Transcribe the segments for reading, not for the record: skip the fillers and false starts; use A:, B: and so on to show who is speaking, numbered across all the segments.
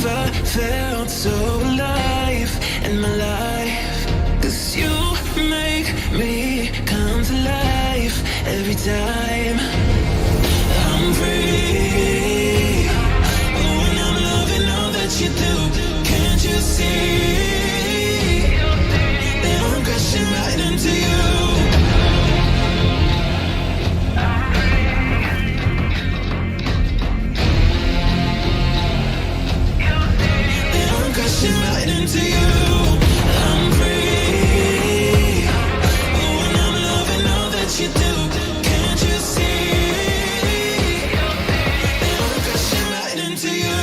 A: never felt so alive in my life. 'Cause you make me come to life every time I'm free. Oh, and I'm loving all that you do. Can't you see that I'm crashing right into you? That I'm crashing right into you. I'm free. Oh, and I'm loving all that you do. Can't you see that I'm crashing right into you?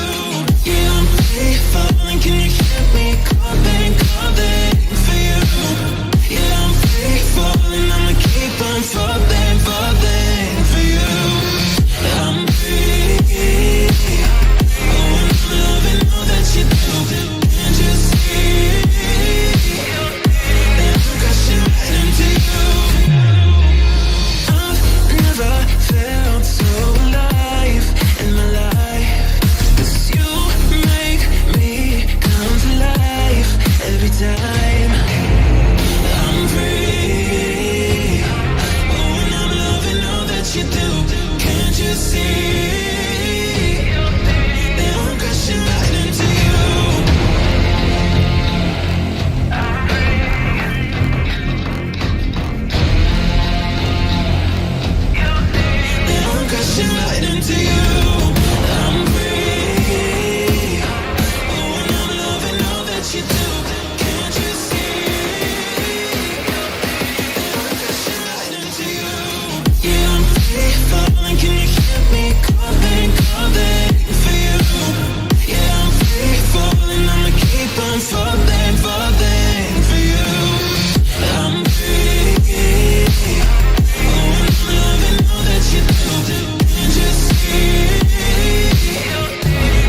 A: Yeah, I'm free falling. Can you hear me calling, calling for you? Yeah, I'm free falling. I'ma keep on falling, falling for you. I'm free. Oh, and I'm loving all that you do. Can't you see that I'm crashing right into you? I've never felt so alive in my life. 'Cause you make me come to life every time I'm free. Oh, and I'm loving all that you do. Can't you see that I'm crashing right into you? That I'm crashing right into you. I'm free. Oh, and I'm loving all that you do. Can't you see that I'm crashing right into you? Yeah, I'm free falling. Can you hear me calling, calling for you? Yeah, I'm free falling. I'ma keep on falling, falling for you. I'm free. Oh, and I'm loving all that you do. Can't you see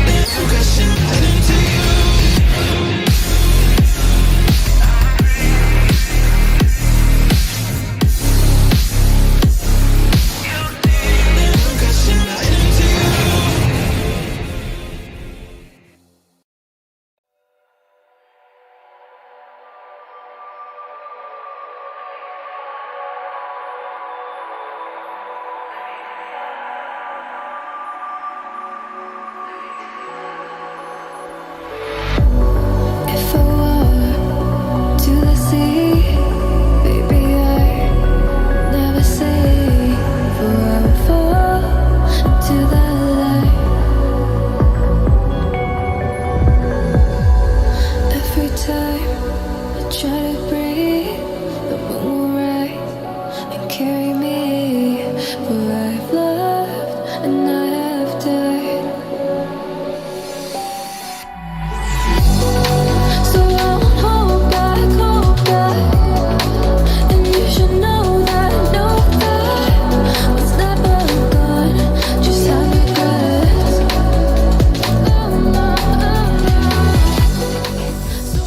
A: that I'm crashing right into you? That I'm crashing right into you.
B: If I were to the sea, baby, I'd never say, for I would fall into the light. Every time I try to breathe, the moon will rise and carry me, for I've loved and I have died. So I won't hold back, and you should know that what's never gone, just how you got. So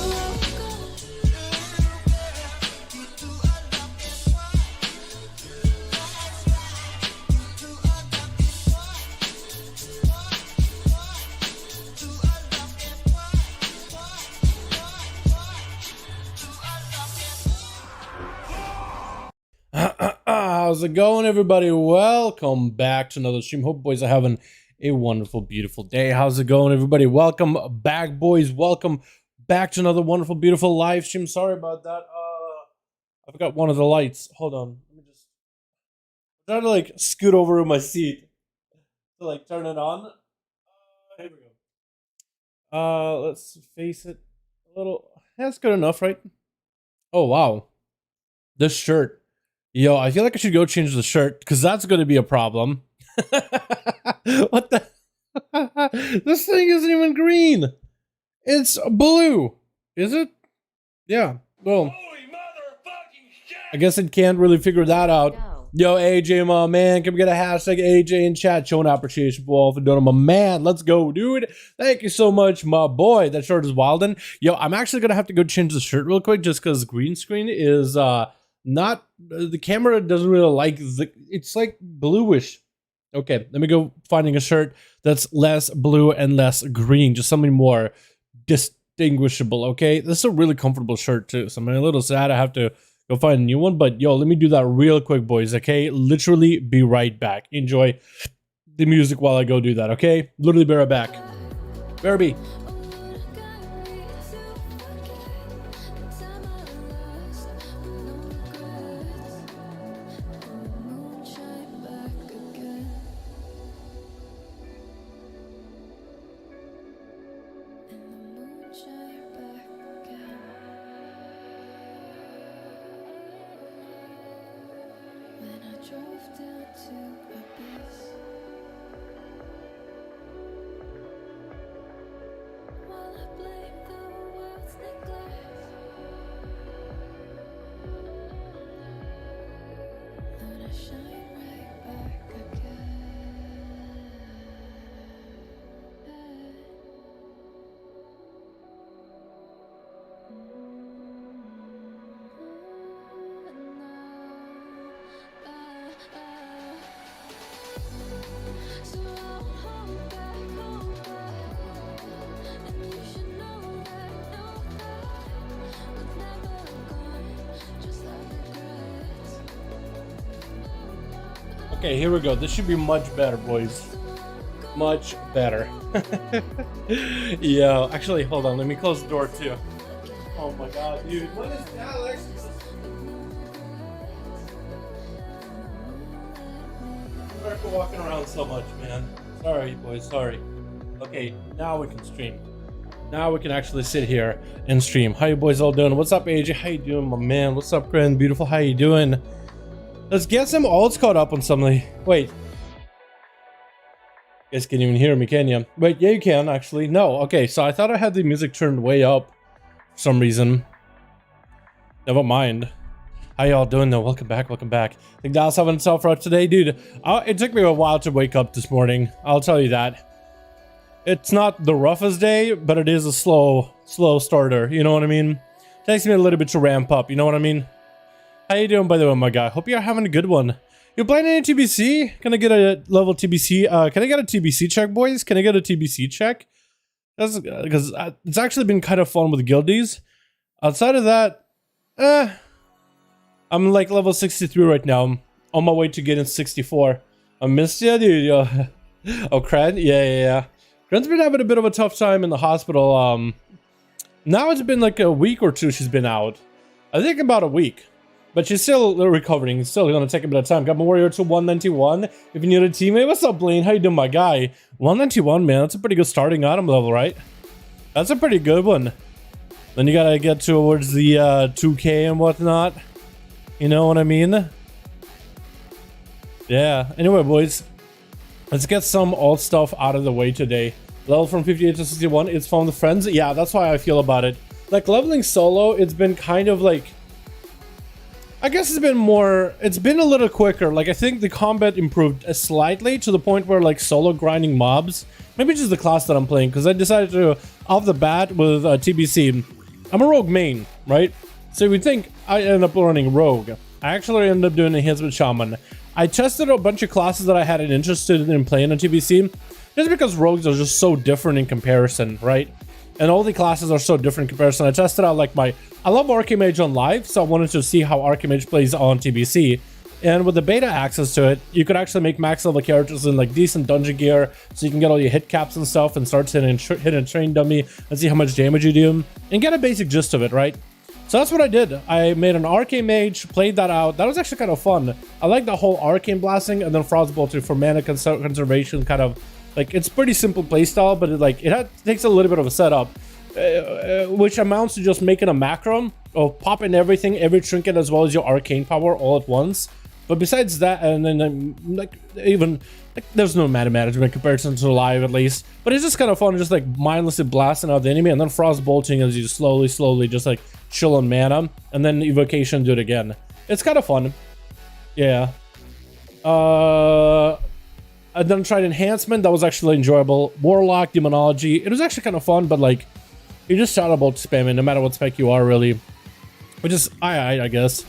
C: How's it going, everybody? Welcome back to another stream. Hope boys are having a wonderful, beautiful day. How's it going, everybody? Welcome back, boys. Welcome back to another wonderful, beautiful live stream. Sorry about that. I forgot one of the lights. Hold on. Let me just try to like scoot over in my seat to like turn it on. Here we go. Let's face it a little. That's good enough, right? Oh wow, this shirt. Yo, I feel like I should go change the shirt because that's going to be a problem. What the? This thing isn't even green. It's blue. Is it? Yeah. Well, I guess I can't really figure that out. Yo, AJ, my man, can we get a hashtag AJ in chat showing appreciation for all for doing it, my man? Let's go, dude. Thank you so much, my boy. That shirt is wildin'. Yo, I'm actually gonna have to go change the shirt real quick just because green screen is not the camera doesn't really like it's like bluish. Okay, let me go finding a shirt that's less blue and less green, just something more distinguishable. Okay, this is a really comfortable shirt too, so I'm a little sad I have to go find a new one, but yo, let me do that real quick, boys. Okay, literally be right back. Enjoy the music while I go do that. Okay, literally be right back. Barby. Okay, here we go. This should be much better, boys. Much better. Yeah, actually, hold on. Let me close the door too. Oh my god, dude. What is that, Alex? Sorry for walking around so much, man. Sorry, boys. Sorry. Okay, now we can stream. Now we can actually sit here and stream. How you boys all doing? What's up, AJ? How you doing, my man? What's up, Grand Beautiful? How you doing? Let's get some alts caught up on something. Wait. You guys can't even hear me, can you? Wait, yeah, you can, actually. No, okay, so I thought I had the music turned way up for some reason. Never mind. How y'all doing, though? Welcome back, welcome back. I think Dallas having itself rough today. Dude, it took me a while to wake up this morning. I'll tell you that. It's not the roughest day, but it is a slow starter. You know what I mean? Takes me a little bit to ramp up, you know what I mean? How you doing, by the way, my guy? Hope you're having a good one. You playing any TBC? Can I get a level TBC? Can I get a TBC check, boys? Can I get a TBC check? That's because it's actually been kind of fun with guildies. Outside of that, I'm like level 63 right now. I'm on my way to getting 64. I missed you, dude. Yo. Oh, Cran? Yeah. Cran's been having a bit of a tough time in the hospital. Now it's been like a week or two she's been out. I think about a week. But she's still recovering. It's still gonna take a bit of time. Got my warrior to 191. If you need a teammate, what's up, Blaine? How you doing, my guy? 191, man. That's a pretty good starting item level, right? That's a pretty good one. Then you gotta get towards the 2K and whatnot. You know what I mean? Yeah. Anyway, boys, let's get some alt stuff out of the way today. Level from 58 to 61. It's from the friends. Yeah, that's why I feel about it. Like leveling solo, it's been kind of like, I guess it's been a little quicker. Like, I think the combat improved slightly to the point where, like, solo grinding mobs, maybe just the class that I'm playing, because I decided to, off the bat with TBC, I'm a rogue main, right? So we think I end up learning rogue. I actually ended up doing enhancement shaman. I tested a bunch of classes that I had an interested in playing on TBC, just because rogues are just so different in comparison, right? And all the classes are so different in comparison. I tested out like I love Archimage on live, so I wanted to see how Archimage plays on TBC. And with the beta access to it, you could actually make max level characters in like decent dungeon gear, so you can get all your hit caps and stuff and start hitting a train dummy and see how much damage you do and get a basic gist of it, right? So that's what I did. I made an arcane mage, played that out. That was actually kind of fun. I like the whole arcane blasting and then frostbolting for mana conservation kind of. Like, it's pretty simple playstyle, but it takes a little bit of a setup, which amounts to just making a macro of popping everything, every trinket, as well as your arcane power all at once. But besides that, and then there's no mana management comparison to live, at least. But it's just kind of fun, just like mindlessly blasting out the enemy, and then frost bolting as you slowly just like chill on mana, and then evocation, do it again. It's kind of fun. Yeah. I then tried enhancement. That was actually enjoyable. Warlock, demonology. It was actually kind of fun, but like, you just shout about spamming no matter what spec you are, really. Which is I guess.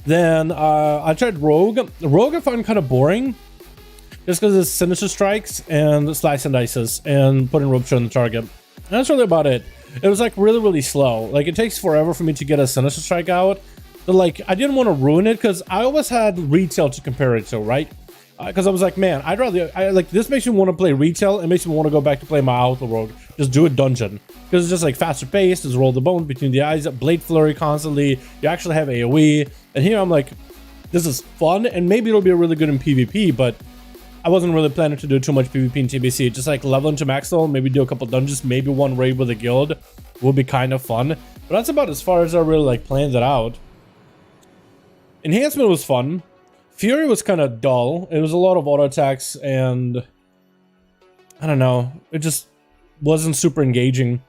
C: Then I tried rogue. Rogue I find kind of boring. just because it's sinister strikes and slice and dices and putting rupture on the target. And that's really about it. It was like really slow. Like it takes forever for me to get a sinister strike out. But like I didn't want to ruin it because I always had retail to compare it to, right? Because I was like, man, I'd rather like this makes me want to play retail. It makes me want to go back to play my outlaw rogue. Just do a dungeon because it's just like faster paced. Just roll the bones between the eyes, blade flurry constantly. You actually have AOE, and here I'm like, this is fun, and maybe it'll be really good in PvP, but I wasn't really planning to do too much PvP in TBC. Just like level into max level, maybe do a couple dungeons, maybe one raid with a guild will be kind of fun. But that's about as far as I really like planned it out. Enhancement was fun. Fury was kind of dull. It was a lot of auto attacks, and I don't know. It just wasn't super engaging.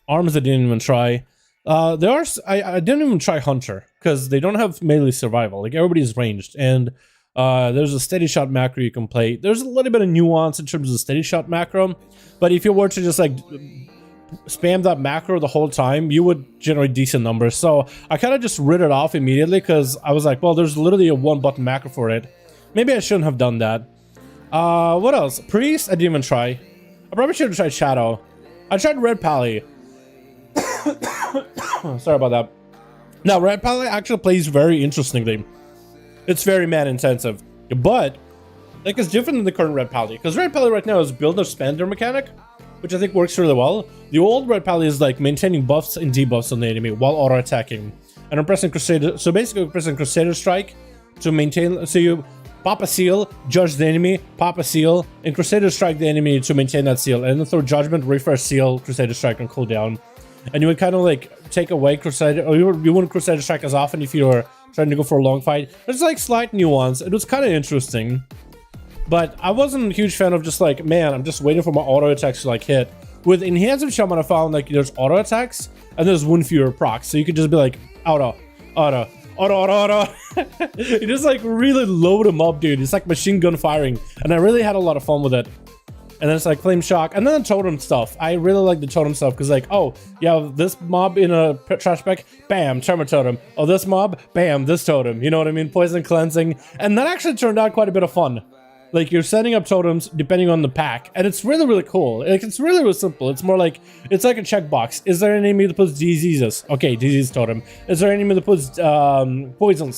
C: Arms I didn't even try. I didn't even try Hunter because they don't have melee survival. Like everybody's ranged, and there's a steady shot macro you can play. There's a little bit of nuance in terms of the steady shot macro, but if you were to just like spam that macro the whole time, you would generate decent numbers. So I kind of just rid it off immediately because I was like, well, there's literally a one button macro for it. Maybe I shouldn't have done that. What else? Priest I didn't even try. I probably should have tried Shadow. I tried Red Pally. Sorry about that. Now Red Pally actually plays very interestingly. It's very man intensive, but like it's different than the current Red Pally because Red Pally right now is build or spender mechanic, which I think works really well. The old Red Pally is like maintaining buffs and debuffs on the enemy while auto attacking, and I'm pressing Crusader. So basically, I'm pressing Crusader Strike to maintain. So you pop a seal, judge the enemy, pop a seal, and Crusader Strike the enemy to maintain that seal, and then throw Judgment, refresh seal, Crusader Strike, and cooldown. And you would kind of like take away Crusader, or you wouldn't Crusader Strike as often if you're trying to go for a long fight. There's like slight nuance. It was kind of interesting, but I wasn't a huge fan of just like, man, I'm just waiting for my auto attacks to like hit. With Enhanced Shaman, I found like there's auto attacks and there's Wound Fewer procs, so you could just be like auto. You just like really load them up, dude. It's like machine gun firing, and I really had a lot of fun with it. And then it's like Flame Shock, and then the totem stuff. I really like the totem stuff because like, oh, yeah, this mob in a trash bag, bam, Tremor Totem. Oh, this mob, bam, this totem. You know what I mean? Poison Cleansing. And that actually turned out quite a bit of fun. Like you're setting up totems depending on the pack, and it's really cool. Like it's really simple. It's more like it's like a checkbox. Is there an enemy that puts diseases? Okay, disease totem. Is there an enemy that puts poison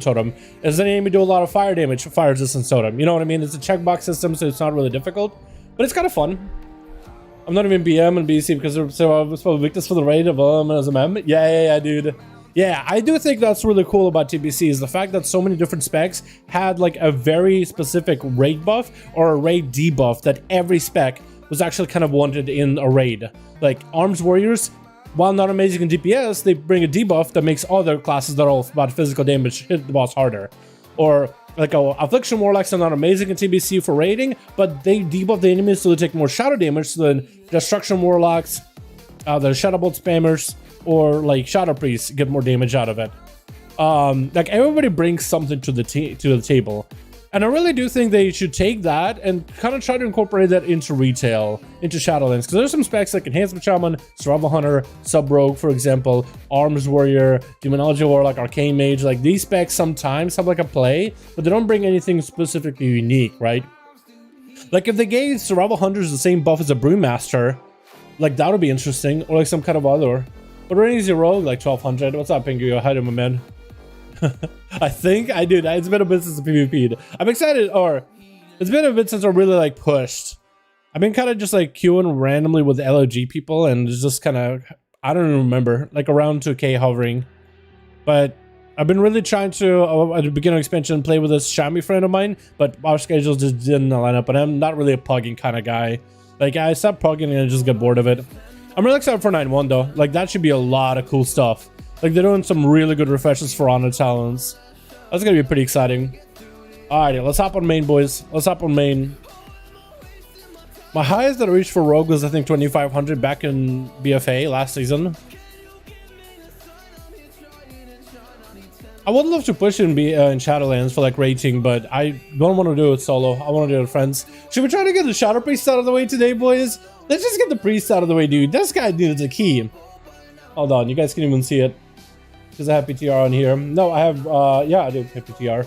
C: totem? Is there an enemy do a lot of fire damage? Fire resistance totem. You know what I mean? It's a checkbox system, so it's not really difficult, but it's kind of fun. I'm not even BM and BC because they're so victims for the raid of as a mem. Yeah, dude. Yeah, I do think that's really cool about TBC is the fact that so many different specs had like a very specific raid buff or a raid debuff that every spec was actually kind of wanted in a raid. Like Arms Warriors, while not amazing in DPS, they bring a debuff that makes other classes that are all about physical damage hit the boss harder. Or like Affliction Warlocks are not amazing in TBC for raiding, but they debuff the enemies so they take more shadow damage. So then Destruction Warlocks, the Shadow Bolt spammers, or like Shadow Priests get more damage out of it. Like everybody brings something to the table, and I really do think they should take that and kind of try to incorporate that into retail, into Shadowlands, because there's some specs like Enhancement Shaman, Survival Hunter, Sub Rogue, for example, Arms Warrior, Demonology Warlock, Arcane Mage. Like these specs sometimes have like a play, but they don't bring anything specifically unique, right? Like if they gave Survival Hunters the same buff as a Brewmaster, like that would be interesting, or like some kind of other. But Rainy Zero, like 1200. What's up, Pingu? Hi, my man. I think I did. It's been a bit since the PvP'd. I'm excited, or it's been a bit since I really like pushed. I've been kind of just like queuing randomly with LOG people, and it's just kind of, I don't even remember, like around 2K hovering. But I've been really trying to, at the beginning of expansion, play with this Shami friend of mine, but our schedules just didn't line up, and I'm not really a pugging kind of guy. Like I stopped pugging and I just get bored of it. I'm really excited for 9.1 though. Like that should be a lot of cool stuff. Like they're doing some really good refreshes for Honor Talents. That's gonna be pretty exciting. Alrighty, let's hop on main, boys. Let's hop on main. My highest that I reached for Rogue was I think 2500 back in BFA last season. I would love to push in Shadowlands for like rating, but I don't want to do it solo. I want to do it with friends. Should we try to get the Shadow Priest out of the way today, boys? Let's just get the priest out of the way, dude. This guy needs a key. Hold on, you guys can even see it. Because I have PTR on here. No, I have, yeah, I do have PTR.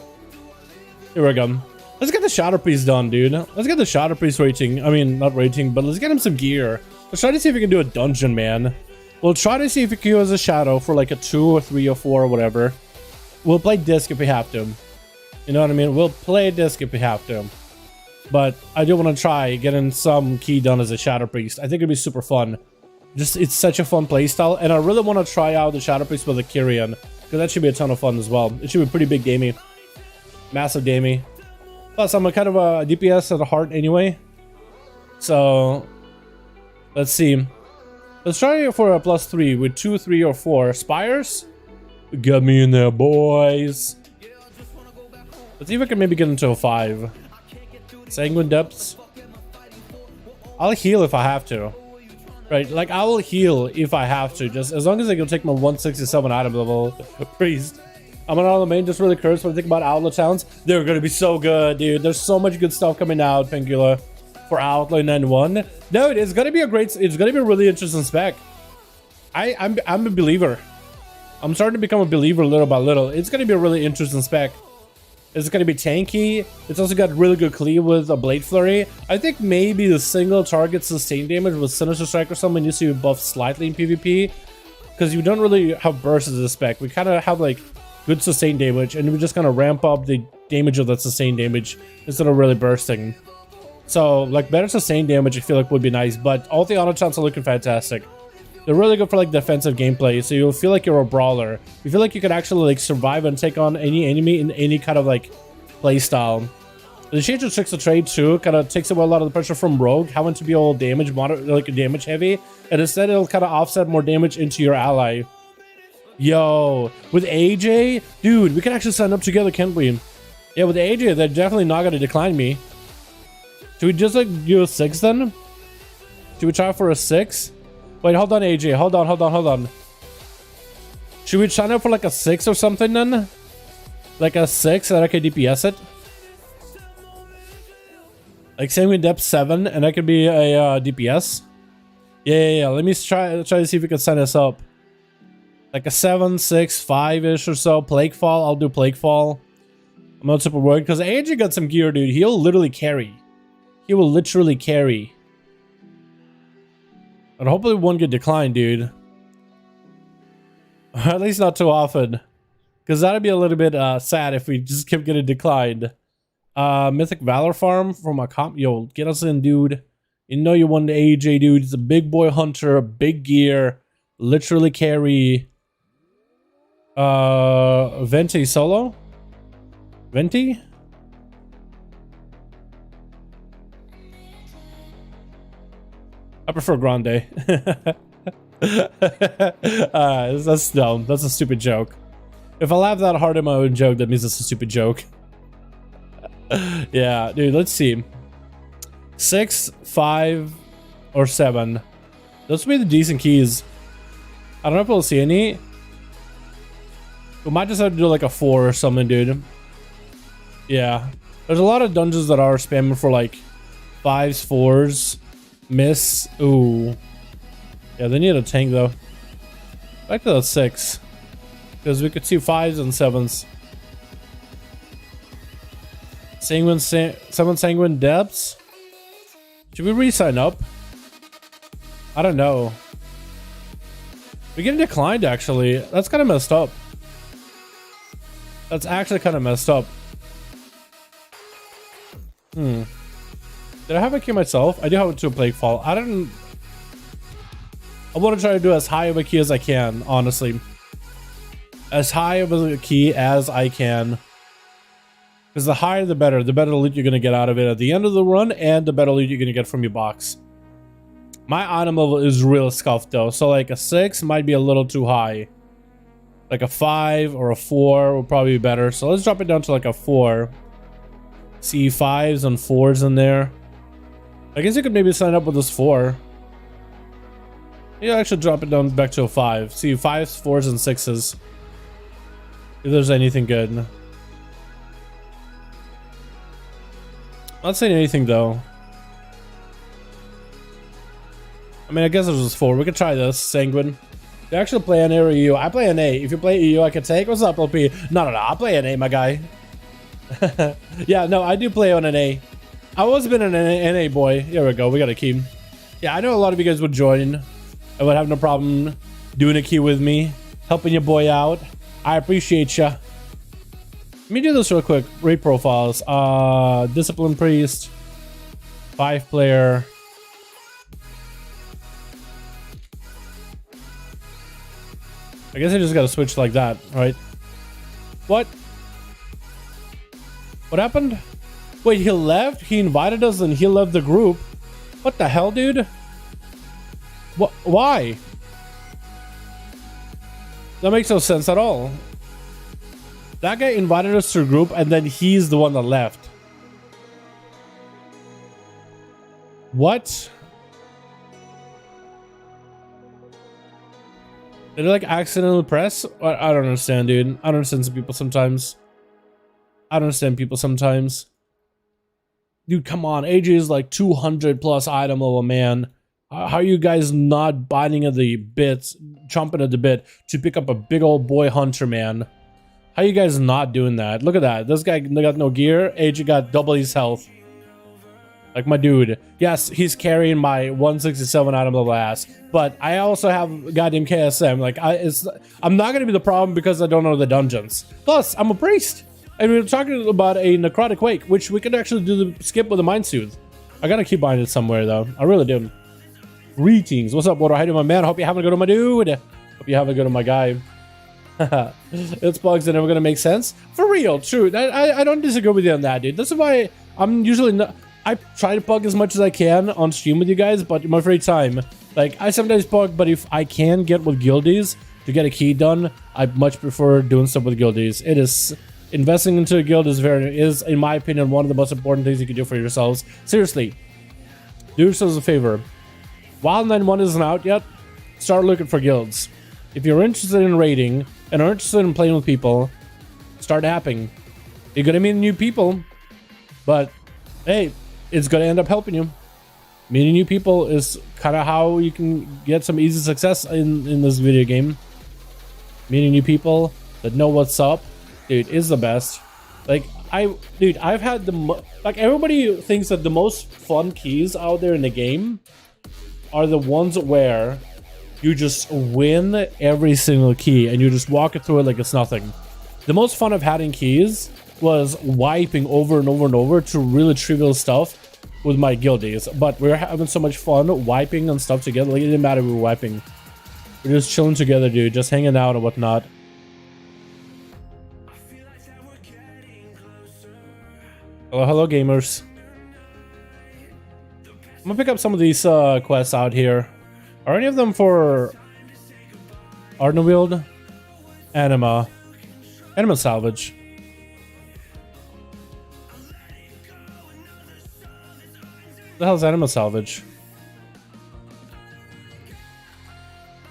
C: Here we go. Let's get the Shadow Priest done, dude. Let's get the Shadow Priest rating. I mean, not rating, but let's get him some gear. Let's try to see if we can do a dungeon, man. We'll try to see if we can use a Shadow for like a 2 or 3 or 4 or whatever. We'll play disc if we have to. You know what I mean? We'll play disc if we have to. But I do want to try getting some key done as a Shadow Priest. I think it'd be super fun. Just, it's such a fun playstyle. And I really want to try out the Shadow Priest with a Kyrian. Because that should be a ton of fun as well. It should be pretty big gamey. Massive gamey. Plus, I'm a kind of a DPS at heart anyway. So, let's see. Let's try it for a +3 with 2, 3, or 4 spires. Get me in there, boys. Let's see if I can maybe get into a 5. Sanguine depths. I'll heal if I have to. Right, like I will heal if I have to. Just as long as I can take my 167 item level priest. I'm on the main, just really curious when I think about Outlaw Towns. They're gonna be so good, dude. There's so much good stuff coming out, Pengula, for Outlaw 9.1. No, it's gonna be a great, it's gonna be a really interesting spec. I'm a believer. I'm starting to become a believer little by little. It's gonna be a really interesting spec. It's gonna be tanky. It's also got really good cleave with a Blade Flurry. I think maybe the single target sustain damage with Sinister Strike or something needs to be buffed slightly in PvP. Because you don't really have bursts as a spec. We kind of have like good sustain damage, and we just kind of ramp up the damage of that sustain damage instead of really bursting. So like better sustain damage I feel like would be nice, but all the auto chants are looking fantastic. They're really good for like defensive gameplay, so you'll feel like you're a brawler. You feel like you can actually like survive and take on any enemy in any kind of like play style. The change of tricks of trade too kind of takes away a lot of the pressure from rogue having to be all damage like damage heavy, and instead it'll kind of offset more damage into your ally. Yo, with AJ, dude, we can actually sign up together, can't we? Yeah, with AJ, they're definitely not gonna decline me. Should we just like do a 6 then? Should we try for a 6? Wait, hold on, AJ. Hold on. Should we sign up for like a 6 or something then? Like a 6 and I can DPS it? Like Sanguine Depth 7 and I could be a DPS? Yeah. Let me try to see if we can sign us up. Like a 7, 6, 5-ish or so. Plaguefall. I'll do Plaguefall. I'm not super worried because AJ got some gear, dude. He'll literally carry. He will literally carry. And hopefully we won't get declined, dude. At least not too often. Because that'd be a little bit sad if we just kept getting declined. Mythic Valor Farm from a comp. Yo, get us in, dude. You know you want the AJ, dude. It's a big boy hunter, big gear. Literally carry. Venti solo? Venti? I prefer Grande. That's dumb. That's a stupid joke. If I laugh that hard at my own joke, that means it's a stupid joke. Yeah, dude, let's see. 6, 5, or 7. Those would be the decent keys. I don't know if we'll see any. We might just have to do like a 4 or something, dude. Yeah. There's a lot of dungeons that are spamming for like 5s, 4s. Miss. Ooh. Yeah, they need a tank though. Back to the 6. Because we could see 5s and 7s. Sanguine, 7 Sanguine Depths. Should we re-sign up? I don't know. We're getting declined actually. That's kind of messed up. That's actually kind of messed up. Did I have a key myself? I do have it to a Plaguefall. I want to try to do as high of a key as I can, honestly. As high of a key as I can. Because the higher the better. The better loot you're going to get out of it at the end of the run, and the better loot you're going to get from your box. My item level is real scuffed though, so like a 6 might be a little too high. Like a 5 or a 4 would probably be better. So let's drop it down to like a 4. See 5s and 4s in there. I guess you could maybe sign up with this 4. Yeah, I should drop it down back to a 5. See 5s, 4s, and 6s. If there's anything good. Not saying anything though. I mean, I guess there's just 4. We could try this. Sanguine. You actually play NA or EU? I play NA. If you play EU, I can take. What's up, LP? No. I play NA, my guy. Yeah, no, I do play on NA. I always been an NA boy. Here we go. We got a key. Yeah, I know a lot of you guys would join. I would have no problem doing a key with me, helping your boy out. I appreciate ya. Let me do this real quick. Raid profiles. Discipline Priest. 5-player. I guess I just gotta switch like that, right? What? What happened? Wait, he left? He invited us and he left the group. What the hell, dude? What? Why? That makes no sense at all. That guy invited us to a group and then he's the one that left. What? Did it like accidentally press? I don't understand, dude. I don't understand some people sometimes. I don't understand people sometimes. Dude, come on. AJ is like 200 plus item level, man. How are you guys not biting at the bits, chomping at the bit to pick up a big old boy hunter, man? How you guys not doing that? Look at that. This guy got no gear. AJ got double his health. Like my dude. Yes, he's carrying my 167 item level ass. But I also have goddamn KSM. Like, I'm not going to be the problem because I don't know the dungeons. Plus, I'm a priest. And we were talking about a necrotic wake, which we could actually do the skip with a mind soothe. I got to keep buying it somewhere, though. I really do. Greetings. What's up, Water? How you doing, my man? Hope you're having a good one, my dude. Hope you're having a good one, my guy. It's bugs that never going to make sense. For real, true. I don't disagree with you on that, dude. That's why I'm usually not... I try to bug as much as I can on stream with you guys, but in my free time, like, I sometimes bug, but if I can get with guildies to get a key done, I much prefer doing stuff with guildies. It is... Investing into a guild is, in my opinion, one of the most important things you can do for yourselves. Seriously, do yourselves a favor. While 9.1 isn't out yet, start looking for guilds. If you're interested in raiding and are interested in playing with people, start apping. You're gonna meet new people, but hey, it's gonna end up helping you. Meeting new people is kind of how you can get some easy success in this video game. Meeting new people that know what's up, dude, is the best. Like, I've had like, everybody thinks that the most fun keys out there in the game are the ones where you just win every single key and you just walk it through it like it's nothing. The most fun I've had in keys was wiping over and over and over to really trivial stuff with my guildies, but we're having so much fun wiping and stuff together. Like, it didn't matter if we were wiping. We're just chilling together, dude, just hanging out and whatnot. Hello gamers. I'm gonna pick up some of these quests out here. Are any of them for Ardenwield? Anima salvage. What the hell is anima salvage?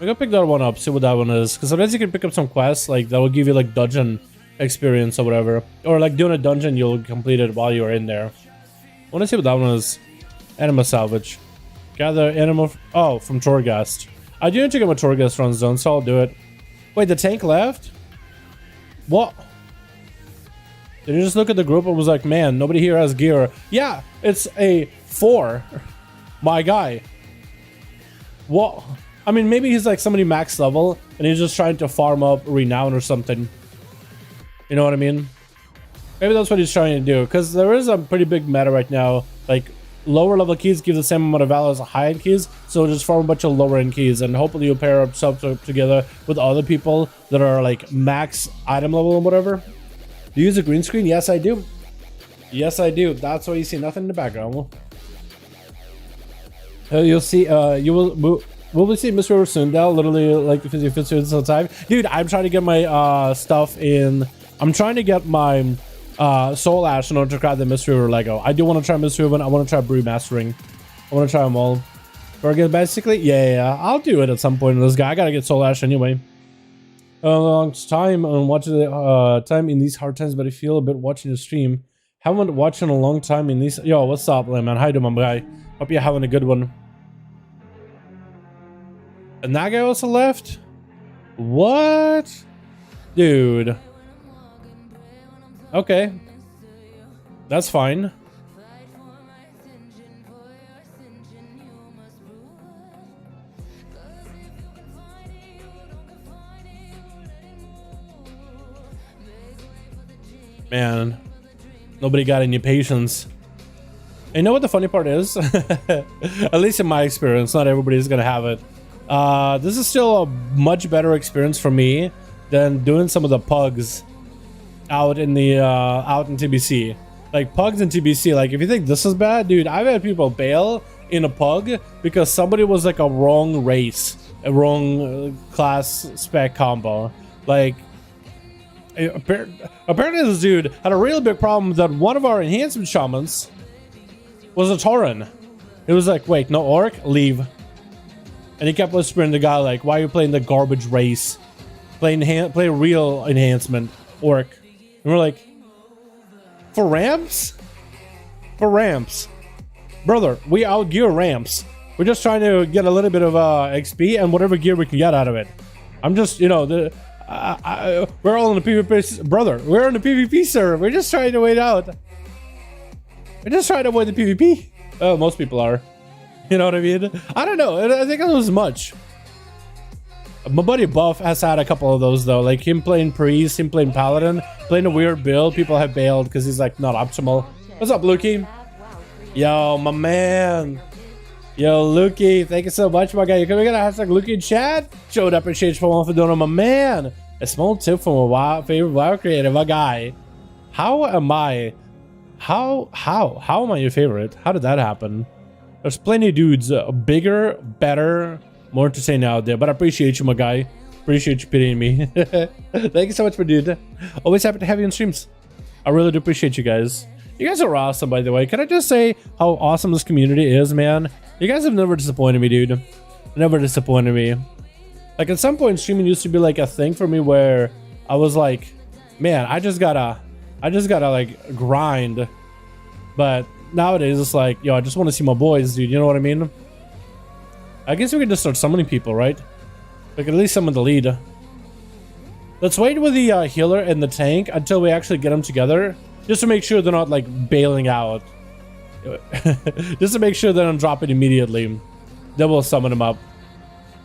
C: We gotta pick that one up, see what that one is, because sometimes you can pick up some quests like that will give you like dungeon experience or whatever, or like doing a dungeon, you'll complete it while you're in there. I want to see what that one is. Anima salvage. Gather anima. Oh, from Torghast. I do need to get my Torghast runs done, so I'll do it. Wait, the tank left? What? Did you just look at the group and was like, man, nobody here has gear? Yeah, it's a 4. My guy. What? I mean, maybe he's like somebody max level and he's just trying to farm up renown or something. You know what I mean? Maybe that's what he's trying to do, because there is a pretty big meta right now. Like, lower level keys give the same amount of value as high end keys, so just farm a bunch of lower end keys, and hopefully you'll pair up stuff together with other people that are like max item level and whatever. Do you use a green screen? Yes, I do. Yes, I do. That's why you see nothing in the background. You'll see. Will we see Miss River soon, Dal? Literally, like, if it's this whole time. Dude, I'm trying to get my stuff in. I'm trying to get my Soul Ash in order to craft the Mist River Lego. I do want to try Mist River. I want to try Brew Mastering. I want to try them all. Forget basically. Yeah. I'll do it at some point in this guy. I gotta get Soul Ash anyway. A long time and watching the time in these hard times, but I feel a bit watching the stream. Haven't watched in a long time in these. Yo, what's up, man? How you doing, my guy? Hope you're having a good one. And that guy also left? What? Dude. Okay. That's fine. Man, nobody got any patience. And you know what the funny part is? At least in my experience, not everybody's gonna have it. This is still a much better experience for me than doing some of the pugs out in the out in TBC. Like pugs in TBC, like if you think this is bad, dude, I've had people bail in a pug because somebody was like a wrong race, a wrong class spec combo. Like apparently this dude had a real big problem that one of our enhancement shamans was a Tauren. It was like, wait, no orc, leave. And he kept whispering to the guy like, why are you playing the garbage race? Play real enhancement, orc. And we're like, for ramps? For ramps. Brother, we outgear ramps. We're just trying to get a little bit of XP and whatever gear we can get out of it. I'm just, you know, we're all in the PvP, brother. We're in the PvP server. We're just trying to wait out. We're just trying to avoid the PvP. Oh, most people are. You know what I mean? I don't know. I think it was much. My buddy Buff has had a couple of those though. Like him playing Priest, him playing Paladin, playing a weird build. People have bailed because he's like not optimal. What's up, Lukey? Yo, my man. Yo, Lukey, thank you so much, my guy. You're coming in a hashtag Lukey in chat. Showed up and changed for one for doing, my man. A small tip from a favorite WoW creator, my guy. How am I? How am I your favorite? How did that happen? There's plenty of dudes, bigger, better, more entertaining out there. But I appreciate you, my guy. Appreciate you pitying me. Thank you so much for dude. Always happy to have you on streams. I really do appreciate you guys. You guys are awesome, by the way. Can I just say how awesome this community is, man? You guys have never disappointed me, dude. Never disappointed me. Like at some point, streaming used to be like a thing for me where I was like, man, I just gotta like grind. But nowadays it's like, yo, I just want to see my boys, dude. You know what I mean? I guess we can just start summoning people, right? Like at least summon the lead. Let's wait with the healer and the tank until we actually get them together, just to make sure they're not like bailing out. Just to make sure they don't drop it immediately. Then we'll summon them up.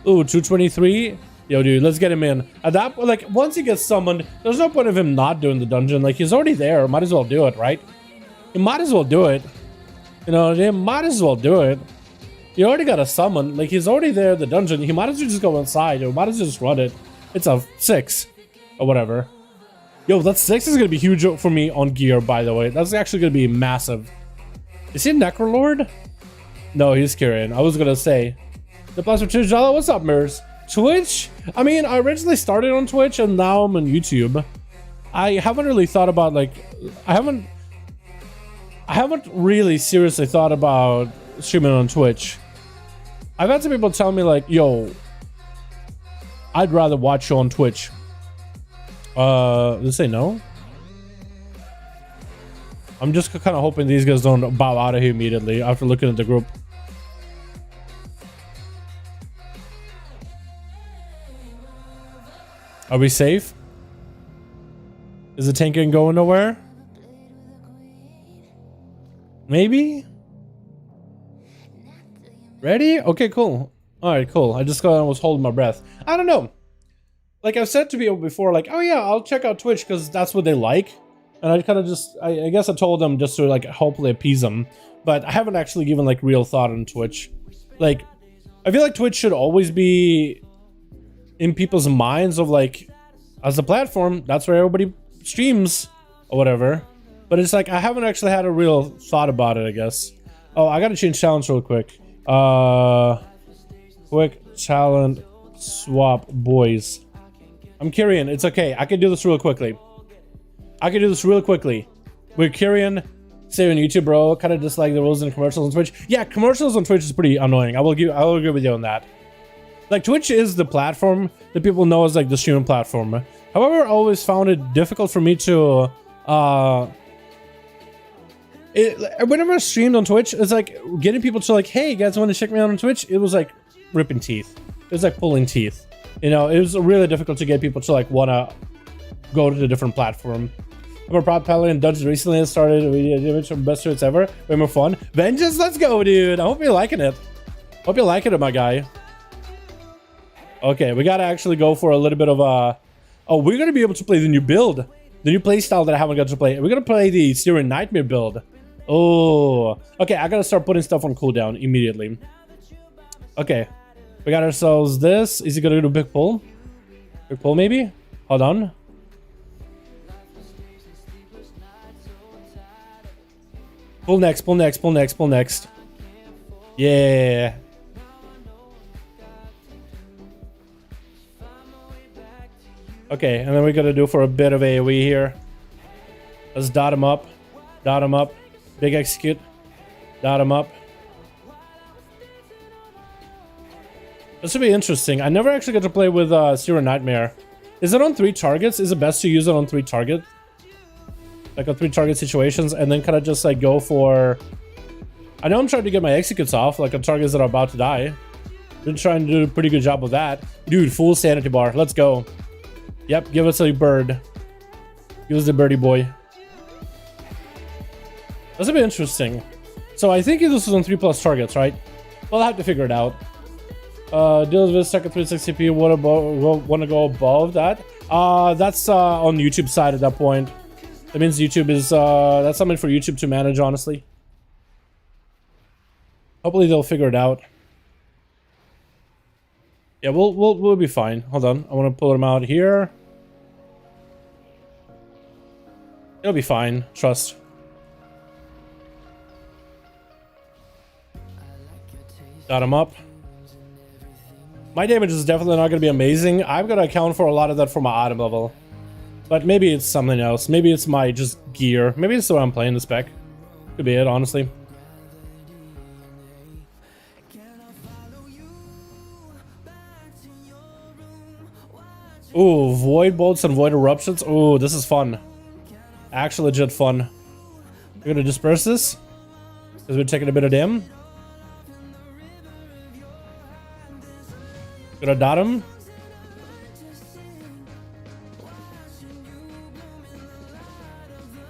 C: Ooh, 223. Yo, dude, let's get him in. At that point, like once he gets summoned, there's no point of him not doing the dungeon. Like he's already there. Might as well do it, right? You might as well do it. You know, you might as well do it. You already got a summon. Like he's already there in the dungeon. He might as well just go inside. Or might as well just run it. It's a 6 or whatever. Yo, that 6 is gonna be huge for me on gear, by the way. That's actually gonna be massive. Is he Necrolord? No, he's Kyrian. I was gonna say. The plus for Twitch, what's up, Mirrors? Twitch? I mean, I originally started on Twitch and now I'm on YouTube. I haven't really thought about like I haven't really seriously thought about streaming on Twitch. I've had some people tell me like, yo, I'd rather watch you on Twitch. Let's say no. I'm just kind of hoping these guys don't bow out of here immediately after looking at the group. Are we safe? Is the tank going nowhere? Maybe? Ready? Okay, cool. Alright, cool. I just was holding my breath. I don't know. Like I've said to people before, like, oh yeah, I'll check out Twitch because that's what they like. And I kind of just, I guess I told them just to like hopefully appease them. But I haven't actually given like real thought on Twitch. Like, I feel like Twitch should always be in people's minds of like, as a platform, that's where everybody streams or whatever. But it's like, I haven't actually had a real thought about it, I guess. Oh, I gotta change challenge real quick. Quick challenge swap boys. I'm Kyrian, it's okay. I can do this real quickly. We're Kyrian, say on YouTube, bro. Kind of dislike the rules and commercials on Twitch. Yeah, commercials on Twitch is pretty annoying. I will agree with you on that. Like Twitch is the platform that people know as like the streaming platform. However, I always found it difficult for me to whenever I streamed on Twitch, it's like getting people to like, hey, you guys want to check me out on Twitch? It was like ripping teeth. It was like pulling teeth. You know, it was really difficult to get people to like want to go to the different platform. I'm a prop paladin dungeons recently and started with some best suits ever. Way more fun. Vengeance, let's go, dude. I hope you're liking it. Hope you're liking it, my guy. Okay, we gotta actually go for a little bit of a... Oh, we're gonna be able to play the new build. The new playstyle that I haven't got to play. We're gonna play the Syrian Nightmare build. Oh, okay. I gotta start putting stuff on cooldown immediately. Okay, we got ourselves this. Is he gonna do a big pull? Big pull, maybe? Hold on. Pull next, pull next, pull next, pull next. Yeah. Okay, and then we gotta do for a bit of AoE here. Let's dot him up. Dot him up. Big execute. Dot him up. This should be interesting. I never actually got to play with Syrian Nightmare. Is it on 3 targets? Is it best to use it on 3 targets? Like on 3 target situations, and then kind of just like go for... I know I'm trying to get my executes off, like on targets that are about to die. Been trying to do a pretty good job of that. Dude, full sanity bar. Let's go. Yep, give us a bird. Give us the birdie boy. That's a bit interesting. So I think this is on 3+ targets, right? We'll have to figure it out. Deals with second 360p. Want to go above that? That's on YouTube side at that point. That means YouTube is that's something for YouTube to manage, honestly. Hopefully they'll figure it out. Yeah, we'll be fine. Hold on, I want to pull them out here. It'll be fine. Trust. Got him up. My damage is definitely not going to be amazing. I'm going to account for a lot of that for my item level. But maybe it's something else. Maybe it's my just gear. Maybe it's the way I'm playing the spec. Could be it, honestly. Ooh, void bolts and void eruptions. Ooh, this is fun. Actually legit fun. We're going to disperse this. Because we're taking a bit of damage. Gonna dot him.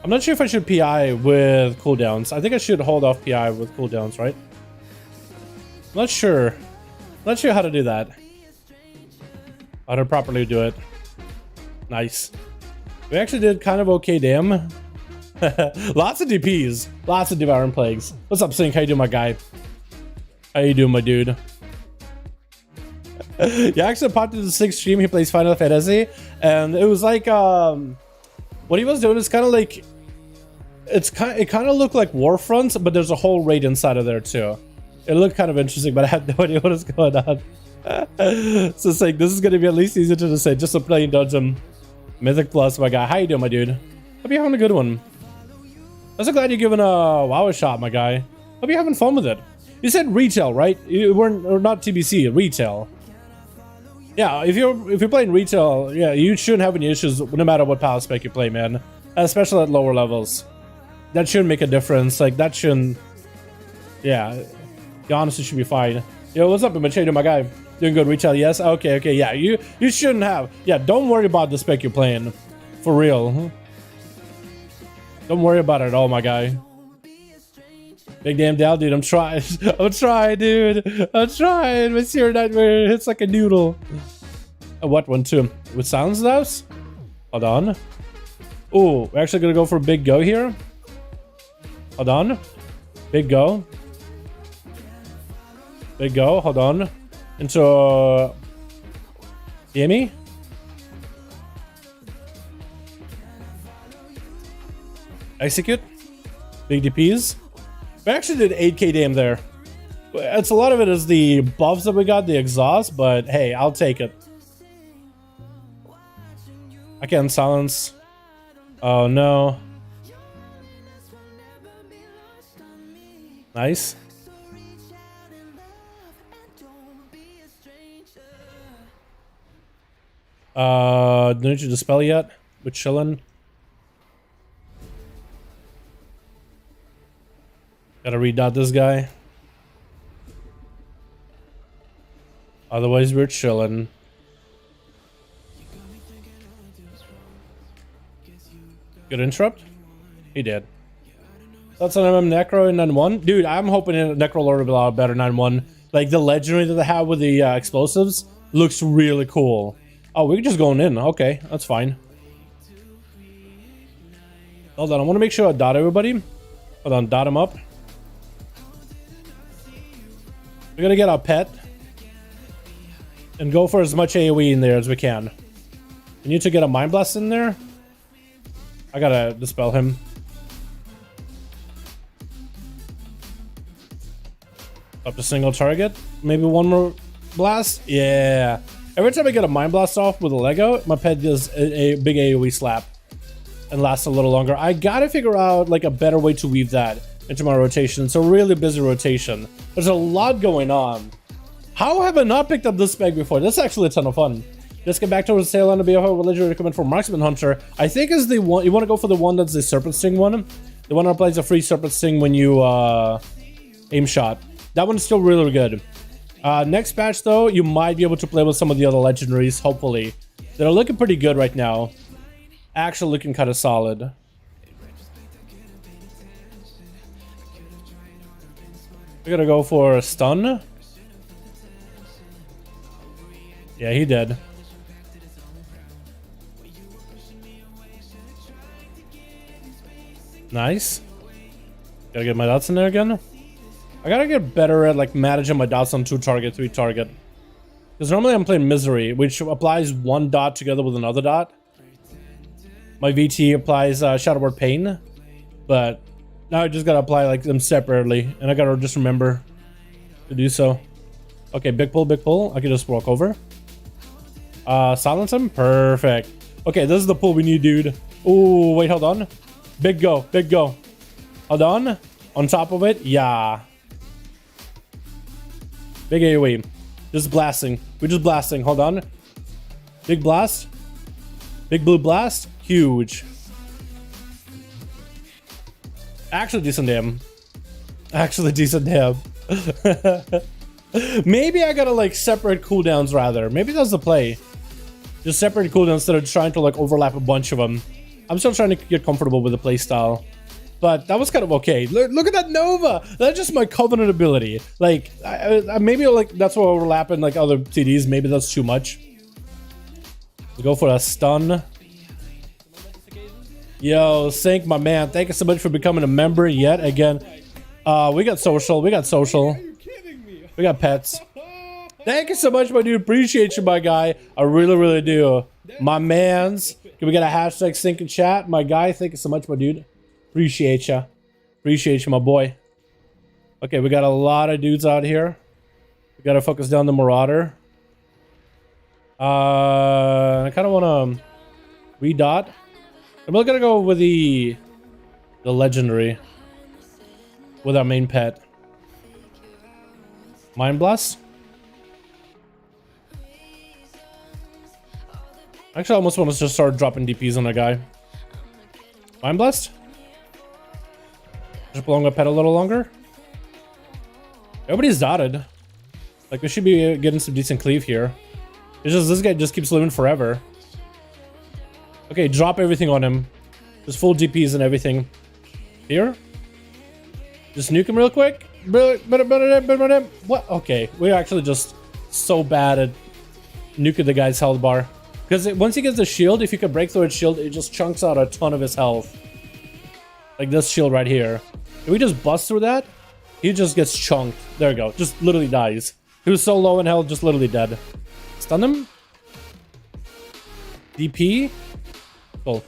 C: I'm not sure if I should PI with cooldowns. I think I should hold off PI with cooldowns, right? I'm not sure. Not sure how to do that. How to properly do it. Nice. We actually did kind of okay, damn. Lots of DPs. Lots of Devouring Plagues. What's up, Sync? How you doing, my guy? How you doing, my dude? Yeah, actually popped into the 6th stream. He plays Final Fantasy, and it was like what he was doing is kind of like it kind of looked like Warfront, but there's a whole raid inside of there too. It looked kind of interesting, but I had no idea what was going on. So it's like this is gonna be at least easier to say, just a plain dungeon. Mythic Plus, my guy. How you doing, my dude? Hope you're having a good one. I'm so glad you're giving a WoW a shot, my guy. Hope you're having fun with it. You said retail, right? You weren't, or not TBC, retail. Yeah, if you're playing retail, yeah, you shouldn't have any issues no matter what power spec you play, man. Especially at lower levels. That shouldn't make a difference. Like that shouldn't. Yeah, you honestly should be fine. Yo, what's up, Machedo, my guy? Doing good retail? Yes. Okay. Okay. Yeah, you shouldn't have. Yeah, don't worry about the spec you're playing, for real. Don't worry about it at all, my guy. Big damn Dal, dude. I'm trying. I'm trying, dude. I'm trying. My Syrian Nightmare hits like a noodle. What one too? With silence those? Hold on. Oh, we're actually gonna go for a big go here. Hold on. Big go. Big go. Hold on. Into Yemi. Execute. Big DPs. We actually did 8k damn there. It's a lot of it is the buffs that we got, the exhaust, but hey, I'll take it. I can't silence. Oh no. Nice. Didn't you dispel yet? We're chilling. Gotta redot this guy. Otherwise, we're chilling. Good interrupt? He did. That's an MM Necro in 9-1. Dude, I'm hoping Necro Lord will be a lot better 9-1. Like the legendary that they have with the explosives looks really cool. Oh, we're just going in. Okay, that's fine. Hold on, I want to make sure I dot everybody. Hold on, dot him up. We're gonna get our pet and go for as much AoE in there as we can. We need to get a Mind Blast in there. I gotta dispel him. Up to single target. Maybe one more blast. Yeah. Every time I get a Mind Blast off with a Lego, my pet does a big AoE slap and lasts a little longer. I gotta figure out like a better way to weave that into my rotation. It's a really busy rotation. There's a lot going on. How have I not picked up this spec before? That's actually a ton of fun. Let's get back towards the tail end of BFO. Religion recommend for Marksman Hunter. I think is the one you want to go for, the one that's the Serpent Sting one. The one that applies a free Serpent Sting when you aim shot. That one's still really good. Next patch though, you might be able to play with some of the other legendaries, hopefully. They're looking pretty good right now. Actually looking kind of solid. We're gonna go for a stun. Yeah, he did. Nice. Gotta get my dots in there again. I gotta get better at like managing my dots on 2 target, 3 target. Because normally I'm playing Misery, which applies 1 dot together with another dot. My VT applies Shadowboard Pain, but now I just gotta apply like them separately, and I gotta just remember to do so. Okay, big pull, big pull. I can just walk over. Silence him, perfect. Okay, this is the pull we need, dude. Oh, wait, hold on. Big go, big go. Hold on. On top of it, yeah. Big AoE. Just blasting. We're just blasting. Hold on. Big blast. Big blue blast. Huge. Actually decent damn. Actually decent damn. Maybe I gotta like separate cooldowns rather. Maybe that's the play. Just separate cooldowns instead of trying to like overlap a bunch of them. I'm still trying to get comfortable with the playstyle. But that was kind of okay. Look at that Nova. That's just my Covenant ability. Like, maybe like that's what overlapping like other TDs. Maybe that's too much. We go for a stun. Yo, Sync, my man. Thank you so much for becoming a member yet again. We got social. We got social. We got pets. Thank you so much, my dude. Appreciate you, my guy. I really, really do. My mans. Can we get a hashtag sync in chat? My guy, thank you so much, my dude. Appreciate ya. Appreciate you, my boy. Okay, we got a lot of dudes out here. We gotta focus down the Marauder. I kind of want to redot. I'm gonna go with the legendary with our main pet. Mind Blast. Actually, I almost want to just start dropping DPs on a guy. Mind Blast. Just blowing up pet a little longer. Everybody's dotted. Like we should be getting some decent cleave here. It's just this guy just keeps living forever. Okay, drop everything on him. Just full DPs and everything. Here. Just nuke him real quick. What? Okay, we're actually just so bad at nuking the guy's health bar. Because once he gets the shield, if you can break through his shield, it just chunks out a ton of his health. Like this shield right here. If we just bust through that, he just gets chunked. There we go. Just literally dies. He was so low in health, just literally dead. Stun him. DP. Cool.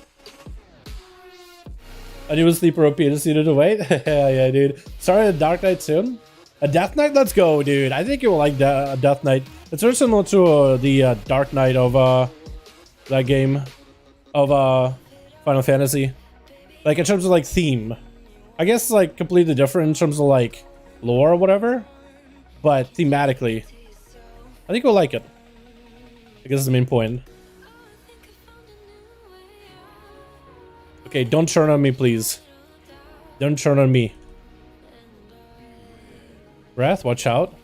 C: I knew it was sleeper OP. I just needed to wait. Yeah, dude. Sorry, a Dark Knight soon. A Death Knight? Let's go, dude. I think you will like a Death Knight. It's very similar to the Dark Knight of that game of Final Fantasy. Like in terms of like theme. I guess it's like completely different in terms of like lore or whatever. But thematically, I think we'll like it. I guess is the main point. Okay, don't turn on me, please. Don't turn on me. Breath, watch out.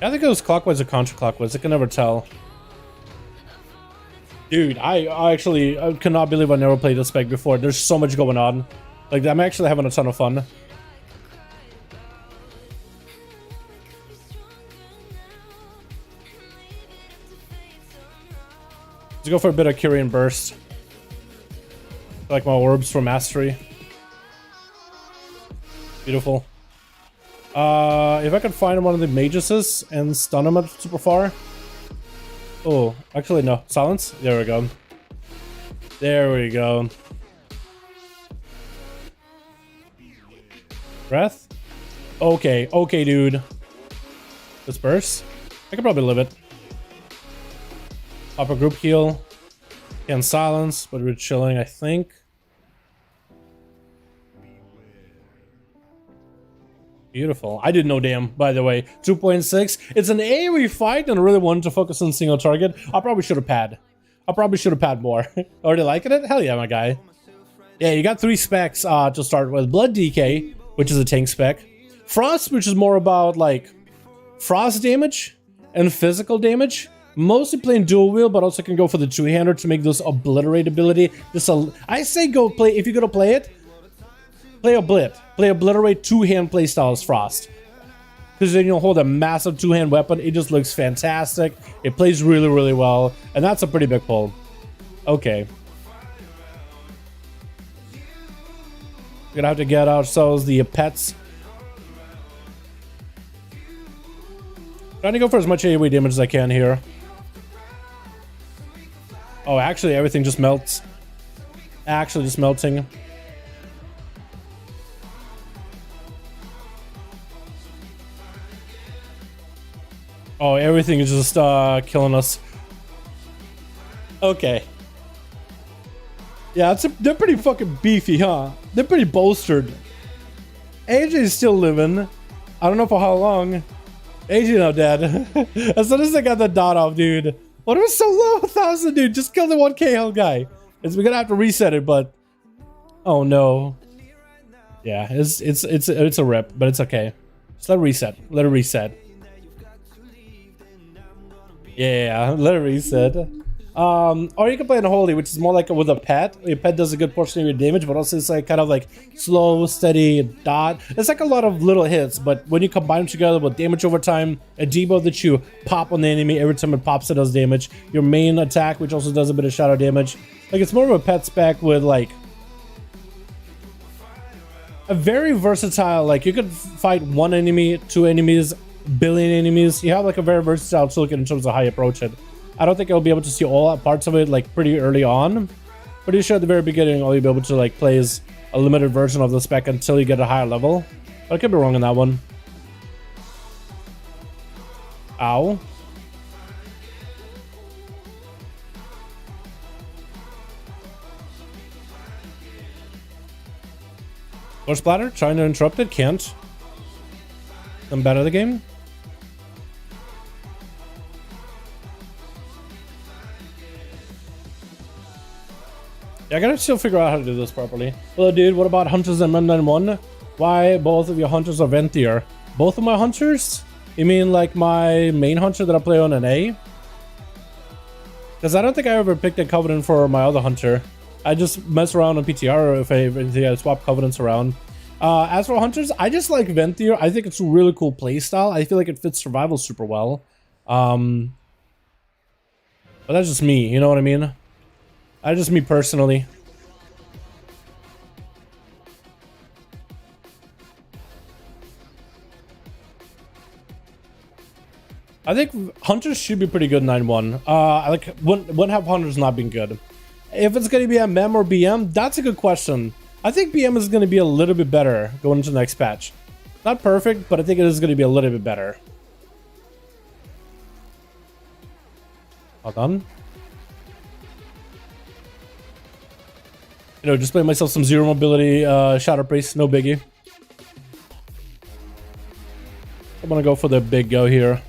C: I think it was clockwise or counterclockwise. I can never tell. Dude, I actually I cannot believe I never played this spec before. There's so much going on. Like, I'm actually having a ton of fun. Let's go for a bit of Kyrian Burst. I like my orbs for mastery. Beautiful. If I could find one of the maguses and stun him at super far. Oh, actually no. Silence. There we go. There we go. Breath. Okay, okay, dude. Disperse. I could probably live it. Pop a group heal. Can silence, but we're chilling, I think. Beautiful. I didn't know damn, by the way. 2.6. It's an AoE fight and I really wanted to focus on single target. I probably should have pad. I probably should have pad more. Already liking it? Hell yeah, my guy. Yeah, you got 3 specs to start with. Blood DK, which is a tank spec. Frost, which is more about like frost damage and physical damage. Mostly playing dual wheel, but also can go for the two-hander to make this obliterate ability. I say go play, if you're gonna play it, play oblit. Play obliterate two-hand playstyle as Frost. Because then you'll hold a massive two-hand weapon. It just looks fantastic. It plays really, really well. And that's a pretty big pull. Okay. We're gonna have to get ourselves the pets. Trying to go for as much AoE damage as I can here. Oh, actually, everything just melts. Actually, just melting. Oh, everything is just killing us. Okay. Yeah, they're pretty fucking beefy, huh? They're pretty bolstered. AJ is still living. I don't know for how long. AJ now dead. As soon as I got the dot off, dude. What was so low? 1,000, dude. Just kill the 1k health guy. We're gonna have to reset it, but oh no. Yeah, it's a rip, but it's okay. Just let it reset. Let it reset. Yeah, let it reset. Or you can play Unholy, which is more like with a pet. Your pet does a good portion of your damage, but also it's like kind of like slow, steady, dot. It's like a lot of little hits, but when you combine them together with damage over time, a debuff that you pop on the enemy every time it pops, it does damage. Your main attack, which also does a bit of shadow damage. Like, it's more of a pet spec with like a very versatile, like you could fight 1 enemy, 2 enemies, billion enemies. You have like a very versatile toolkit in terms of how you approach it. I don't think I'll be able to see all parts of it like pretty early on. Pretty sure at the very beginning all you'll be able to like play is a limited version of the spec until you get a higher level. But I could be wrong on that one. Ow. Or splatter, trying to interrupt it, can't. I'm better at the game. Yeah, I gotta still figure out how to do this properly. Hello, dude. What about Hunters and M91? Why both of your Hunters are Ventier? Both of my Hunters? You mean like my main Hunter that I play on NA? Because I don't think I ever picked a Covenant for my other Hunter. I just mess around on PTR if I swap Covenants around. As for Hunters, I just like Ventier. I think it's a really cool playstyle. I feel like it fits survival super well. But that's just me, you know what I mean? That's just me personally. I think Hunters should be pretty good 9-1. Like wouldn't have Hunters not been good. If it's gonna be a MEM or BM, that's a good question. I think BM is gonna be a little bit better going into the next patch. Not perfect, but I think it is gonna be a little bit better. All done. You know, just play myself some zero mobility Shadow Priest, no biggie. I'm gonna go for the big go here.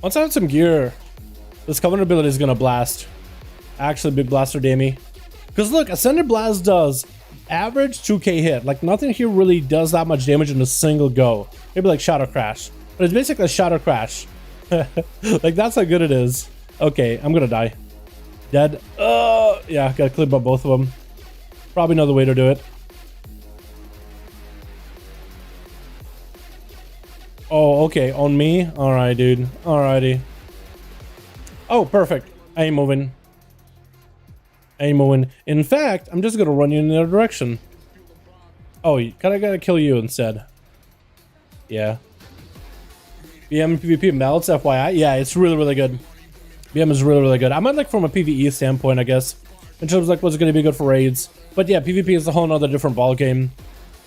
C: Once I have some gear, this Covenant ability is gonna blast. Actually, big blaster damage. Because look, Ascended Blast does average 2k hit. Like, nothing here really does that much damage in a single go. Maybe like Shadow Crash. But it's basically a shadow crash. Like, that's how good it is. Okay, I'm gonna die. Dead. Yeah, gotta clip up both of them. Probably another way to do it. Oh, okay, on me? Alright, dude. Alrighty. Oh, perfect. I ain't moving. I ain't moving. In fact, I'm just gonna run you in the other direction. Oh, I gotta kill you instead. Yeah. BM PvP melts, FYI. Yeah, it's really, really good. BM is really, really good. I meant like from a PvE standpoint, I guess. In terms of like what's gonna be good for raids. But yeah, PvP is a whole nother different ball game.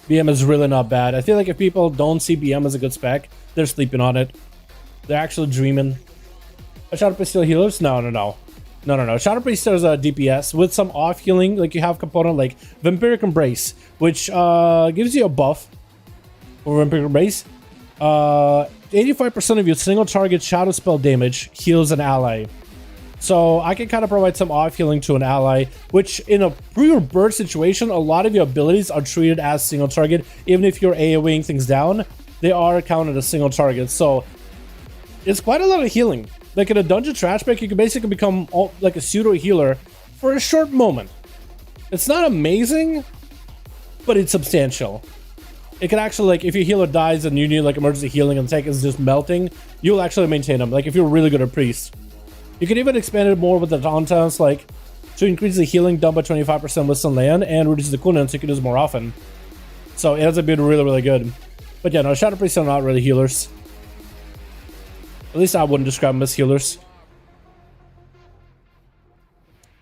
C: BM is really not bad. I feel like if people don't see BM as a good spec, they're sleeping on it. They're actually dreaming. A Shadow Priest still healers? No. Shadow Priest is a DPS with some off healing. Like you have component like Vampiric Embrace, which gives you a buff for Vampiric Embrace. 85% of your single target shadow spell damage heals an ally. So I can kind of provide some off healing to an ally, which in a pure burst situation, a lot of your abilities are treated as single target. Even if you're AoEing things down, they are counted as single targets. So it's quite a lot of healing. Like in a dungeon trash pack, you can basically become like a pseudo healer for a short moment. It's not amazing, but it's substantial. It can actually, like, if your healer dies and you need like emergency healing and the tank is just melting, you'll actually maintain them. Like if you're really good at priest. You can even expand it more with the tauntauns, like to increase the healing done by 25% with some land and reduce the cooldown so you can use more often. So it ends up being really, really good. But yeah, no, Shadow Priests are not really healers. At least I wouldn't describe them as healers.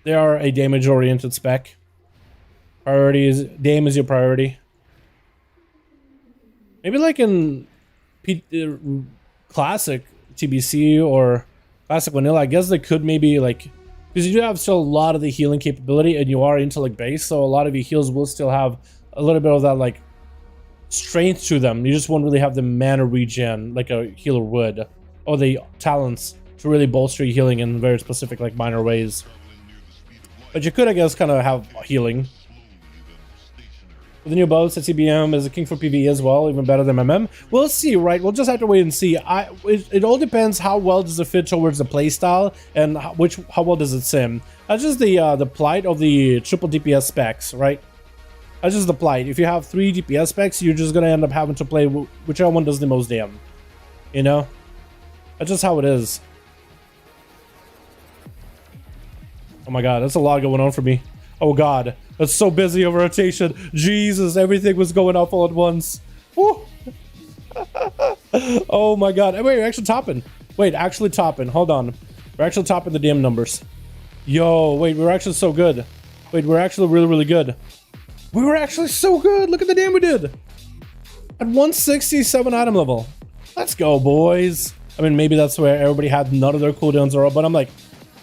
C: They are a damage-oriented spec. Priority is dame is your priority. Maybe like in classic TBC or classic vanilla, I guess they could maybe like, because you do have still a lot of the healing capability and you are into like base, so a lot of your heals will still have a little bit of that like strength to them. You just won't really have the mana regen like a healer would, or the talents to really bolster your healing in very specific like minor ways. But you could, I guess, kind of have healing. With the new boats, CBM is a king for PvE as well, even better than MM. We'll see, right? We'll just have to wait and see. It all depends how well does it fit towards the playstyle and how well does it sim. That's just the plight of the triple DPS specs, right? That's just the plight. If you have 3 DPS specs, you're just gonna end up having to play whichever one does the most damage. You know? That's just how it is. Oh my god, that's a lot going on for me. Oh god, that's so busy over rotation. Jesus, everything was going up all at once. Woo. Oh my god. Wait, we're actually topping. Wait, actually topping. Hold on. We're actually topping the damn numbers. Yo, wait, we're actually so good. Wait, we're actually really, really good. We were actually so good. Look at the damn we did. At 167 item level. Let's go, boys. I mean, maybe that's where everybody had none of their cooldowns are up, but I'm like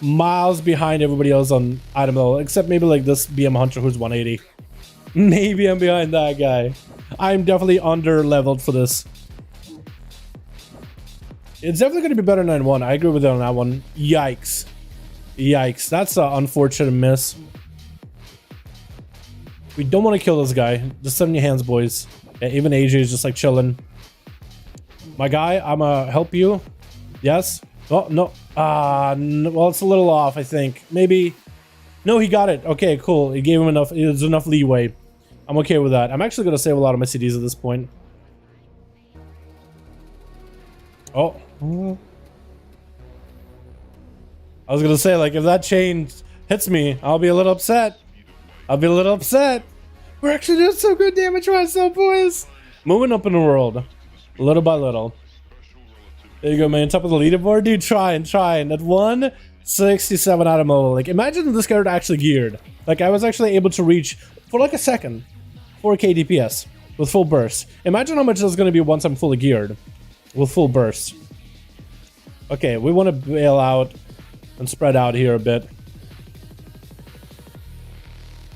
C: miles behind everybody else on item level, except maybe like this BM Hunter who's 180. Maybe I'm behind that guy. I'm definitely under leveled for this. It's definitely going to be better than 9-1. I agree with you on that one. Yikes. Yikes. That's an unfortunate miss. We don't want to kill this guy. Just send your hands, boys. Yeah, even AJ is just like chilling. My guy, I'm gonna help you. Yes? Oh, no. Well, it's a little off, I think. Maybe. No, he got it. Okay, cool. He gave him enough. There's enough leeway. I'm okay with that. I'm actually going to save a lot of my CDs at this point. Oh. I was going to say, like, if that chain hits me, I'll be a little upset. I'll be a little upset. We're actually doing so good damage right now, boys. Moving up in the world. Little by little. There you go, man. Top of the leaderboard. Dude, trying. At 167 item level. Like, imagine if this character actually geared. Like, I was actually able to reach, for like a second, 4k DPS with full burst. Imagine how much this is going to be once I'm fully geared with full burst. Okay, we want to bail out and spread out here a bit.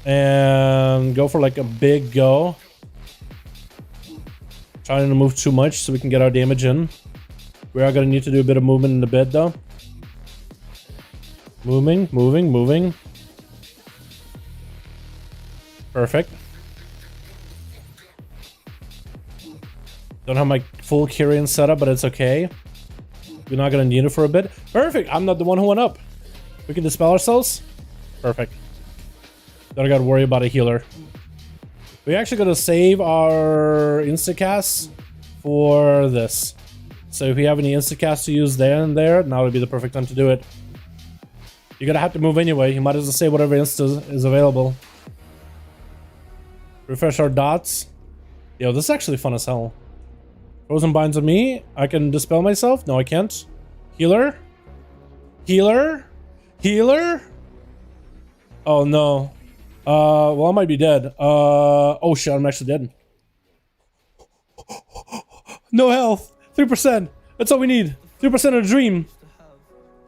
C: And go for like a big go. Trying to move too much so we can get our damage in. We are going to need to do a bit of movement in the bed though. Moving. Perfect. Don't have my full Kyrian setup, but it's okay. We're not gonna need it for a bit. Perfect. I'm not the one who went up. We can dispel ourselves. Perfect. Don't gotta worry about a healer. We actually gotta save our instacast for this. So if we have any instacast to use there and there, now would be the perfect time to do it. You're gonna have to move anyway. You might as well save whatever insta is available. Refresh our dots. Yo, this is actually fun as hell. Frozen binds on me. I can dispel myself. No, I can't. Healer. Healer. Healer. Oh no. Well, I might be dead. Oh shit, I'm actually dead. No health. 3%. That's all we need. 3% of a dream.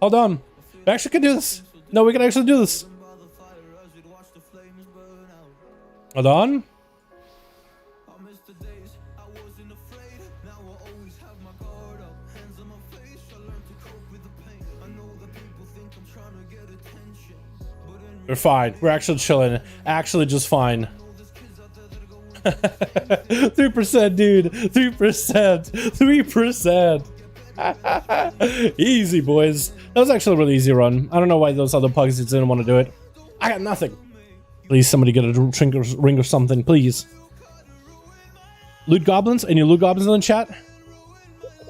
C: Hold on. We actually can do this. No, we can actually do this. Hold on. We're fine. We're actually chilling. Actually just fine. 3%, dude. 3%. 3%. Easy, boys. That was actually a really easy run. I don't know why those other pugs didn't want to do it. I got nothing. Please, somebody get a ring or something, please. Loot goblins? Any loot goblins in the chat?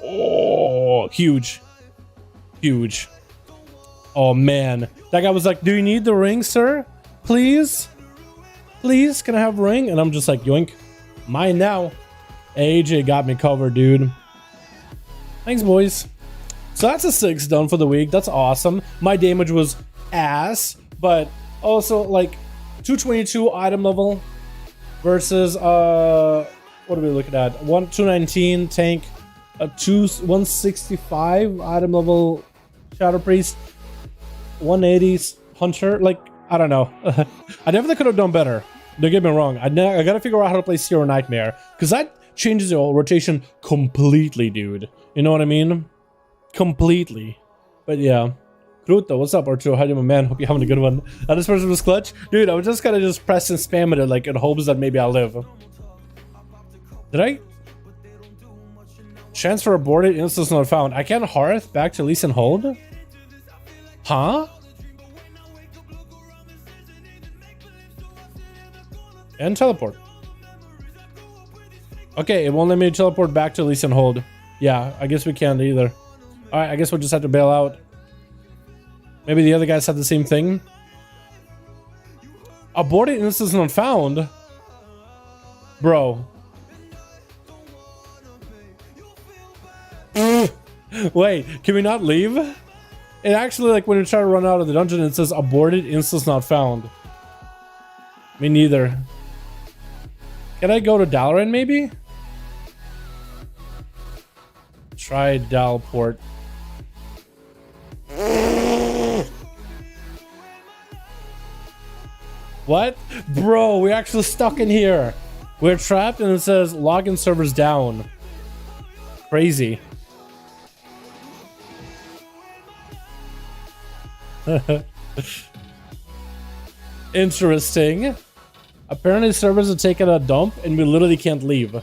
C: Oh, huge. Huge. Oh, man. That guy was like, do you need the ring, sir? Please? Please, can I have a ring? And I'm just like, yoink. Mine now. AJ got me covered, dude. Thanks, boys. So that's a 6 done for the week. That's awesome. My damage was ass, but also like 222 item level versus what are we looking at? 219 tank, a 165 item level Shadow Priest, 180s Hunter. Like, I don't know. I definitely could have done better. Don't get me wrong. I gotta figure out how to play Zero Nightmare, because that changes the whole rotation completely, dude. You know what I mean? Completely. But yeah. Kruto, what's up, Arturo? How you doing, my man? Hope you're having a good one. This person was clutch. Dude, I was just gonna just press and spam it like in hopes that maybe I'll live. Did I? Transfer aborted, instance not found. I can't hearth back to Lee Sin Hold? Huh? And teleport. Okay, it won't let me teleport back to Lee Sin Hold. Yeah, I guess we can't either. Alright, I guess we'll just have to bail out. Maybe the other guys had the same thing. Aborted instance not found? Bro. Wait, can we not leave? It actually, like, when you try to run out of the dungeon, it says aborted instance not found. Me neither. Can I go to Dalaran, maybe? Try Dalport. What? Bro, we're actually stuck in here. We're trapped and it says login servers down. Crazy. Interesting. Apparently servers are taking a dump and we literally can't leave.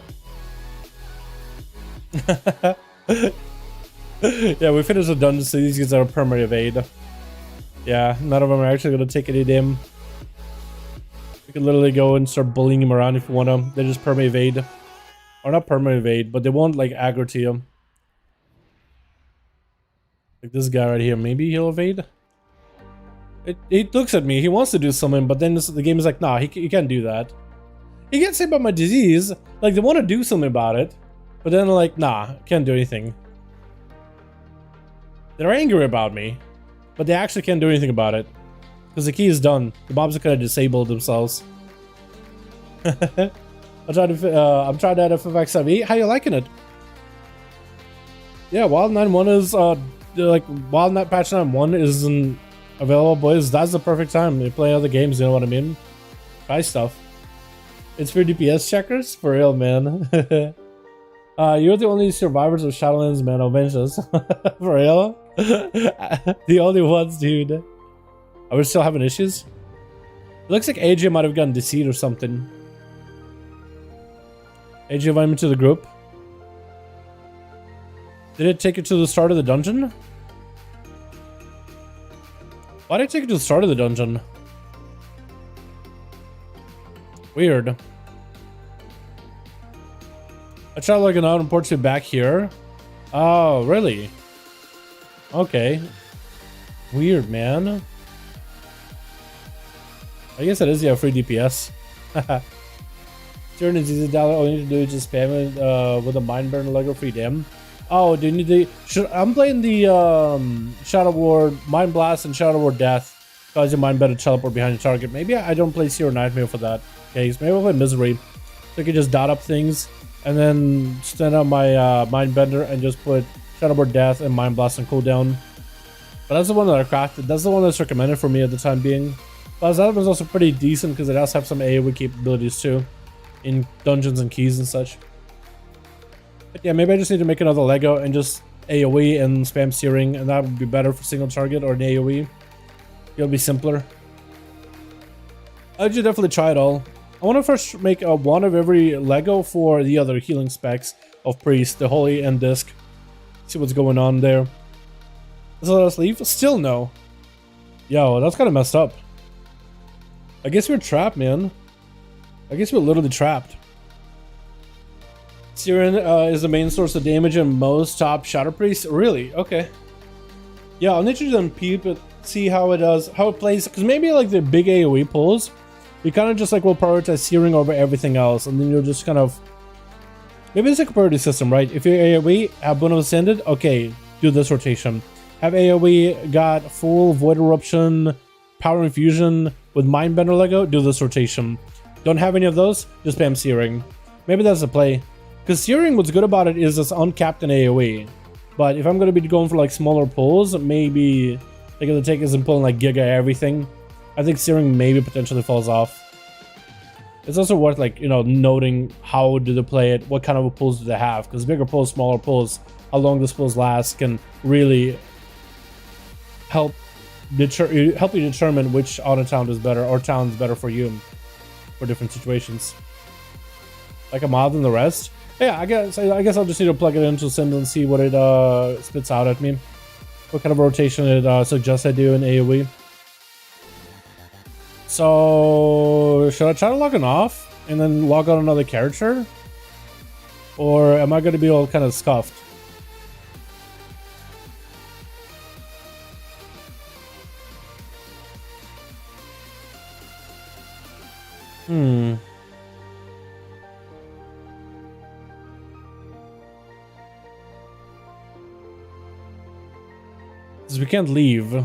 C: Yeah, we finished the dungeon, so these guys are a perma evade. Yeah, none of them are actually going to take any damn. We can literally go and start bullying him around if you want to. They just perma evade. Or not perma evade, but they won't like aggro to you. Like this guy right here, maybe he'll evade. It looks at me, he wants to do something, but then the game is like, nah, he can't do that. He can't say about my disease. Like, they want to do something about it, but then like, nah, can't do anything. They're angry about me, but they actually can't do anything about it. Because the key is done. The mobs are kind of disabled themselves. I'm trying that FFX7. How you liking it? Yeah, Wild 9.1 is, like, Wild Night Patch 9.1 isn't available, boys. That's the perfect time to play other games, you know what I mean? Try stuff. It's for DPS checkers? For real, man. You're the only survivors of Shadowlands, man. Avengers. For real? The only ones, dude. Are we still having issues? It looks like AJ might have gotten deceived or something. AJ, invite me to the group. Did it take you to the start of the dungeon? Why did it take you to the start of the dungeon? Weird. I tried logging out and ports you back here. Oh, really? Okay. Weird, man. I guess that is, yeah, free DPS. Turn is easy dollar. All you need to do is just spam it with a mind burn Lego free dim. Oh, do you need the... I'm playing the Shadow Ward, Mind Blast and Shadow Ward Death. Cause your mind better teleport behind your target. Maybe I don't play Seer Nightmare for that case. Maybe I'll play Misery. So I can just dot up things and then stand up my Mind Bender and just put Shadow Ward Death and Mind Blast and cooldown. But that's the one that I crafted. That's the one that's recommended for me at the time being. But that was also pretty decent because it does have some AoE capabilities too in dungeons and keys and such. But yeah, maybe I just need to make another Lego and just AoE and spam searing, and that would be better for single target or an AoE. It'll be simpler. I should definitely try it all. I want to first make one of every Lego for the other healing specs of Priest, the Holy and Disc. See what's going on there. Does it let us leave? Still no. Yo, that's kind of messed up. I guess we're trapped, man. I guess we're literally trapped. Siren is the main source of damage in most top Shadow Priests. Really? Okay. Yeah, I'll need you to peep it, see how it does, how it plays. Because maybe like the big AoE pulls, you kind of just like will prioritize Searing over everything else, and then you'll just kind of. Maybe it's like a priority system, right? If you're AoE, have Boon of Ascended, okay, do this rotation. Have AoE got full Void Eruption, Power Infusion with Mindbender Lego, do this rotation. Don't have any of those, just spam Searing. Maybe that's the play. Because Searing, what's good about it is it's uncapped in AoE. But if I'm going to be going for like smaller pulls, maybe they're going to take us and pulling like Giga everything. I think Searing maybe potentially falls off. It's also worth like, you know, noting how do they play it, what kind of pulls do they have. Because bigger pulls, smaller pulls, how long these pulls last can really help you determine which auto talent is better or talent is better for you for different situations. Like a mod than the rest. Yeah, I guess I'll just need to plug it into Sim and see what it spits out at me. What kind of rotation it suggests I do in AoE. So should I try to log it off and then log on another character? Or am I going to be all kind of scuffed? Because we can't leave.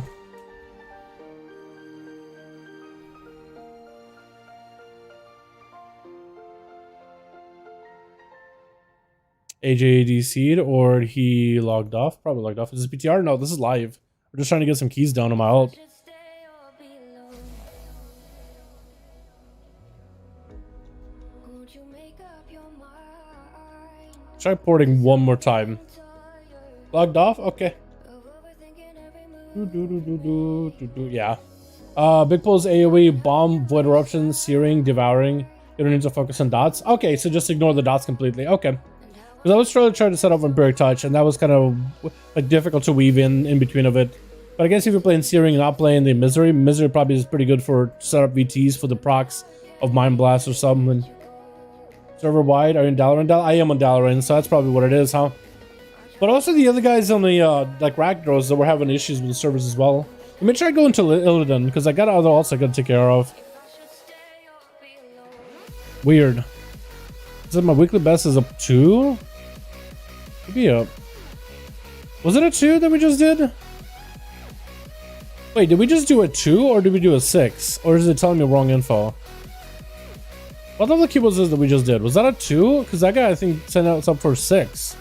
C: AJ DC'd or he logged off? Probably logged off. Is this PTR? No, this is live. We're just trying to get some keys down on my ult. Try porting one more time. Logged off? Okay. Yeah. Big pulls AoE, bomb, void eruption, searing, devouring. You don't need to focus on dots. Okay, so just ignore the dots completely. Okay. Because I was trying to set up Vampiric Touch, and that was kind of like difficult to weave in between of it. But I guess if you're playing Searing and not playing the Misery probably is pretty good for setup VTs for the procs of Mind Blast or something. Server wide, are you in Dalaran? I am on Dalaran, so that's probably what it is, huh? But also the other guys on the like Ragnaros that were having issues with the servers as well. Let me try to go into Illidan because I got other ults I gotta take care of. Weird. Is it my weekly best is a 2? Maybe a... Was it a 2 that we just did? Wait, did we just do a 2 or did we do a 6? Or is it telling me wrong info? What level key was this that we just did? Was that a 2? Because that guy I think sent us up for 6.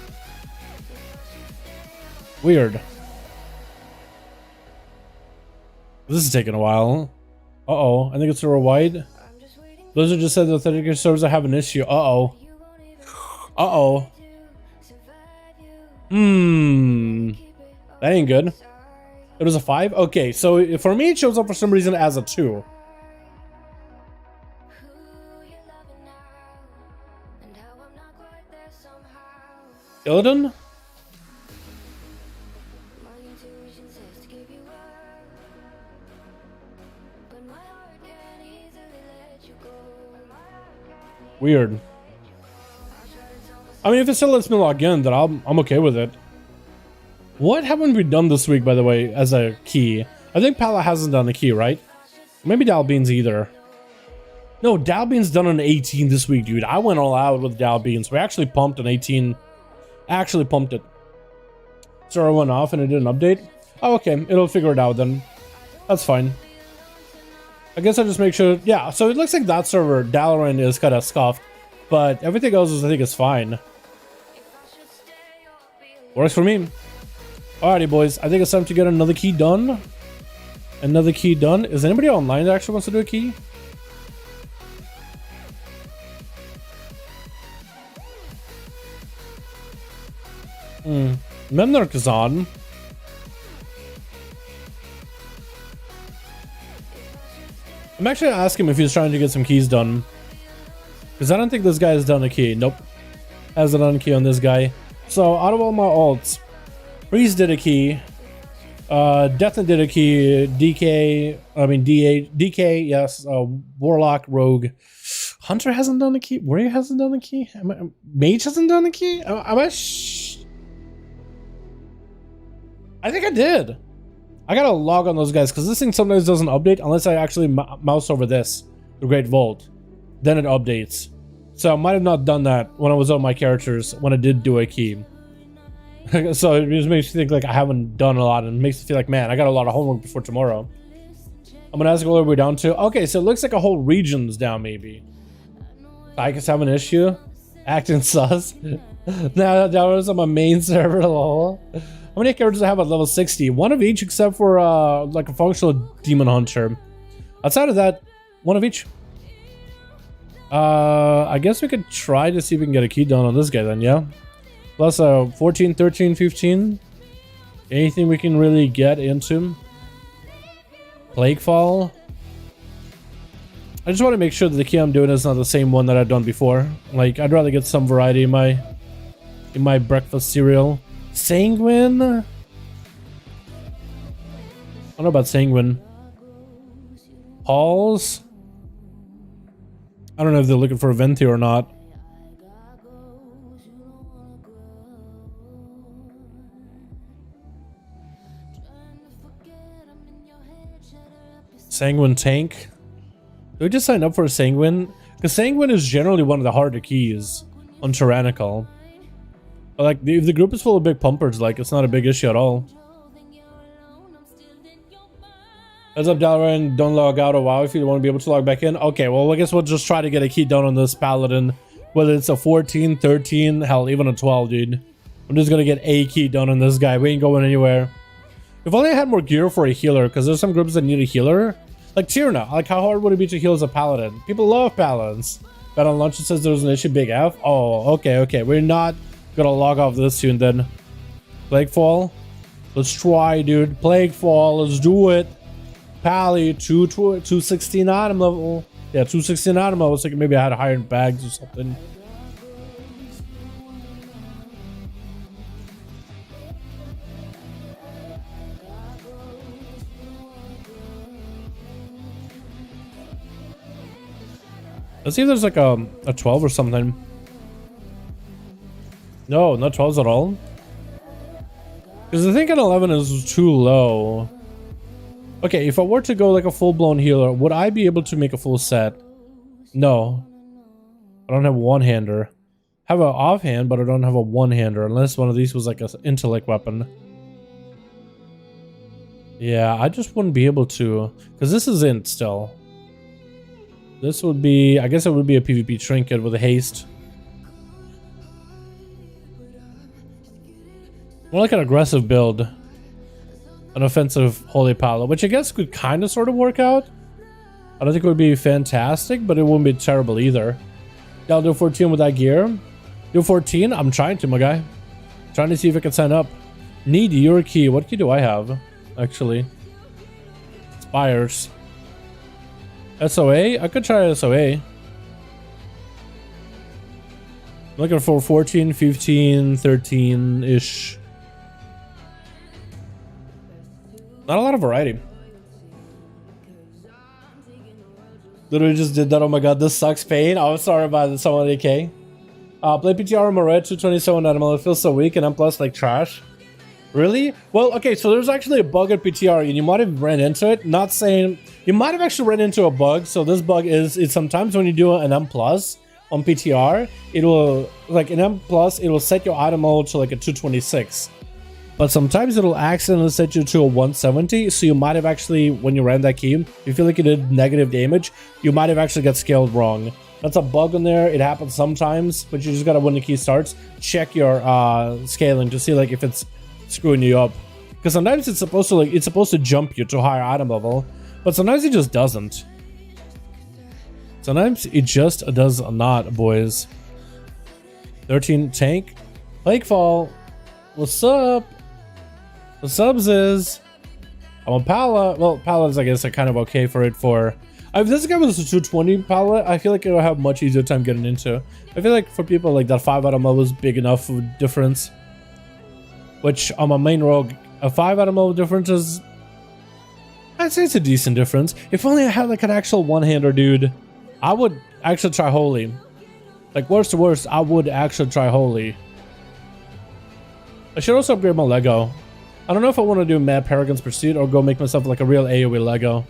C: Weird. This is taking a while. Uh-oh. I think it's server wide. Blizzard just said the authenticator servers are having an issue. Uh-oh. Uh-oh. That ain't good. It was a 5? Okay, so for me it shows up for some reason as a 2. Illidan? Weird. I mean, if it still lets me log in, then I'm okay with it. What haven't we done this week, by the way, as a key? I think Pala hasn't done a key, right? Maybe Dalbean's either. No, Dalbean's done an 18 this week, dude. I went all out with Dalbeans. We actually pumped an 18. Actually pumped it. Server went off and it didn't update. Oh, okay. It'll figure it out then. That's fine. I guess I'll just make sure. Yeah, so it looks like that server, Dalaran, is kind of scuffed. But everything else I think is fine. Works for me. Alrighty, boys. I think it's time to get another key done. Another key done. Is anybody online that actually wants to do a key? Memnarch is on. I'm actually gonna ask him if he's trying to get some keys done. Because I don't think this guy has done a key. Nope. Hasn't done a key on this guy. So out of all my alts, Breeze did a key. Deathnet did a key. DK, yes. Warlock, Rogue. Hunter hasn't done a key. Warrior hasn't done a key. Mage hasn't done a key. I think I did. I gotta log on those guys because this thing sometimes doesn't update unless I actually mouse over this, the Great Vault. Then it updates. So I might have not done that when I was on my characters when I did do a key. So it just makes me think like I haven't done a lot and makes me feel like, man, I got a lot of homework before tomorrow. I'm gonna ask all the way down to. Okay, so it looks like a whole region's down maybe. I guess have an issue. Acting sus. Now that was on my main server. Lol. How many characters I have at level 60? One of each except for like a functional demon hunter. Outside of that, one of each. I guess we could try to see if we can get a key done on this guy then, yeah? Plus 14, 13, 15. Anything we can really get into? Plaguefall. I just want to make sure that the key I'm doing is not the same one that I've done before. Like, I'd rather get some variety in my breakfast cereal. Sanguine? I don't know about Sanguine. Halls? I don't know if they're looking for a vent here or not. Sanguine Tank. Do we just sign up for a Sanguine? Because Sanguine is generally one of the harder keys on Tyrannical. But like, if the group is full of big pumpers, like, it's not a big issue at all. Heads up, Dalaran, don't log out of WoW if you want to be able to log back in. Okay, well, I guess we'll just try to get a key done on this Paladin. Whether it's a 14, 13, hell, even a 12, dude. I'm just gonna get a key done on this guy. We ain't going anywhere. If only I had more gear for a healer, because there's some groups that need a healer. Like Tyrna, like how hard would it be to heal as a Paladin? People love Paladins. But on lunch it says there's an issue, big F. Oh, okay. We're not gonna log off this soon then. Plaguefall. Let's try, dude. Plaguefall, let's do it. Pally, 216 item level. Yeah, 216 item level. I was thinking maybe I had higher bags or something. Let's see if there's like a 12 or something. No, not 12s at all. Because I think an 11 is too low. Okay, if I were to go like a full-blown healer, would I be able to make a full set? No. I don't have a one-hander. I have an offhand, but I don't have a one-hander, unless one of these was like an intellect weapon. Yeah, I just wouldn't be able to, because this is int still. This would be, I guess it would be a PvP trinket with a haste. More like an aggressive build. An offensive Holy Pala, which I guess could kind of sort of work out. I don't think it would be fantastic, but it wouldn't be terrible either. Yeah, I'll do 14 with that gear. Do 14? I'm trying to, my guy. Trying to see if I can sign up. Need your key. What key do I have, actually? Spires. SOA? I could try SOA. I'm looking for 14, 15, 13-ish. Not a lot of variety. Literally just did that. Oh my god, this sucks pain. I'm sorry about someone AK. Play PTR on my red 227 animal. It feels so weak and I'm plus like trash. Really? Well, okay, so there's actually a bug at PTR and you might have ran into it. Not saying you might have actually ran into a bug. So this bug is sometimes when you do an M plus on PTR, it will like an M plus, it will set your item mode to like a 226. But sometimes it'll accidentally set you to a 170. So you might have actually, when you ran that key, if you feel like you did negative damage, you might have actually got scaled wrong. That's a bug in there. It happens sometimes, but you just gotta, when the key starts, check your scaling to see like if it's screwing you up. Because sometimes it's supposed to jump you to a higher item level, but sometimes it just doesn't. Sometimes it just does not, boys. 13 tank. Lakefall. What's up? The subs is I'm a pallet. Well, pallets I guess are kind of okay for it for if this guy was a 220 pallet, I feel like it'll have much easier time getting into. I feel like for people like that 5 item level is big enough of a difference. Which on my main rogue, a 5 item level difference is, I'd say it's a decent difference. If only I had like an actual one-hander, dude, I would actually try holy. Like worst to worst, I would actually try holy. I should also upgrade my Lego. I don't know if I want to do Mad Paragon's Pursuit or go make myself like a real AoE Lego.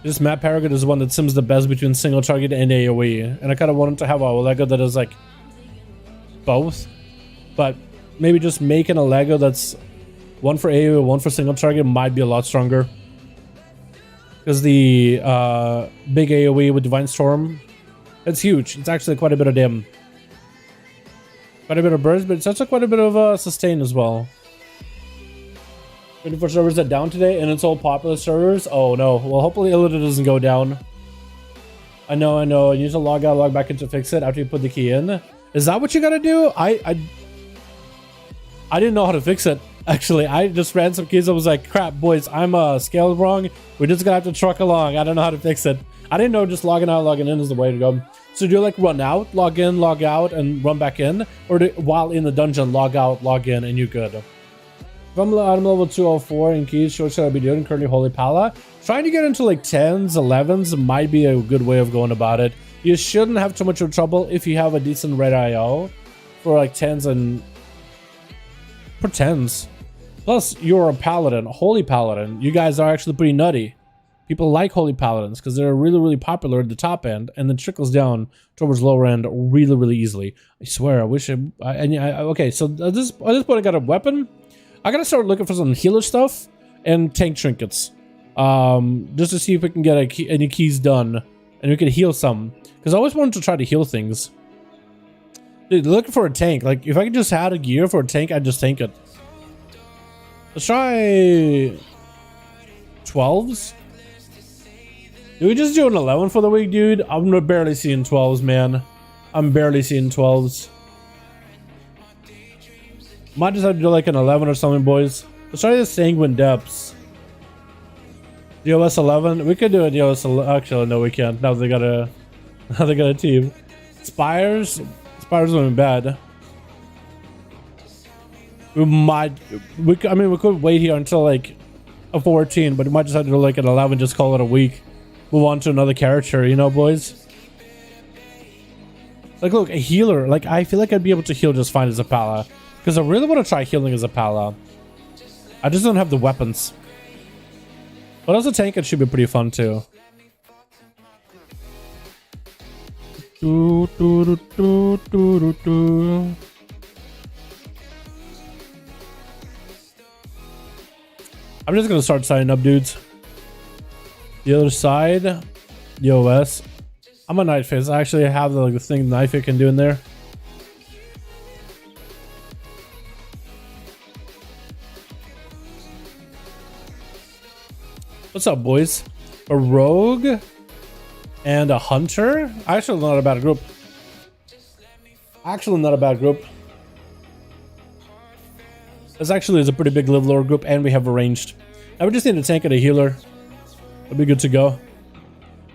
C: This Mad Paragon is one that sims the best between single target and AoE. And I kind of wanted to have a Lego that is like both. But maybe just making a Lego that's one for AoE, one for single target might be a lot stronger. Because the big AoE with Divine Storm, it's huge. It's actually quite a bit of dim. Quite a bit of burst, but it's also quite a bit of sustain as well. 24 servers are down today, and it's all popular servers. Oh no. Well, hopefully Illida doesn't go down. I know. You need to log out, log back in to fix it after you put the key in. Is that what you gotta do? I didn't know how to fix it. Actually, I just ran some keys. I was like, crap, boys, I'm scaled wrong. We're just gonna have to truck along. I don't know how to fix it. I didn't know just logging out, logging in is the way to go. So do you like run out, log in, log out, and run back in? Or while in the dungeon, log out, log in, and you're good? If I'm item level 204 in keys, what should I be doing? Currently Holy Pala. Trying to get into like 10s, 11s might be a good way of going about it. You shouldn't have too much of trouble if you have a decent red IO for like 10s and... for 10s. Plus, you're a paladin, a holy paladin. You guys are actually pretty nutty. People like holy paladins because they're really, really popular at the top end, and then trickles down towards lower end really, really easily. I swear, I wish okay, so at this point, I got a weapon. I gotta start looking for some healer stuff and tank trinkets, just to see if we can get any keys done, and we can heal some. Because I always wanted to try to heal things. Dude, looking for a tank. Like, if I could just add a gear for a tank, I'd just tank it. Let's try 12s. Did we just do an 11 for the week, dude? I'm barely seeing 12s, man. I'm barely seeing 12s. Might just have to do like an 11 or something, boys. Let's try the Sanguine Depths. DOS 11. We could do a DOS 11. Actually, no, we can't. Now they got a team. Spires. Spires aren't bad. I mean, we could wait here until like a 14, but we might just have to do like an 11, just call it a week. Move on to another character, you know, boys? Like, look, a healer. Like, I feel like I'd be able to heal just fine as a Pala. Because I really want to try healing as a Pala. I just don't have the weapons. But as a tank, it should be pretty fun, too. I'm just gonna start signing up, dudes. The other side, EOS. I'm a Night Face. I actually have the thing Night Face can do in there. What's up, boys? A rogue and a hunter? Actually, not a bad group. Actually, not a bad group. This actually is a pretty big live lore group, and we have arranged. Now we just need a tank and a healer. That'll be good to go.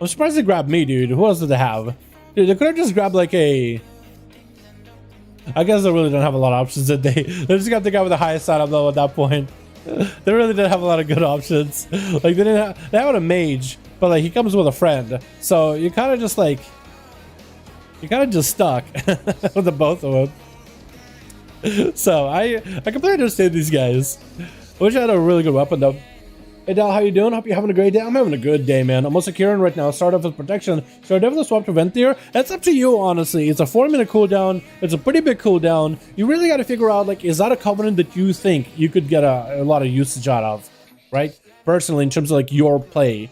C: I'm surprised they grabbed me, dude. Who else did they have? Dude, they could have just grabbed like a... I guess they really don't have a lot of options, did they? They just got the guy with the highest setup level at that point. They really didn't have a lot of good options. Like they had a mage, but like he comes with a friend, so you kind of just like stuck with the both of them. So I completely understand these guys. I wish I had a really good weapon though. Hey Dal, how you doing? Hope you're having a great day. I'm having a good day, man. I'm also securing right now. Start off with protection. Should I definitely swap to Venthyr? That's up to you, honestly. It's a 4-minute cooldown. It's a pretty big cooldown. You really got to figure out, like, is that a covenant that you think you could get a lot of usage out of, right? Personally, in terms of like your play.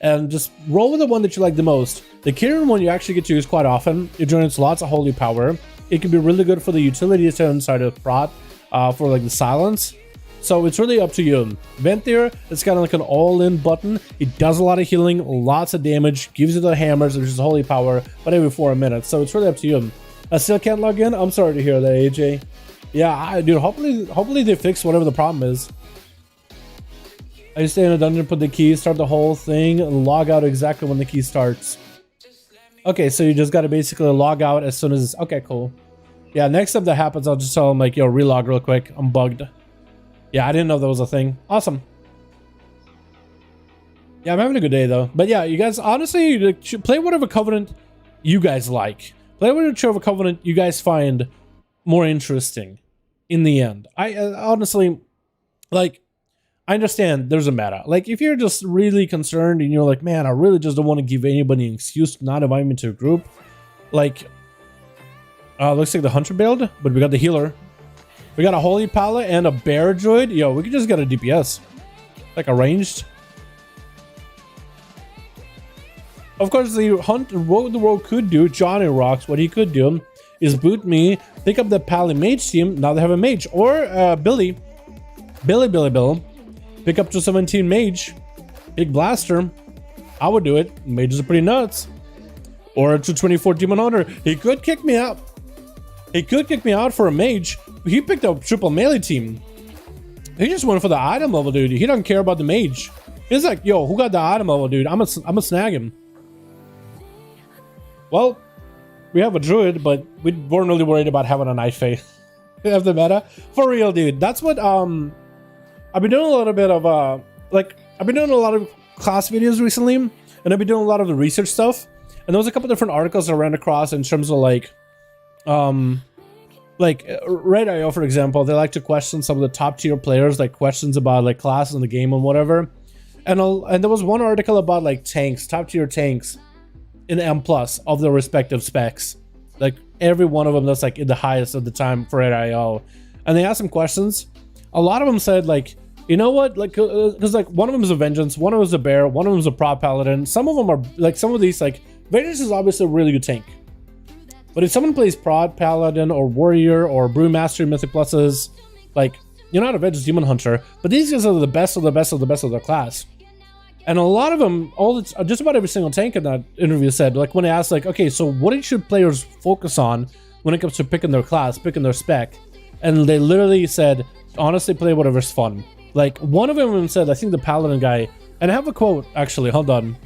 C: And just roll with the one that you like the most. The Kirin one you actually get to use quite often. It generates lots of holy power. It can be really good for the utility inside of prot, for like the silence. So it's really up to you. Venthyr, it's kind of like an all-in button. It does a lot of healing, lots of damage, gives you the hammers, which is holy power, but every 4 minutes. So it's really up to you. I still can't log in. I'm sorry to hear that, AJ. Yeah, dude. Hopefully they fix whatever the problem is. I stay in a dungeon, put the key, start the whole thing, and log out exactly when the key starts. Okay, so you just got to basically log out as soon as. Okay, cool. Yeah, next time that happens, I'll just tell them like, yo, relog real quick. I'm bugged. Yeah, I didn't know that was a thing. Awesome. Yeah, I'm having a good day though. But yeah, you guys, honestly, play whatever covenant you guys like. Play whatever covenant you guys find more interesting in the end. I honestly, like, I understand there's a meta. Like, if you're just really concerned and you're like, man, I really just don't want to give anybody an excuse to not invite me to a group. Like, looks like the Hunter build, but we got the healer. We got a Holy Palette and a Bear Druid. Yo, we could just get a DPS. Like a ranged. Of course, what the world could do, Johnny Rocks, what he could do is boot me, pick up the Pally Mage team. Now they have a Mage. Or Bill. Pick up to 17 Mage. Big Blaster. I would do it. Mages are pretty nuts. Or to 24 Demon Hunter. He could kick me out. He could kick me out for a Mage. He picked up triple melee team. He just went for the item level, dude. He doesn't care about the mage. He's like, yo, who got the item level, dude? I'm gonna snag him. Well, we have a druid, but we weren't really worried about having a Night Fae. Of the meta. For real, dude. That's what I've been doing a little bit of I've been doing a lot of class videos recently, and I've been doing a lot of the research stuff. And there was a couple different articles I ran across in terms of like Red.io, for example, they like to question some of the top tier players, like questions about like classes in the game and whatever. And there was one article about like tanks, top tier tanks in M+ of their respective specs. Like every one of them that's like in the highest at the time for Red.io. And they asked some questions. A lot of them said like, you know what, like, because like one of them is a Vengeance, one of them is a Bear, one of them is a Prop Paladin. Some of them are like, some of these, like Vengeance is obviously a really good tank. But if someone plays Prod, Paladin, or Warrior, or Brewmaster, Mythic Pluses, like, you're not a Vengeance Demon Hunter, but these guys are the best of the best of the best of their class. And a lot of them, just about every single tank in that interview said, like, when they asked, like, okay, so what should players focus on when it comes to picking their class, picking their spec? And they literally said, honestly, play whatever's fun. Like, one of them said, I think the Paladin guy, and I have a quote, actually, hold on.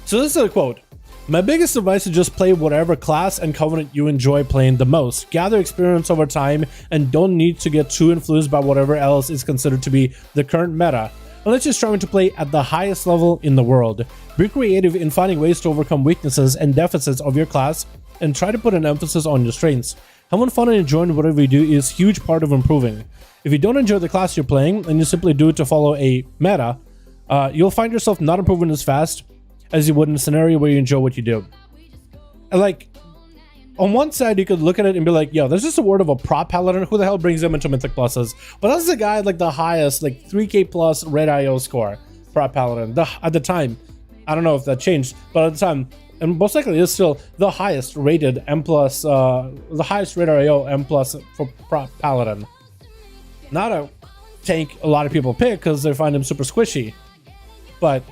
C: So this is a quote. My biggest advice is just play whatever class and covenant you enjoy playing the most. Gather experience over time and don't need to get too influenced by whatever else is considered to be the current meta, unless you're striving to play at the highest level in the world. Be creative in finding ways to overcome weaknesses and deficits of your class and try to put an emphasis on your strengths. Having fun and enjoying whatever you do is a huge part of improving. If you don't enjoy the class you're playing and you simply do it to follow a meta, you'll find yourself not improving as fast as you would in a scenario where you enjoy what you do. And like, on one side, you could look at it and be like, yo, there's just a word of a Prop Paladin. Who the hell brings them into Mythic Pluses? But that's the guy like the highest, like 3k plus Red.io score, Prop Paladin. At the time, I don't know if that changed, but at the time, and most likely it's still the highest rated M+, the highest Red.io M+ for Prop Paladin. Not a tank a lot of people pick because they find him super squishy. But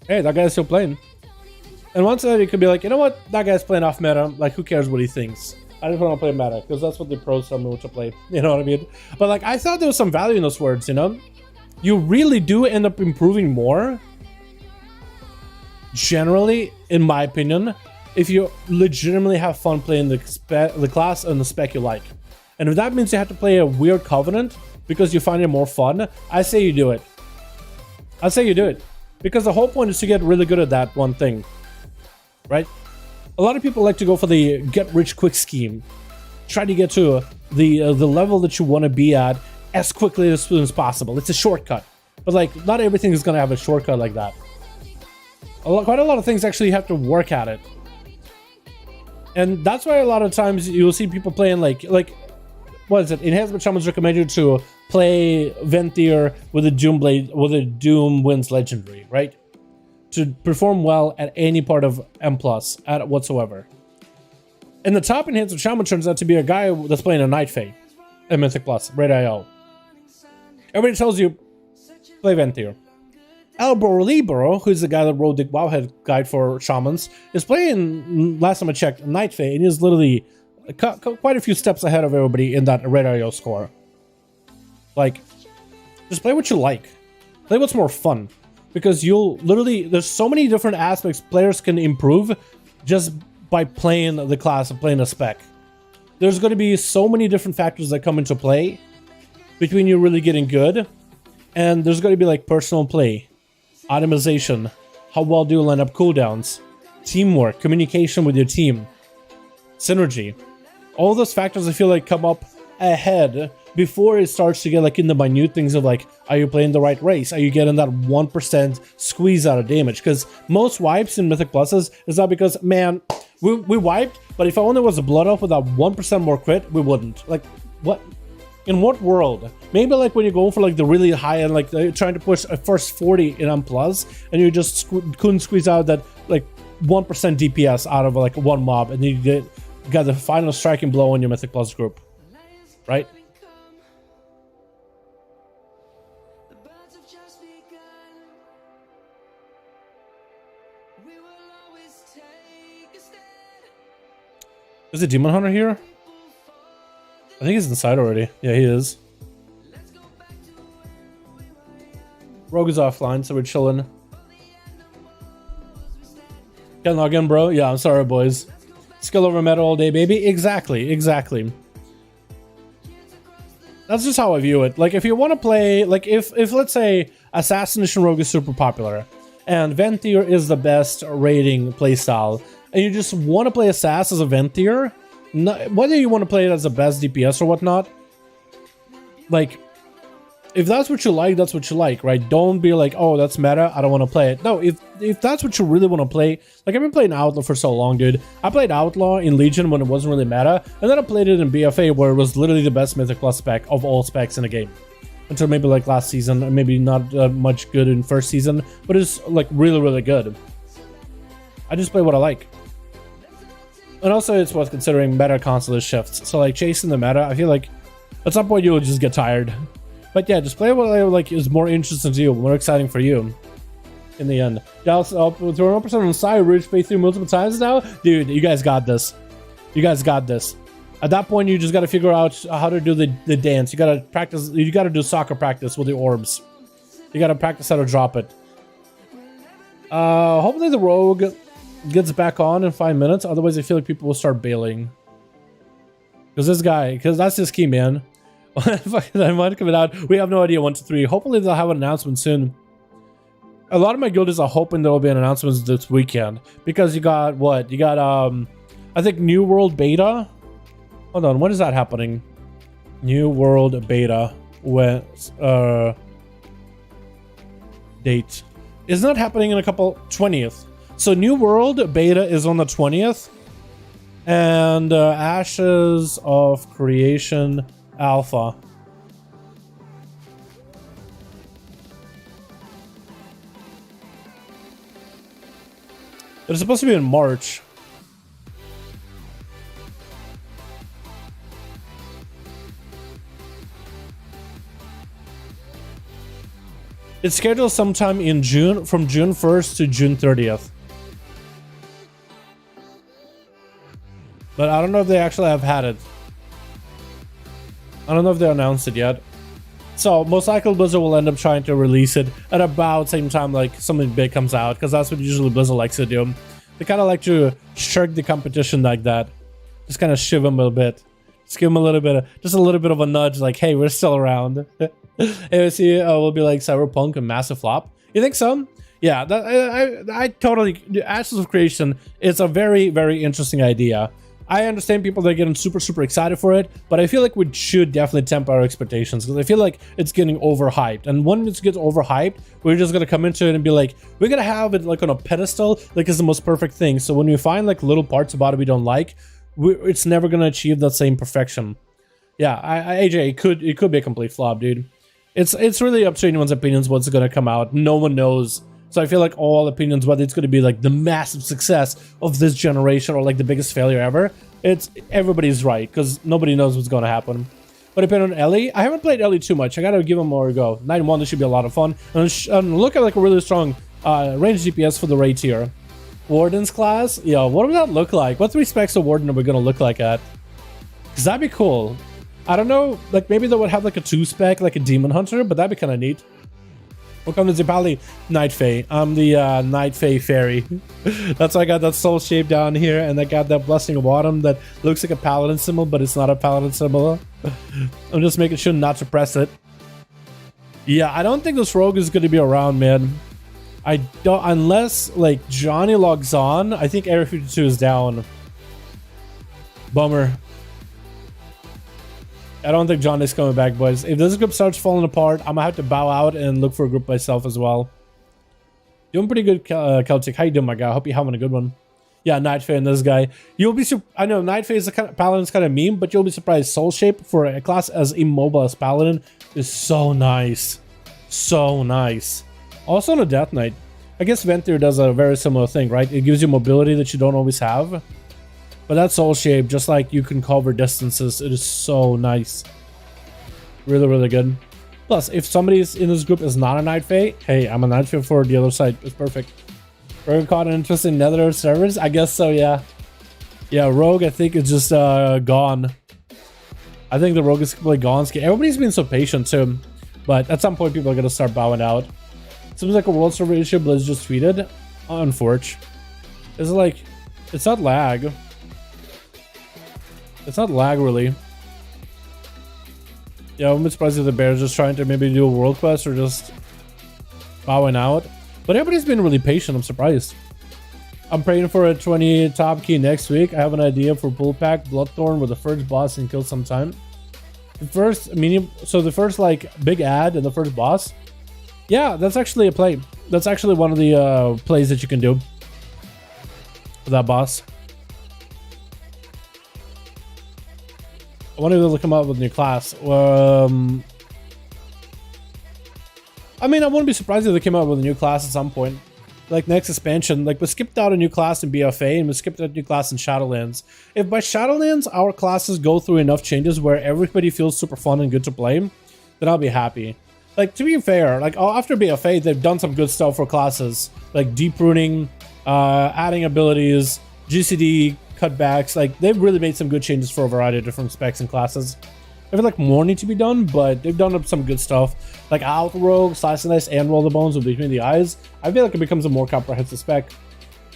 C: hey, that guy's still playing. And once you could be like, you know what? That guy's playing off meta. Like, who cares what he thinks? I just want to play meta because that's what the pros tell me what to play. You know what I mean? But like, I thought there was some value in those words, you know? You really do end up improving more, generally, in my opinion, if you legitimately have fun playing the class and the spec you like. And if that means you have to play a weird covenant, because you find it more fun, I say you do it. I say you do it. Because the whole point is to get really good at that one thing. Right? A lot of people like to go for the get-rich-quick scheme. Try to get to the level that you want to be at as quickly as soon as possible. It's a shortcut. But like, not everything is going to have a shortcut like that. Quite a lot of things actually have to work at it. And that's why a lot of times you'll see people playing like what is it? Enhancement Shamans recommend you to play Venthyr with a Doom Blade, with a Doom Winds Legendary, right? To perform well at any part of M+ at whatsoever. And the top Enhancement Shaman turns out to be a guy that's playing a Night Fae at Mythic Plus, Raid IO. Everybody tells you, play Venthyr. Albro Libero, who's the guy that wrote the Wowhead guide for Shamans, is playing, last time I checked, Night Fae, and he's literally quite a few steps ahead of everybody in that Raid IO score. Like, just play what you like. Play what's more fun. Because you'll literally, there's so many different aspects players can improve just by playing the class and playing a spec. There's going to be so many different factors that come into play between you really getting good, and there's going to be like personal play, itemization, how well do you line up cooldowns, teamwork, communication with your team, synergy. All those factors I feel like come up ahead before it starts to get like in the minute things of like, are you playing the right race? Are you getting that 1% squeeze out of damage? Because most wipes in Mythic Pluses is not because, man, we wiped, but if only was a blood off with that 1% more crit, we wouldn't. Like, what? In what world? Maybe like when you're going for like the really high end, like trying to push a first 40 in M+, and you just couldn't squeeze out that like 1% DPS out of like one mob, and then you got the final striking blow on your Mythic Plus group. Right? Is the Demon Hunter here? I think he's inside already. Yeah, he is. Rogue is offline, so we're chilling. Can't log in, bro? Yeah, I'm sorry, boys. Skill over meta all day, baby. Exactly, exactly. That's just how I view it. Like, if you want to play, like, if let's say Assassination Rogue is super popular, and Venthyr is the best raiding playstyle, and you just want to play Assass as a Venthyr, whether you want to play it as the best DPS or whatnot, like, if that's what you like, that's what you like, right? Don't be like, oh, that's meta, I don't want to play it. No, if that's what you really want to play, like, I've been playing Outlaw for so long, dude. I played Outlaw in Legion when it wasn't really meta, and then I played it in BFA where it was literally the best Mythic Plus spec of all specs in the game. Until maybe like last season, and maybe not much good in first season, but it's like really, really good. I just play what I like. And also it's worth considering meta constantly shifts. So like chasing the meta, I feel like at some point you'll just get tired. But yeah, just play what like is more interesting to you, more exciting for you. In the end. Dallas up with 1% on the side, Ridge pay through multiple times now. Dude, you guys got this. You guys got this. At that point, you just got to figure out how to do the dance. You got to practice. You got to do soccer practice with the orbs. You got to practice how to drop it. Hopefully the rogue gets back on in 5 minutes. Otherwise, I feel like people will start bailing. Because this guy, because that's his key, man. I might come out. We have no idea. 1 to 3. Hopefully they'll have an announcement soon. A lot of my guildies are hoping there will be an announcement this weekend, because you got what? You got I think New World Beta. Hold on, when is that happening? New World Beta. When date. It's not happening in a couple 20th. So New World Beta is on the 20th. And Ashes of Creation Alpha. It's supposed to be in March. It's scheduled sometime in June, from June 1st to June 30th. But I don't know if they actually have had it. I don't know if they announced it yet. So most likely Blizzard will end up trying to release it at about the same time like something big comes out, because that's what usually Blizzard likes to do. They kind of like to shirk the competition like that. Just kind of shiv them a bit. Just give them a little bit of, just a little bit of a nudge, like, hey, we're still around. ASUS will be like Cyberpunk, a massive flop. You think so? Yeah, that, I totally, ASUS of Creation is a very, very interesting idea. I understand people that are getting super, super excited for it, but I feel like we should definitely temper our expectations because I feel like it's getting overhyped. And when it gets overhyped, we're just gonna come into it and be like, we're gonna have it like on a pedestal, like it's the most perfect thing. So when we find like little parts about it we don't like, it's never gonna achieve that same perfection. Yeah, AJ, it could be a complete flop, dude. It's really up to anyone's opinions what's gonna come out. No one knows. So I feel like all opinions, whether it's going to be like the massive success of this generation or like the biggest failure ever, everybody's right because nobody knows what's going to happen. But depending on Ellie, I haven't played Ellie too much. I got to give him more a go. 9-1, this should be a lot of fun. And look at like a really strong range DPS for the raid tier. Warden's class, yo, what would that look like? What 3 specs of Warden are we going to look like at? Because that'd be cool. I don't know, like maybe they would have like a 2 spec, like a Demon Hunter, but that'd be kind of neat. Welcome to Zipali Night Fae. I'm the Night Fae Fairy. That's why I got that soul shape down here, and I got that Blessing of Autumn that looks like a paladin symbol, but it's not a paladin symbol. I'm just making sure not to press it. Yeah, I don't think this rogue is going to be around, man. I don't, unless like Johnny logs on. I think Area 52 is down. Bummer. I don't think Johnny's coming back, boys. If this group starts falling apart, I'm gonna have to bow out and look for a group myself as well. Doing pretty good, Celtic. How you doing, my guy? I hope you're having a good one. Yeah, Night Fae and this guy. You'll be I know Night Fae is a kind of Paladin's kind of meme, but you'll be surprised. Soul Shape for a class as immobile as Paladin is so nice. So nice. Also on a Death Knight. I guess Ventir does a very similar thing, right? It gives you mobility that you don't always have. But that Soul Shape, just like you can cover distances, it is so nice. Really, really good. Plus, if somebody's in this group is not a Night Fae, hey, I'm a Night Fae for the other side. It's perfect. Rogue caught an interest in Nether servers? I guess so, yeah. Yeah, Rogue, I think, is just gone. I think the Rogue is completely gone. Everybody's been so patient, too. But at some point, people are going to start bowing out. Seems like a world server issue, Blizz just tweeted. Unfortunate. It's like, it's not lag. It's not lag, really. Yeah, I'm surprised if the Bears just trying to maybe do a world quest or just bowing out. But everybody's been really patient. I'm surprised. I'm praying for a 20 top key next week. I have an idea for pull pack Bloodthorn with the first boss and kill sometime. The first medium, so the first like big ad and the first boss. Yeah, that's actually a play. That's actually one of the plays that you can do for that boss. I wonder if they'll come out with a new class. I mean, I wouldn't be surprised if they came out with a new class at some point. Like next expansion, like we skipped out a new class in BFA and we skipped out a new class in Shadowlands. If by Shadowlands our classes go through enough changes where everybody feels super fun and good to play, then I'll be happy. Like to be fair, like after BFA, they've done some good stuff for classes, like deep pruning, adding abilities, GCD cutbacks. Like they've really made some good changes for a variety of different specs and classes. I feel like more need to be done, but they've done some good stuff. Like Out Rogue, Slice and Dice, and Roll the Bones with Between the Eyes. I feel like it becomes a more comprehensive spec.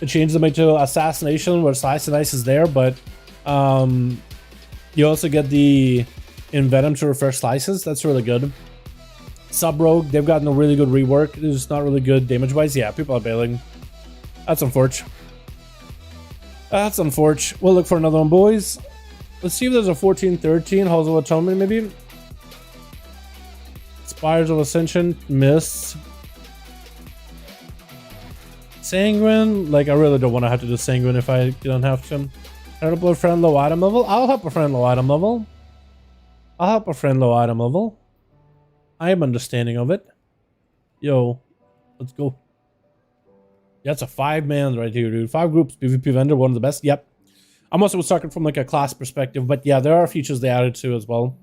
C: It changes them into Assassination, where Slice and Dice is there, but you also get the Envenom to refresh slices. That's really good. Sub Rogue, they've gotten a really good rework. It's just not really good damage-wise. Yeah, people are bailing. That's unfortunate. That's unfortunate. We'll look for another one, boys. Let's see if there's a 14-13 Halls of Atonement, maybe. Spires of Ascension, Mists. Sanguine, like I really don't want to have to do Sanguine if I don't have to. Help a friend low item level. I'll help a friend low item level. I'll help a friend low item level. I am understanding of it. Yo, let's go. Yeah, it's a 5-man right here, dude. 5 groups, PvP vendor, one of the best. Yep. I'm also talking from like a class perspective, but yeah, there are features they added to as well.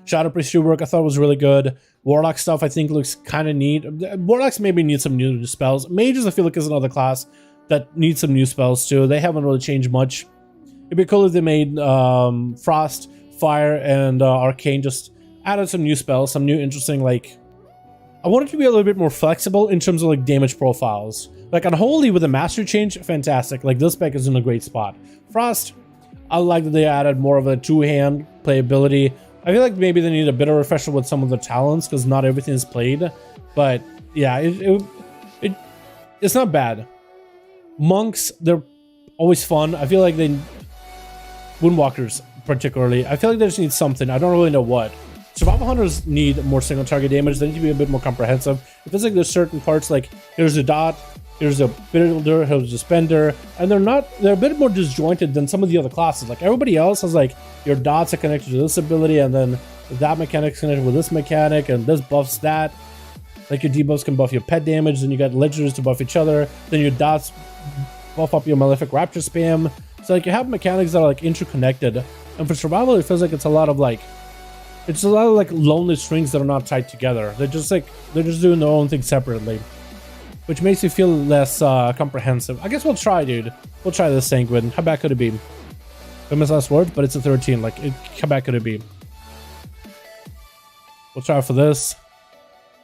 C: Shadow Priest work I thought was really good. Warlock stuff I think looks kind of neat. Warlocks maybe need some new spells. Mages I feel like is another class that needs some new spells too. They haven't really changed much. It'd be cool if they made Frost, Fire, and Arcane just added some new spells, some new interesting like... I want it to be a little bit more flexible in terms of like damage profiles. Like Unholy with a mastery change, fantastic. Like this spec is in a great spot. Frost, I like that they added more of a two-hand playability. I feel like maybe they need a bit of refresher with some of the talents because not everything is played. But yeah, it's not bad. Monks, they're always fun. I feel like they... Windwalkers, particularly. I feel like they just need something. I don't really know what. Survival Hunters need more single target damage. They need to be a bit more comprehensive. It feels like there's certain parts like here's a dot, here's a builder, here's a spender, and they're a bit more disjointed than some of the other classes. Like everybody else has like your dots are connected to this ability, and then that mechanic's connected with this mechanic, and this buffs that. Like your debuffs can buff your pet damage, then you got legendaries to buff each other, then your dots buff up your malefic rapture spam. So like you have mechanics that are like interconnected, and for survival it feels like it's a lot of like lonely strings that are not tied together. They're just doing their own thing separately, which makes you feel less comprehensive. I guess we'll try, dude. We'll try this Sanguine. How bad could it be? Famous last word, but it's a 13. Like, how bad could it be? We'll try for this.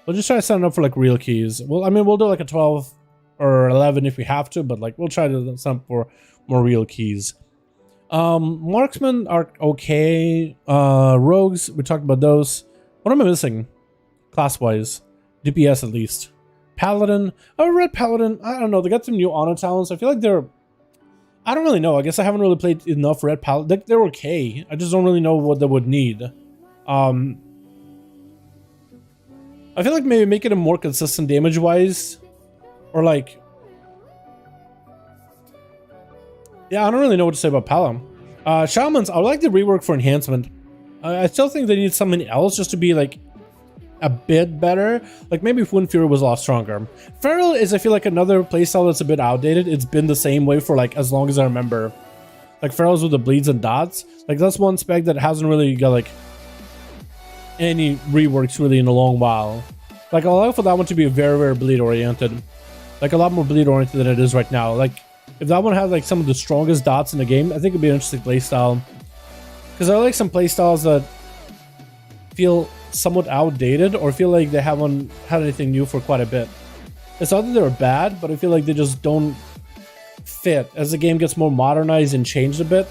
C: We'll just try to sign up for like real keys. Well, I mean, we'll do like a 12 or 11 if we have to, but like we'll try to sign up for more real keys. Marksmen are okay. Rogues, we talked about those. What am I missing? Class-wise. DPS at least. Paladin. Oh, Red Paladin. I don't know. They got some new honor talents. I feel like they're... I don't really know. I guess I haven't really played enough Red Paladin. They're okay. I just don't really know what they would need. I feel like maybe making them more consistent damage-wise. Or like... Yeah, I don't really know what to say about Paladin. Shamans, I would like the rework for enhancement. I still think they need something else just to be like a bit better. Like maybe if Wind Fury was a lot stronger. Feral is, I feel like, another playstyle that's a bit outdated. It's been the same way for like as long as I remember. Like Ferals with the bleeds and dots. Like that's one spec that hasn't really got like any reworks really in a long while. Like I'd like for that one to be very, very bleed oriented. Like a lot more bleed oriented than it is right now. Like if that one had like some of the strongest dots in the game, I think it'd be an interesting playstyle. Because I like some playstyles that feel somewhat outdated or feel like they haven't had anything new for quite a bit. It's not that they're bad, but I feel like they just don't fit. As the game gets more modernized and changed a bit,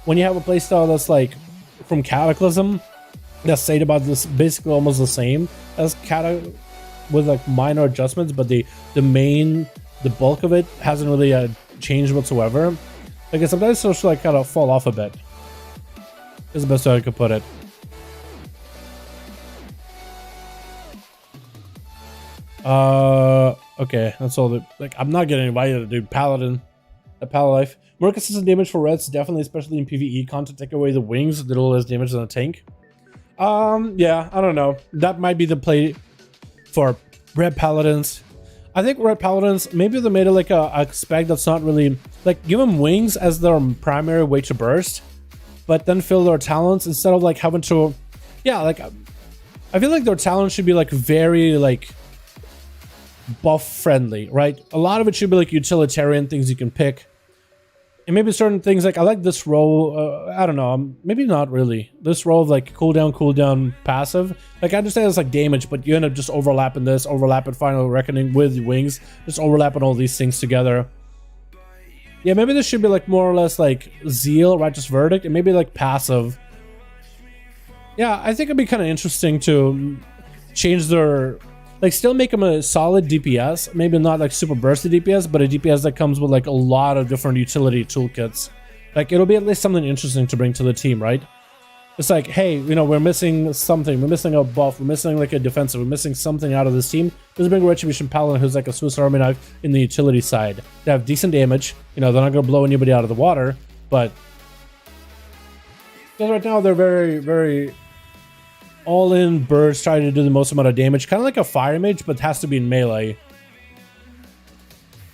C: when you have a playstyle that's like from Cataclysm, that's said about this basically almost the same as with like minor adjustments, but the bulk of it hasn't really changed whatsoever. Like sometimes it's just like kind of fall off a bit. Is the best way I could put it. Okay, that's all. Like I'm not getting invited to do Paladin. The Paladin life. More consistent damage for Reds, definitely, especially in PvE content. Take away the wings, a little less damage than a tank. Yeah, I don't know. That might be the play for Red Paladins. I think Red Paladins, maybe they made it like a spec that's not really... Like, give them wings as their primary way to burst, but then fill their talents instead of like having to... Yeah, like, I feel like their talents should be like very like buff friendly, right? A lot of it should be like utilitarian things you can pick. And maybe certain things like, I like this roll, I don't know, maybe not really. This roll of like cooldown, passive. Like I understand it's like damage, but you end up just overlapping this, overlapping Final Reckoning with wings, just overlapping all these things together. Yeah, maybe this should be like more or less like Zeal, Righteous Verdict, and maybe like passive. Yeah, I think it'd be kind of interesting to change their... Like still make them a solid DPS, maybe not like super bursty DPS, but a DPS that comes with like a lot of different utility toolkits. Like it'll be at least something interesting to bring to the team, right? It's like, hey, you know, we're missing something, we're missing a buff, we're missing like a defensive, we're missing something out of this team. Let's bring a Retribution Paladin who's like a Swiss Army knife in the utility side. They have decent damage, you know, they're not gonna blow anybody out of the water, but because right now they're very, very all-in birds trying to do the most amount of damage, kind of like a fire mage, but has to be in melee.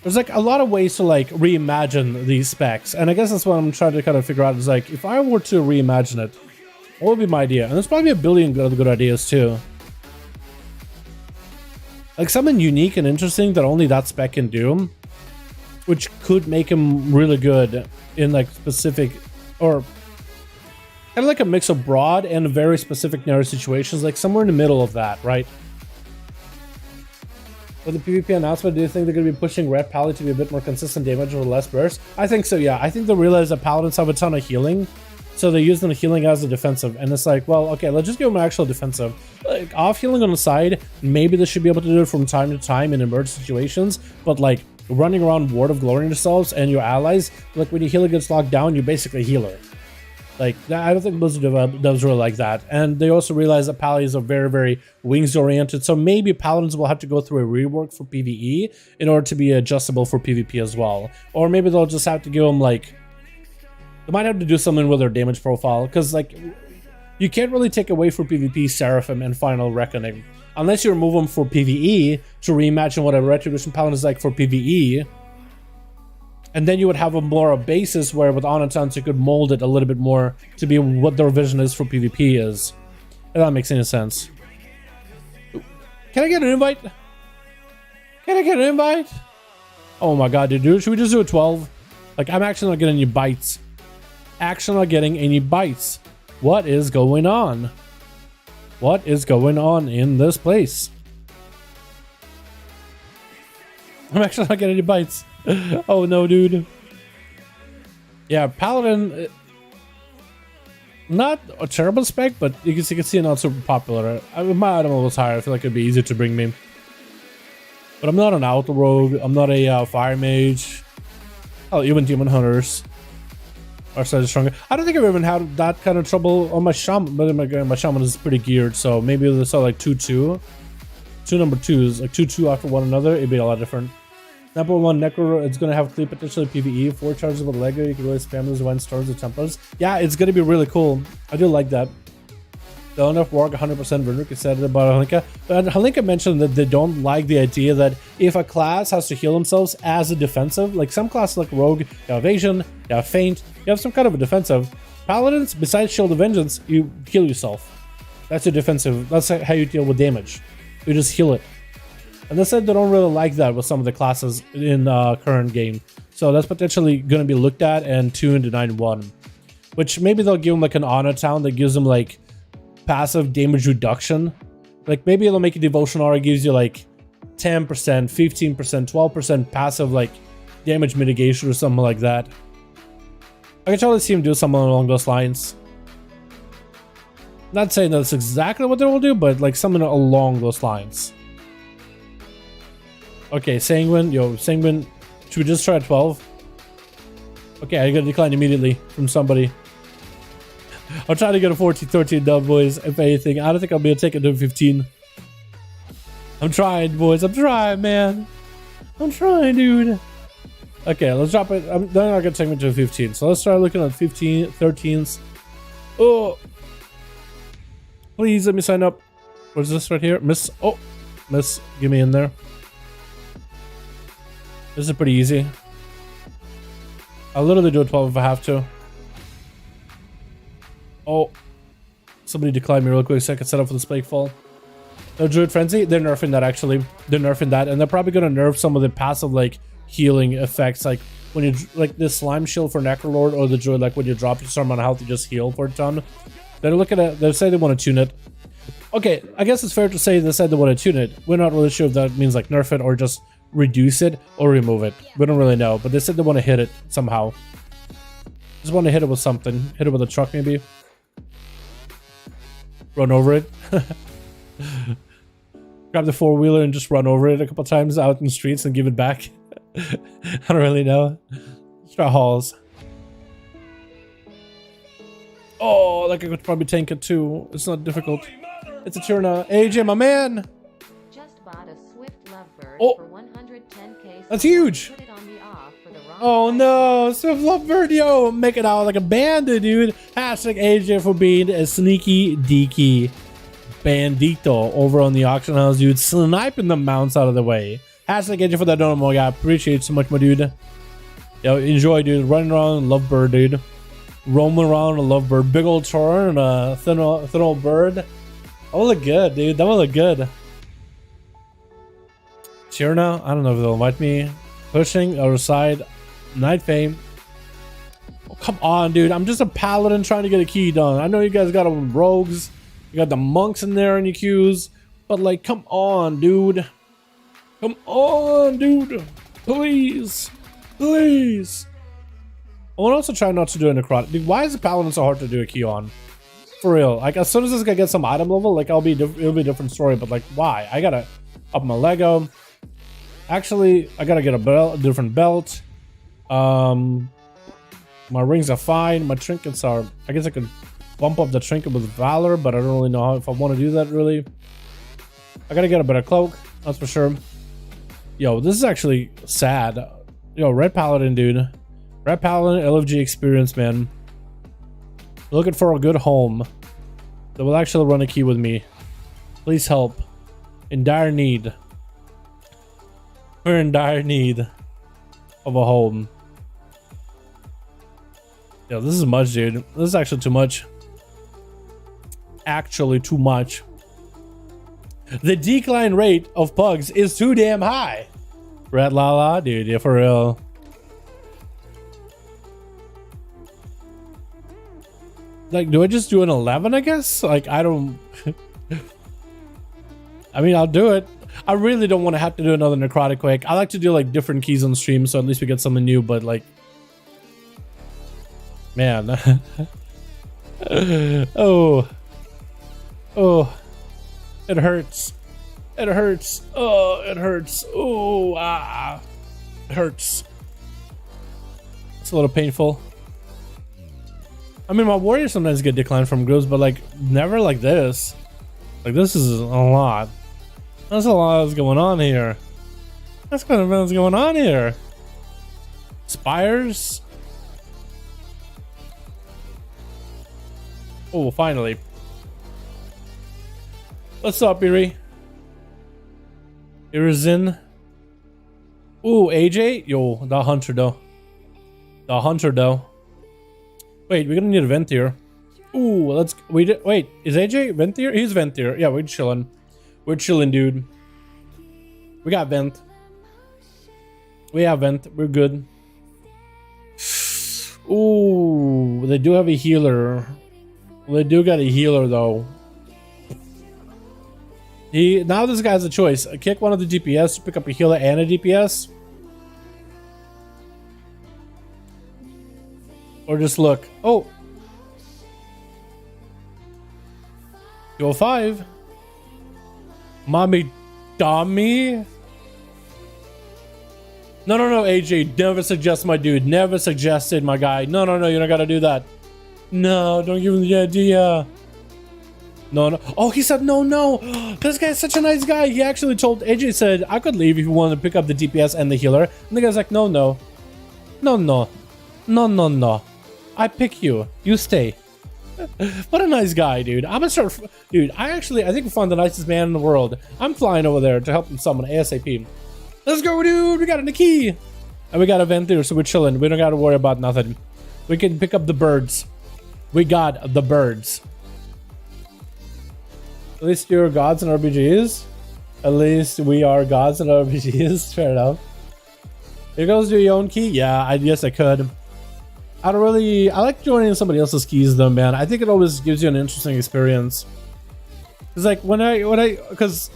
C: There's like a lot of ways to like reimagine these specs, and I guess that's what I'm trying to kind of figure out is like, if I were to reimagine it, what would be my idea? And there's probably a billion other good ideas too. Like something unique and interesting that only that spec can do, which could make him really good in like specific, or kind of like a mix of broad and very specific narrow situations, like somewhere in the middle of that, right? With the PvP announcement, do you think they're going to be pushing Red Pally to be a bit more consistent damage with less burst? I think so, yeah. I think they realize that Paladins have a ton of healing, so they use them healing as a defensive. And it's like, well, okay, let's just give them an actual defensive. Like, off healing on the side, maybe they should be able to do it from time to time in emergency situations, but like running around Ward of Glory yourselves and your allies, like when your healer gets locked down, you basically healer. Like, I don't think Blizzard does really like that. And they also realize that Pallies are very, very wings-oriented. So maybe Paladins will have to go through a rework for PvE in order to be adjustable for PvP as well. Or maybe they'll just have to give them, like... They might have to do something with their damage profile. Because, like, you can't really take away for PvP Seraphim and Final Reckoning. Unless you remove them for PvE to reimagine what a Retribution Paladin is like for PvE. And then you would have a more a basis where with Onatons you could mold it a little bit more to be what their vision is for PvP is. If that makes any sense. Can I get an invite? Can I get an invite? Oh my god, dude. Should we just do a 12? Like, I'm actually not getting any bites. Actually not getting any bites. What is going on? What is going on in this place? I'm actually not getting any bites. Oh no, dude. Yeah, Paladin, not a terrible spec, but you can see not super popular. My item was higher. I feel like it'd be easier to bring me. But I'm not an Auto Rogue. I'm not a Fire Mage. Oh, even Demon Hunters are slightly stronger. I don't think I've even had that kind of trouble on my Shaman, but my Shaman is pretty geared, so maybe they saw like 2-2. Two number 2s, like 2-2 after one another, it'd be a lot different. Number 1, Necro, it's going to have clean potentially PvE, 4 charges with Lego, you can really spam those when storms or Templars. Yeah, it's going to be really cool. I do like that. Don't enough work 100% Vernuk excited about Halinka. But Halinka mentioned that they don't like the idea that if a class has to heal themselves as a defensive, like some classes like Rogue, you have Evasion, you have Feint, you have some kind of a defensive. Paladins, besides Shield of Vengeance, you heal yourself. That's a defensive. That's how you deal with damage. You just heal it. And they said they don't really like that with some of the classes in current game. So that's potentially going to be looked at and tuned to 9-1. Which maybe they'll give them like an honor town that gives them like passive damage reduction. Like maybe they'll make a devotion aura gives you like 10%, 15%, 12% passive like damage mitigation or something like that. I can totally see him do something along those lines. Not saying that's exactly what they will do, but like something along those lines. Okay, Sanguine. Yo, Sanguine. Should we just try a 12? Okay, I got a decline immediately from somebody. I'll try to get a 14-13 dub, boys, if anything. I don't think I'll be able to take it to 15. I'm trying, boys. I'm trying, man. I'm trying, dude. Okay, let's drop it. They're not going to take me to 15. So let's start looking at 15, 13s. Oh. Please let me sign up. What is this right here? Miss. Oh. Miss. Get me in there. This is pretty easy. I'll literally do a 12 if I have to. Oh. Somebody declined me real quick so I can set up for the Spike Fall. No Druid Frenzy? They're nerfing that actually. They're nerfing that. And they're probably going to nerf some of the passive like healing effects. Like when you like the Slime Shield for Necrolord or the Druid, like when you drop your storm on health, you just heal for a ton. They're looking at they say they want to tune it. Okay, I guess it's fair to say they said they want to tune it. We're not really sure if that means like nerf it or just reduce it or remove it. We don't really know, but they said they want to hit it somehow. Just want to hit it with something. Hit it with a truck maybe. Run over it. Grab the four-wheeler and just run over it a couple times out in the streets and give it back. I don't really know. Let's try Halls. Oh, like I could probably tank it too. It's not difficult. It's a Tyrna. AJ, my man!
D: Just bought a Swift Lovebird for 110k.
C: That's huge!
D: Put it on the off for the wrong
C: Oh no, Swift Lovebird, yo! Make it out like a bandit, dude! Hashtag AJ for being a sneaky deaky bandito over on the auction house, dude. Sniping the mounts out of the way. Hashtag AJ for that donut, my guy. Appreciate it so much, my dude. Yo, enjoy, dude. Running around Lovebird, dude. Roaming around a Lovebird. Big old char and a thin old bird. That will look good, dude. That will look good. Tyrna, I don't know if they'll invite me. Pushing, other side. Night Fame. Oh, come on, dude. I'm just a paladin trying to get a key done. I know you guys got them rogues. You got the monks in there in your queues. But, like, come on, dude. Come on, dude. Please. Please. I want to also try not to do a necrotic. Dude, why is the paladin so hard to do a key on? For real. Like, as soon as this guy gets some item level, like, it'll be a different story. But, like, why? I gotta up my Lego. Actually, I gotta get a different belt. My rings are fine. My trinkets are... I guess I could bump up the trinket with Valor, but I don't really know if I want to do that, really. I gotta get a better cloak. That's for sure. Yo, this is actually sad. Yo, Red Paladin, dude. Red Paladin, LFG experience, man. Looking for a good home that will actually run a key with me. Please help. In dire need. We're in dire need of a home. Yo, this is much, dude. This is actually too much. Actually too much. The decline rate of pugs is too damn high. Red Lala, dude, yeah, for real. Like, do I just do an 11, I guess? Like, I don't... I mean, I'll do it. I really don't want to have to do another necrotic quake. I like to do, like, different keys on stream, so at least we get something new, but, like... Man. Oh. Oh. It hurts. It hurts. Oh, it hurts. Oh, ah. It hurts. It's a little painful. I mean, my warriors sometimes get declined from groups, but, like, never like this. Like, this is a lot. That's a lot that's going on here. That's kind of what's going on here. Spires. Oh, finally. What's up, Erie? Irizin. Ooh, AJ? Yo, the hunter though. The hunter though. Wait, we're gonna need a vent here. Ooh, let's wait, is AJ vent here? He's vent here. Yeah, we're chilling. We're chilling, dude. We got vent. We have vent. We're good. Ooh, they do have a healer. They do got a healer though. Now this guy has a choice. Kick one of the DPS to pick up a healer and a DPS. Or just look. Oh. 205. Mommy dummy. No, AJ. Never suggest, my dude. Never suggested, my guy. No, you don't gotta do that. No, don't give him the idea. No. Oh, he said no. This guy's such a nice guy. He actually told AJ, said I could leave if you wanted to pick up the DPS and the healer. And the guy's like, no. I pick you. You stay. What a nice guy, dude. I'm gonna start. Dude, I think we found the nicest man in the world. I'm flying over there to help him summon ASAP. Let's go, dude. We got a key. And we got a vent there, so we're chilling. We don't gotta worry about nothing. We can pick up the birds. We got the birds. At least you're gods and RPGs. At least we are gods and RPGs. Fair enough. Here goes to your own key. Yeah, I guess I could. I like joining somebody else's keys though, man. I think it always gives you an interesting experience. It's like because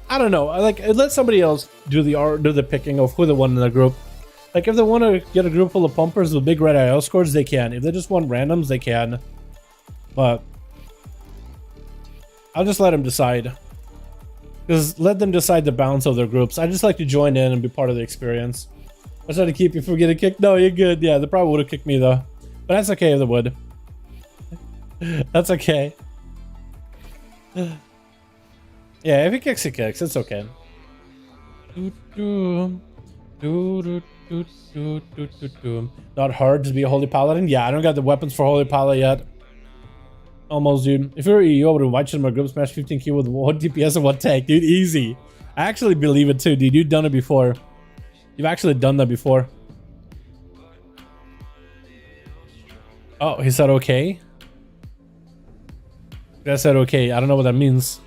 C: I don't know. It lets somebody else do the picking of who they want in the group. Like if they want to get a group full of pumpers with big red IO scores, they can. If they just want randoms, they can. But I'll just let them decide. Because let them decide the balance of their groups. I just like to join in and be part of the experience. I try to keep you from getting kicked. No, you're good. Yeah, they probably would have kicked me though. But that's okay if they would. That's okay. Yeah, if he kicks, he kicks. It's okay. Not hard to be a Holy Paladin? Yeah, I don't got the weapons for Holy Paladin yet. Almost, dude. If you're EU, I would invite you to my group smash 15k with 1 DPS and 1 tank. Dude, easy. I actually believe it too, dude. You've done it before. You've actually done that before. Oh, he said okay? I said okay. I don't know what that means.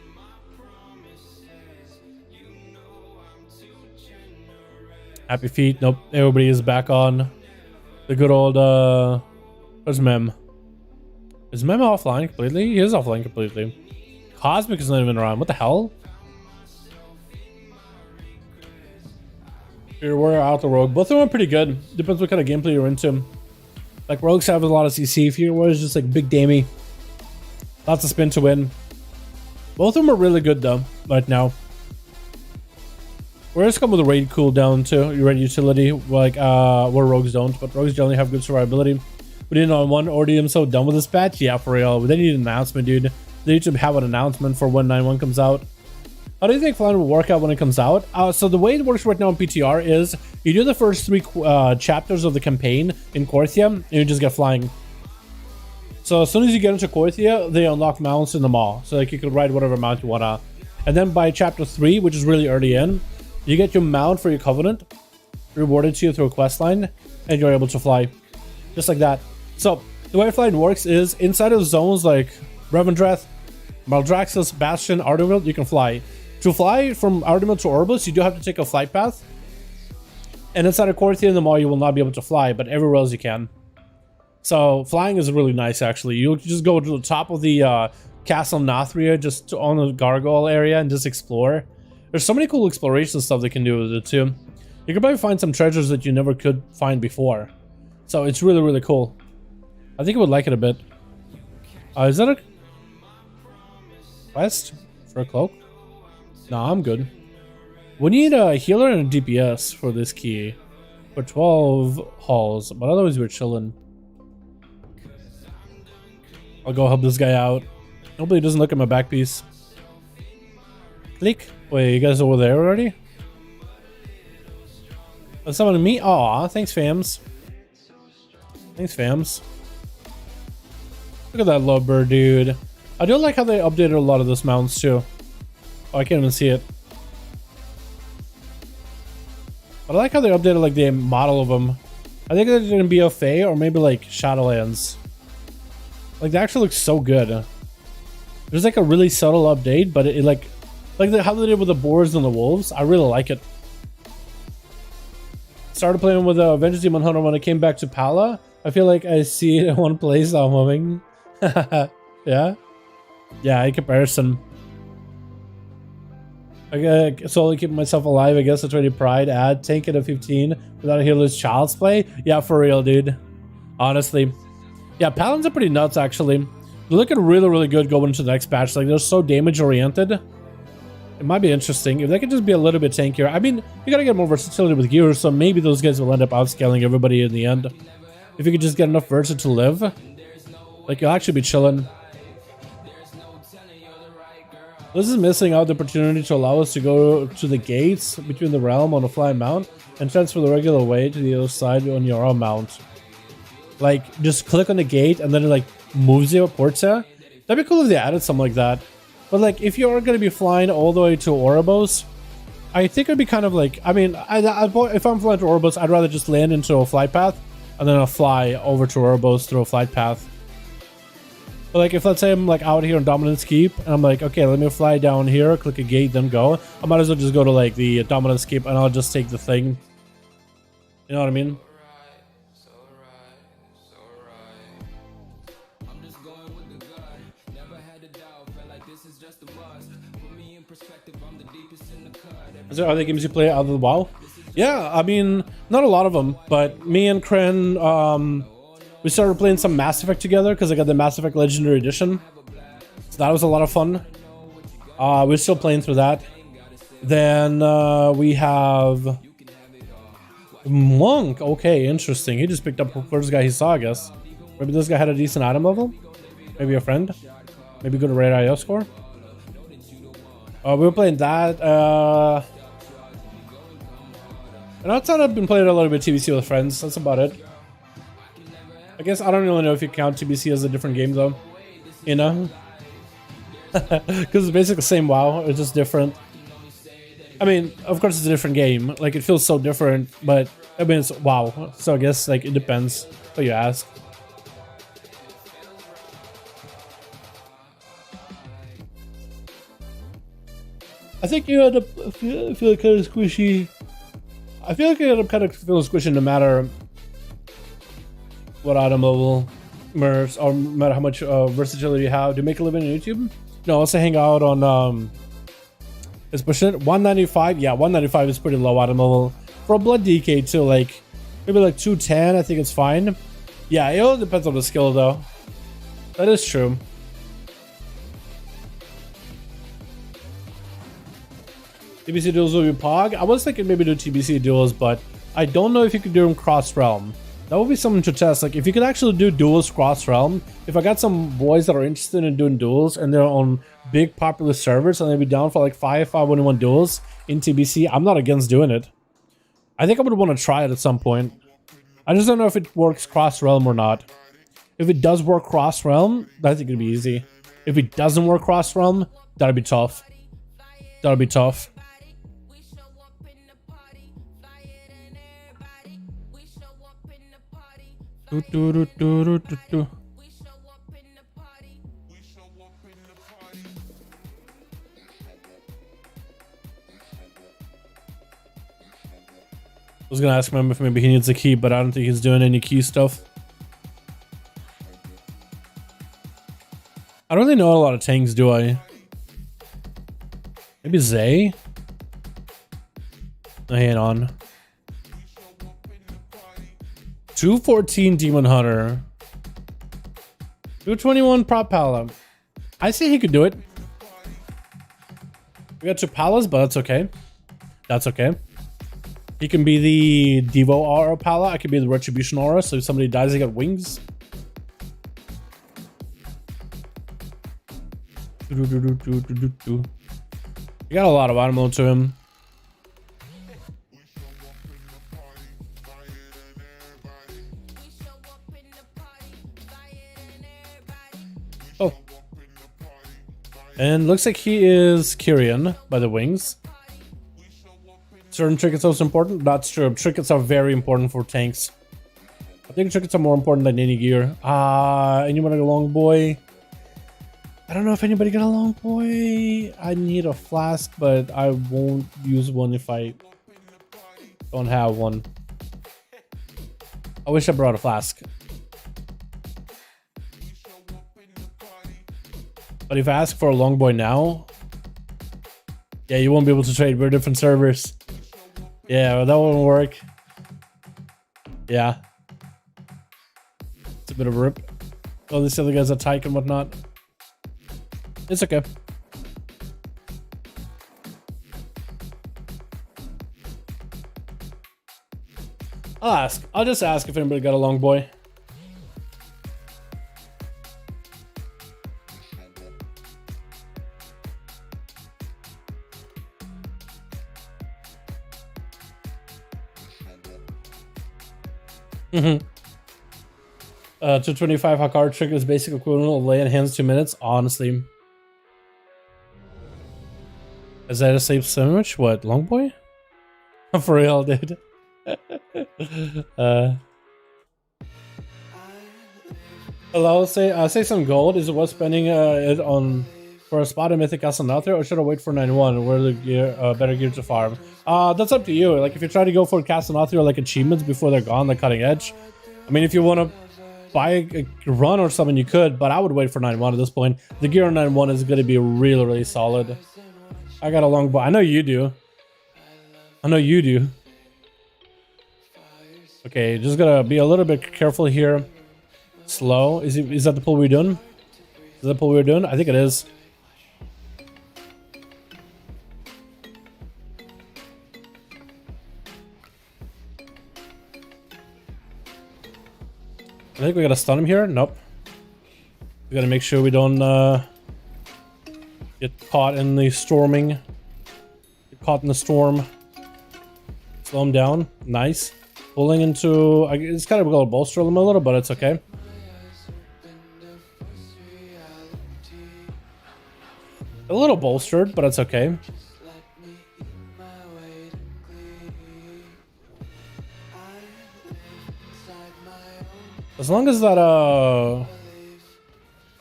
C: Happy feet. Nope. Everybody is back on the good old where's Mem? Is Mem offline completely? He is offline completely. Cosmic is not even around. What the hell? Fear Warrior, Auto Rogue. Both of them are pretty good. Depends what kind of gameplay you're into. Like, Rogues have a lot of CC. Fear Warrior is just like big damey. Lots of spin to win. Both of them are really good though, right now. Warriors come with a raid cooldown too, raid utility, like where Rogues don't, but Rogues generally have good survivability. We didn't on one ODM so done with this patch? Yeah, for real. They need an announcement, dude. They need to have an announcement for when 9.1 comes out. How do you think flying will work out when it comes out? So the way it works right now in PTR is you do the first 3 chapters of the campaign in Korthia, and you just get flying. So as soon as you get into Korthia, they unlock mounts in the mall. So like you can ride whatever mount you wanna. And then by chapter 3, which is really early in, you get your mount for your Covenant rewarded to you through a quest line, and you're able to fly. Just like that. So the way flying works is inside of zones like Revendreth, Maldraxxus, Bastion, Ardenville, you can fly. To fly from Ardenville to Orbis, you do have to take a flight path. And inside of Korthia in the mall, you will not be able to fly, but everywhere else you can. So flying is really nice, actually. You just go to the top of the Castle Nathria, just on the Gargoyle area, and just explore. There's so many cool exploration stuff they can do with it too. You can probably find some treasures that you never could find before. So it's really, really cool. I think I would like it a bit. Is that a quest for a cloak? No, I'm good. We need a healer and a DPS for this key. For 12 halls, but otherwise we're chilling. I'll go help this guy out. Hopefully he doesn't look at my back piece. Click. Wait, you guys over there already? Oh, someone to me? Aw, thanks, fams. Thanks, fams. Look at that lovebird, dude. I do like how they updated a lot of those mounts too. Oh, I can't even see it. But I like how they updated like the model of them. I think they're gonna be a Fae or maybe like Shadowlands. Like they actually look so good. There's like a really subtle update, but it like how they did with the boars and the wolves. I really like it. Started playing with Avengers Demon Hunter when I came back to Pala. I feel like I see it in one place. I'm moving. Yeah, in comparison. I slowly keeping myself alive. I guess it's really pride. Add tank it at 15 without a healer's child's play. Yeah, for real, dude. Honestly, yeah, Paladins are pretty nuts. Actually, they're looking really, really good going into the next patch. Like they're so damage oriented. It might be interesting if they could just be a little bit tankier. I mean, you gotta get more versatility with gear, so maybe those guys will end up outscaling everybody in the end. If you could just get enough versa to live, like you'll actually be chilling. This is missing out the opportunity to allow us to go to the gates between the realm on a flying mount and transfer the regular way to the other side on your own mount. Like, just click on the gate and then it like moves you, ports you. That'd be cool if they added something like that. But like, if you're going to be flying all the way to Oribos, I think it'd be kind of like, I mean, if I'm flying to Oribos, I'd rather just land into a flight path and then I'll fly over to Oribos through a flight path. But like, if let's say I'm like out here on Dominance Keep, and I'm like, okay, let me fly down here, click a gate, then go. I might as well just go to like the Dominance Keep and I'll just take the thing. You know what I mean? Is there other games you play other than WoW? Yeah, I mean, not a lot of them, but me and Kren, we started playing some Mass Effect together because I got the Mass Effect Legendary Edition. So that was a lot of fun. We're still playing through that. Then we have Monk. Okay, interesting. He just picked up the first guy he saw, I guess. Maybe this guy had a decent item level. Maybe a friend. Maybe good rate IO score. We were playing that. And outside, I've been playing a little bit of TBC with friends. That's about it. I guess I don't really know if you count TBC as a different game, though. You know? Because it's basically the same WoW. It's just different. I mean, of course, it's a different game. Like, it feels so different. But, I mean, it's WoW. So I guess, like, it depends what you ask. I think you end up feeling kind of squishy. I feel like you end up kind of feeling squishy no matter what item level, mercs, or no matter how much versatility you have. Do you make a living on YouTube? No, also hang out on. It's pushing it 195. Yeah, 195 is pretty low item level. For a blood DK too, like maybe like 210, I think it's fine. Yeah, it all depends on the skill though. That is true. TBC duels will be Pog. I was thinking maybe do TBC duels, but I don't know if you could do them cross realm. That would be something to test. Like if you could actually do duels cross realm, if I got some boys that are interested in doing duels and they're on big popular servers and they'd be down for like 5v1 duels in TBC, I'm not against doing it. I think I would want to try it at some point. I just don't know if it works cross realm or not. If it does work cross realm, I think it'd be easy. If it doesn't work cross realm, that'd be tough. That'd be tough. I was gonna ask him if maybe he needs a key, but I don't think he's doing any key stuff. I don't really know a lot of tanks, do I? Maybe Zay? Oh, hang on. 214 Demon Hunter. 221 Prop Pala. I say he could do it. We got 2 Palas, but that's okay. That's okay. He can be the Devo Aura Pala. I could be the Retribution Aura, so if somebody dies, they got wings. You got a lot of ammo to him. Oh. And looks like he is Kyrian by the wings. Certain trinkets are also important. That's true. Trinkets are very important for tanks. I think trinkets are more important than any gear. Anyone got a long boy? I don't know if anybody got a long boy. I need a flask, but I won't use one if I don't have one. I wish I brought a flask. But if I ask for a long boy now, yeah, you won't be able to trade. We're different servers. Yeah, well, that won't work. Yeah. It's a bit of a rip. Oh, these other guys are Tyke and whatnot. It's okay. I'll ask. I'll just ask if anybody got a long boy. Mm-hmm. 225 Hakar trigger is basic equivalent of lay in hands 2 minutes. Honestly. Is that a safe sandwich? What, long boy? For real, dude. Hello, say some gold. Is it worth spending it on for a spot in Mythic Castle out there, or should I wait for 91? Where the gear, better gear to farm? That's up to you. Like if you try to go for Castle out there, like achievements before they're gone, like cutting edge. I mean, if you want to buy a run or something, you could, but I would wait for 91 at this point. The gear on 91 is going to be really, really solid. I got a long bow. I know you do. I know you do. Okay, just gotta be a little bit careful here. Slow. Is that the pull we're doing? Is that the pull we're doing? I think it is. I think we gotta stun him here. Nope. We gotta make sure we don't get caught in the storming. Get caught in the storm. Slow him down. Nice. Pulling into... It's kind of going to bolster him a little, but it's okay. A little bolstered, but it's okay. As long as that,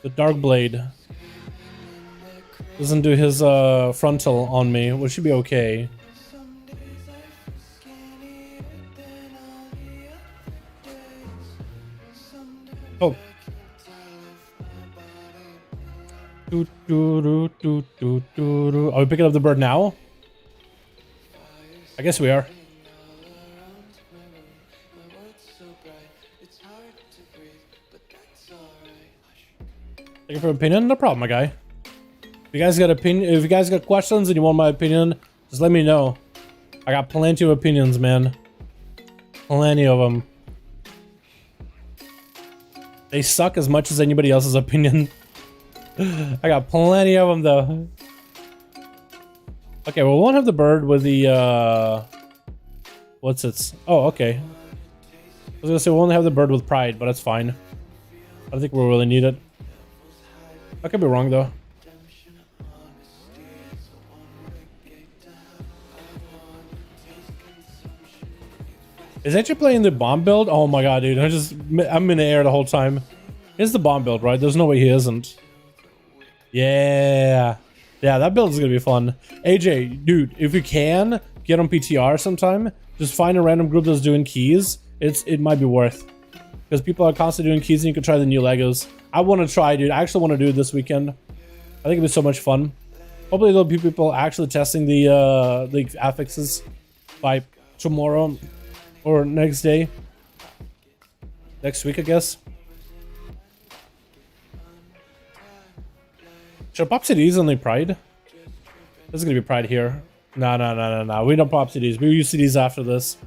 C: the Dark Blade doesn't do his, frontal on me, which should be okay. Oh. Are we picking up the bird now? I guess we are. Thank you for your opinion. No problem, my guy. If you guys got opinion, if you guys got questions and you want my opinion, just let me know. I got plenty of opinions, man. Plenty of them. They suck as much as anybody else's opinion. I got plenty of them though. Okay, well, we won't have the bird with the what's its? Oh, okay. I was gonna say we won't have the bird with pride, but that's fine. I don't think we really need it. I could be wrong though. Is AJ playing the bomb build? Oh my god, dude! I'm in the air the whole time. It's the bomb build, right? There's no way he isn't. Yeah, that build is gonna be fun. AJ, dude, if you can get on PTR sometime, just find a random group that's doing keys. It might be worth, because people are constantly doing keys, and you can try the new Legos. I want to try, dude. I actually want to do it this weekend. I think it'll be so much fun. Hopefully there'll be people actually testing the affixes by tomorrow or next day. Next week, I guess. Should I pop CDs only Pride? This is gonna be Pride here. No. We don't pop CDs. We use CDs after this.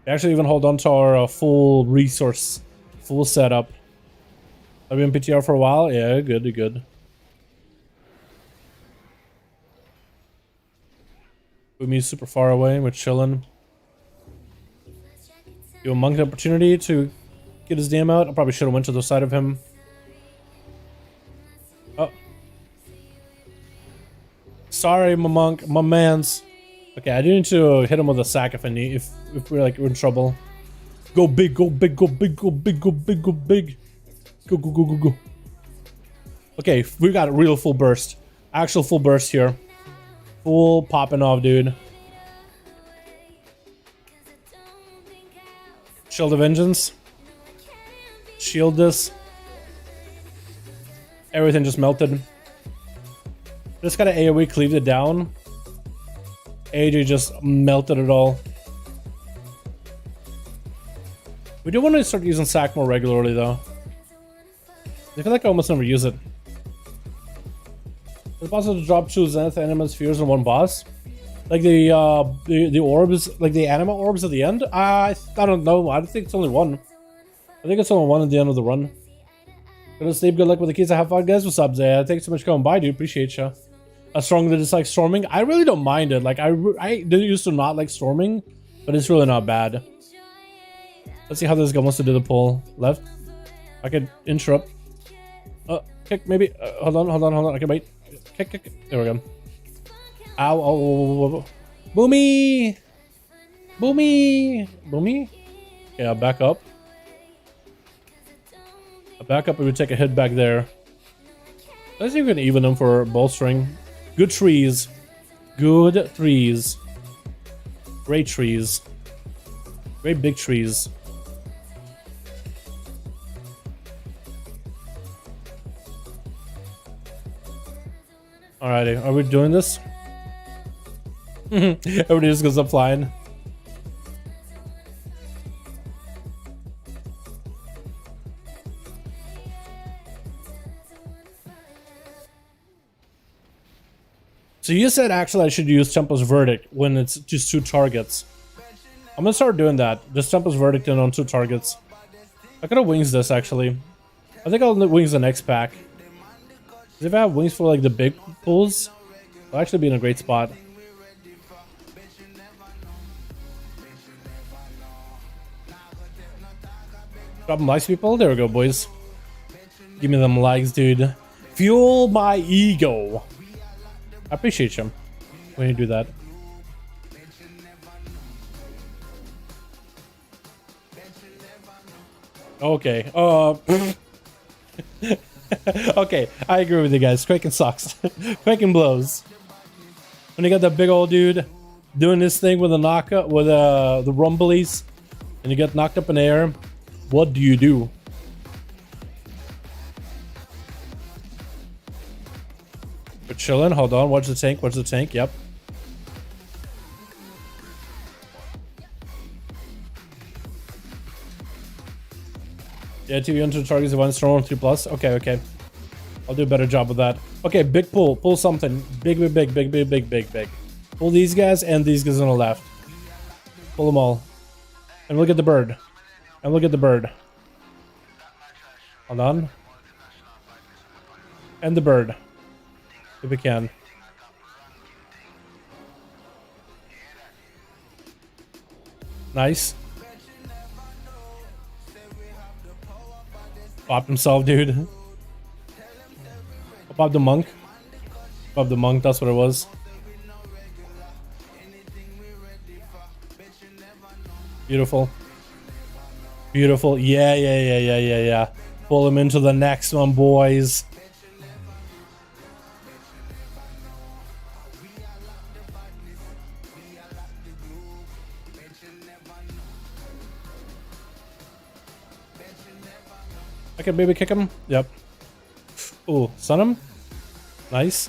C: We actually even hold on to our full resource, full setup. I've been PTR for a while. Yeah, good. With me super far away. We're chilling. Give a monk the opportunity to get his DM out. I probably should have went to the side of him. Oh. Sorry, my monk, my mans. Okay, I do need to hit him with a sack if I need, if we're like we're in trouble. Go big, go big, go big, go big, go big, go big. Go. Okay, we got a real full burst. Actual full burst here. Full popping off, dude. Shield of Vengeance. Shield this. Everything just melted. Just got an AoE cleaved it down. AJ just melted it all. We do want to start using sack more regularly though. I feel like I almost never use it. Is it possible to drop 2 Zenith Animate Spheres in one boss? Like the orbs, like the anima orbs at the end? I don't know. I think it's only one. I think it's only one at the end of the run. Gonna sleep. Good luck with the keys. I have fun, guys. What's up, Zay? Thanks so much for coming by, dude. Appreciate you. A strong that dislike storming. I really don't mind it. Like I didn't used to not like storming, but it's really not bad. Let's see how this guy wants to do the pull. Left. I could interrupt. Kick maybe. Hold on. Okay, wait. Kick. There we go. Ow. Oh. Boomy. Okay, I'll back up. And we take a hit back there. Let's see if we can even them for bolstering. Good trees. Great trees. Great big trees. Alrighty, are we doing this? Everybody just goes up flying. So you said actually I should use Temple's Verdict when it's just 2 targets. I'm gonna start doing that. Just Temple's Verdict in on 2 targets. I could have wings this actually. I think I'll wings the next pack. If I have wings for like the big pulls, I'll actually be in a great spot. Drop them likes, people. There we go, boys. Give me them likes, dude. Fuel my ego. I appreciate you when you do that. Okay. Okay, I agree with you guys. Kraken sucks. Kraken blows. When you got that big old dude doing this thing with a knockup, with the rumblies, and you get knocked up in the air, what do you do? We're chilling. Hold on. Watch the tank. Yep. Yeah, TV into the targets of 1 strong 3 plus. Okay, okay. I'll do a better job of that. Okay, big pull. Pull something. Big, big, big, big, big, big, big, big. Pull these guys and these guys on the left. Pull them all. And look at the bird. And look at the bird. Hold on. And the bird. If we can. Nice. Popped himself, dude. Pop the monk. Pop the monk, that's what it was. Beautiful. Beautiful. Yeah, yeah, yeah, yeah, yeah, yeah. Pull him into the next one, boys. Okay, baby, kick him. Yep. Ooh, stun him. Nice.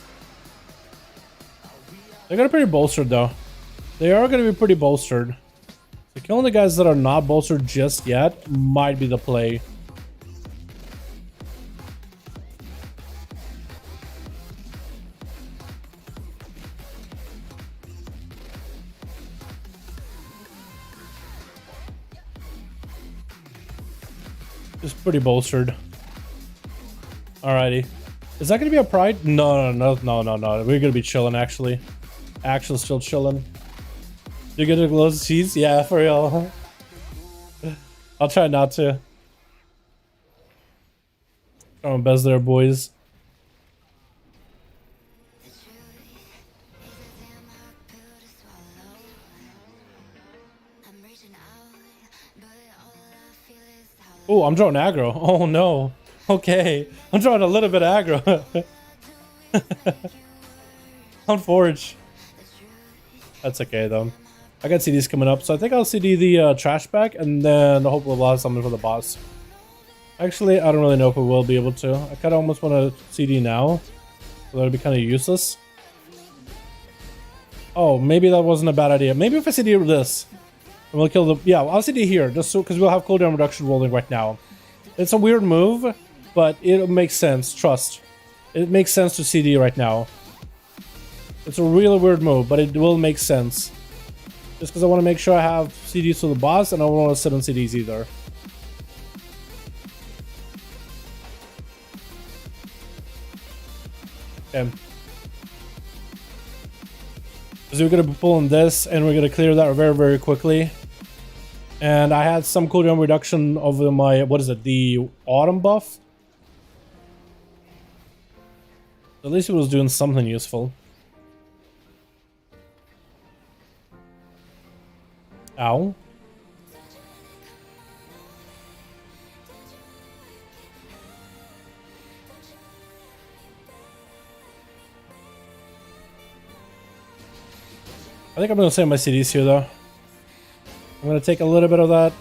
C: They got it pretty bolstered, though. They are going to be pretty bolstered. So killing the guys that are not bolstered just yet might be the play. Just pretty bolstered. Alrighty. Is that gonna be a pride? No, no, no, no, no, no. We're gonna be chilling, actually. Actually still chilling. You're gonna close the cheese? Yeah, for real. I'll try not to. Try my best there, boys. Oh, I'm drawing aggro. Oh no. Okay. I'm drawing a little bit of aggro. On Forge. That's okay though. I got CDs coming up, so I think I'll CD the trash bag and then hopefully we'll have something for the boss. Actually, I don't really know if we will be able to. I kind of almost want to CD now. So that'll be kind of useless. Oh, maybe that wasn't a bad idea. Maybe if I CD this. And we'll kill the... Yeah, I'll CD here, just so... Because we'll have cooldown reduction rolling right now. It's a weird move, but it makes sense. Trust. It makes sense to CD right now. It's a really weird move, but it will make sense. Just because I want to make sure I have CDs to the boss, and I don't want to sit on CDs either. Okay. So we're going to be pulling this, and we're going to clear that very, very quickly. And I had some cooldown reduction over my, what is it, the autumn buff? At least it was doing something useful. Ow. I think I'm going to save my CDs here, though. I'm going to take a little bit of that.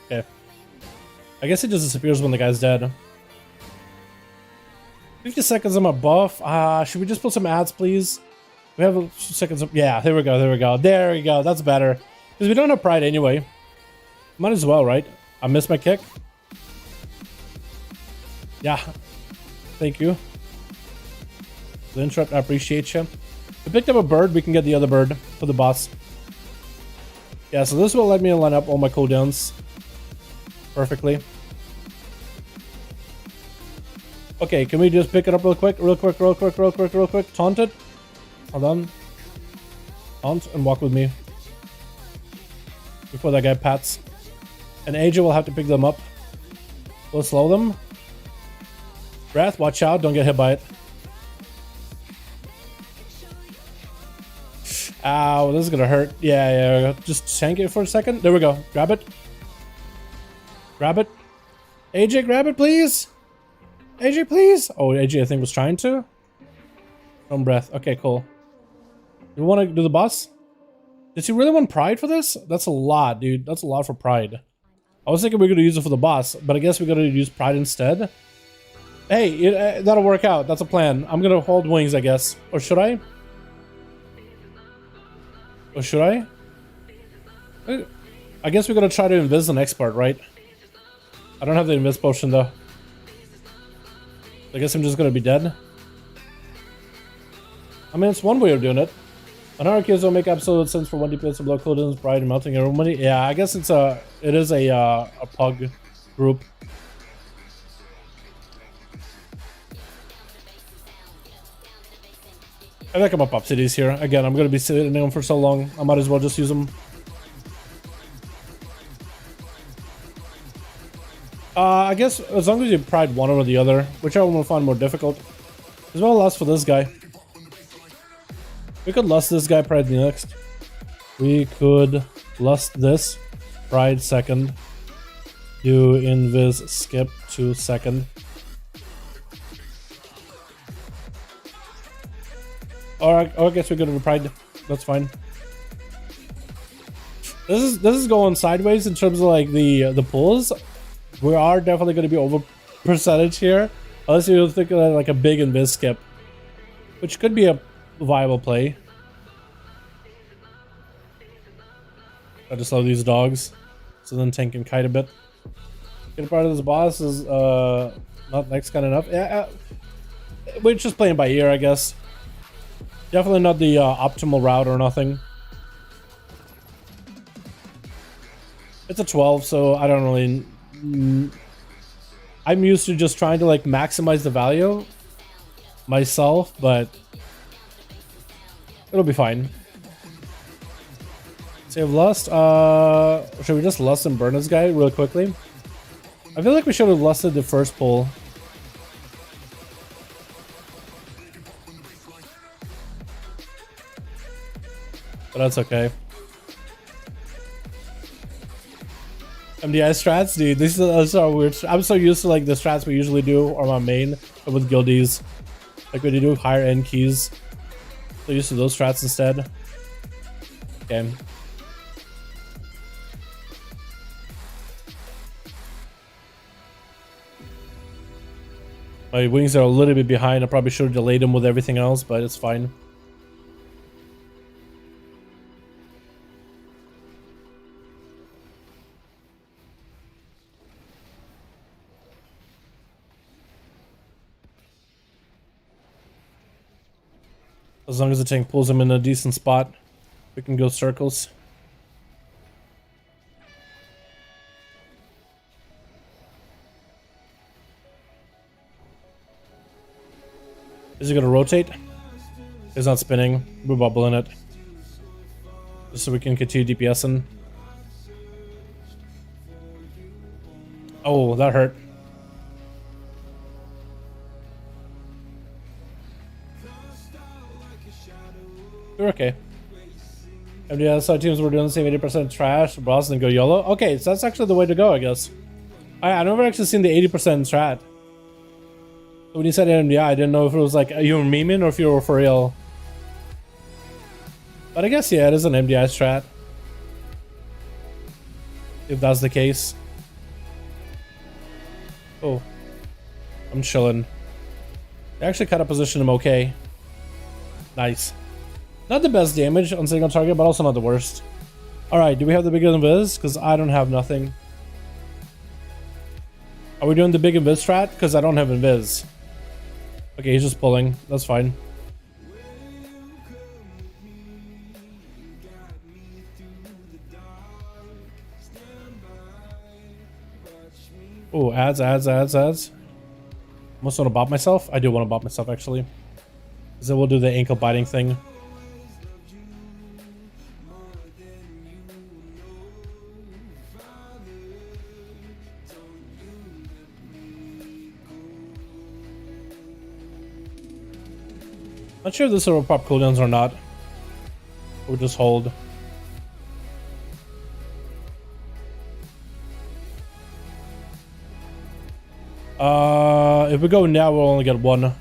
C: Okay. I guess it just disappears when the guy's dead. 50 seconds on my buff. Should we just put some ads, please? We have a few seconds of... Yeah, there we go, there we go. There we go, that's better. Because we don't have pride anyway. Might as well, right? I missed my kick. Yeah. Thank you. The interrupt, I appreciate you. We picked up a bird, we can get the other bird for the boss. Yeah, so this will let me line up all my cooldowns perfectly. Okay, can we just pick it up real quick? Real quick, real quick, real quick, real quick. Taunt it. Hold on. Taunt and walk with me. Before that guy pats. And AJ will have to pick them up. We'll slow them. Breath, watch out, don't get hit by it. Ow, this is gonna hurt. Yeah, just tank it for a second. There we go. Grab it. Grab it. AJ, grab it, please. AJ, please. Oh, AJ, I think was trying to. From breath. Okay, cool. You want to do the boss? Does he really want pride for this? That's a lot, dude. That's a lot for pride. I was thinking we were gonna use it for the boss, but I guess we're gonna use pride instead. Hey, that'll work out. That's a plan. I'm gonna hold wings, I guess. Or should I? Or should I? I guess we're gonna try to invis the next part, right? I don't have the invis potion though. I guess I'm just gonna be dead. I mean, it's one way of doing it. Anarchists will make absolute sense for 1 DPS to blow cooldowns, pride, and melting everybody. Yeah, I guess it is a pug group. I think I'm up cities here. Again, I'm gonna be sitting in them for so long. I might as well just use them. I guess as long as you pride one over the other, whichever one will find more difficult. As well last for this guy. We could lust this guy, pride next. We could lust this, pride second. Do invis skip to second. Or I guess we go to the pride. That's fine. This is going sideways in terms of like the pulls. We are definitely going to be over percentage here, unless you think of like a big invis skip, which could be a viable play. I just love these dogs, so then tank and kite a bit. Get part of this boss is not next kind enough. Yeah, we're just playing by ear, I guess. Definitely not the optimal route or nothing. It's a 12, so I don't really. I'm used to just trying to like maximize the value myself, but it'll be fine. Save lust. Should we just lust and burn this guy real quickly? I feel like we should have lusted the first pull. But that's okay. MDI strats, dude. These are so weird. I'm so used to like the strats we usually do or my main, but with guildies. Like when you do higher end keys. So used to those strats instead. Okay. My wings are a little bit behind. I probably should have delayed them with everything else, but it's fine. As long as the tank pulls him in a decent spot, we can go circles. Is he gonna rotate? He's not spinning. We're bubbling it. Just so we can continue DPSing. Oh, that hurt. We're okay. MDS side teams were doing the same 80% trash, bros, and go YOLO. Okay, so that's actually the way to go, I guess. I've never actually seen the 80% strat. When you said MDI, I didn't know if it was like you were memeing or if you were for real. But I guess, yeah, it is an MDI strat. If that's the case. Oh. I'm chilling. I actually cut a position him okay. Nice. Not the best damage on single target, but also not the worst. Alright, do we have the big invis? Because I don't have nothing. Are we doing the big invis strat? Because I don't have invis. Okay, he's just pulling. That's fine. Oh, ads. Almost want to bop myself. I do want to bop myself, actually. Because then we'll do the ankle biting thing. Not sure if this will pop cooldowns or not. We'll just hold. If we go now, we'll only get one.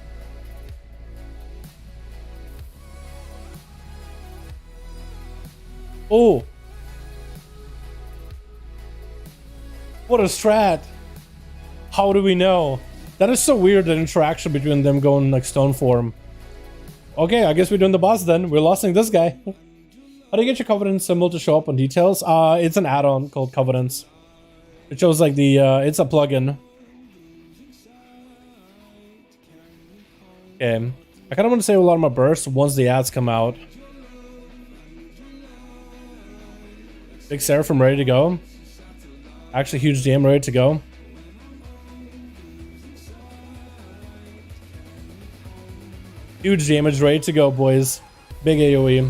C: Oh! What a strat! How do we know? That is so weird, the interaction between them going like stone form. Okay, I guess we're doing the boss then. We're losing this guy. How do you get your Covenant symbol to show up on details? It's an add-on called Covenants. It shows like the, it's a plugin. Okay. I kind of want to save a lot of my bursts once the ads come out. Big Seraphim ready to go. Actually, huge DM ready to go. Huge damage ready to go, boys. Big AoE.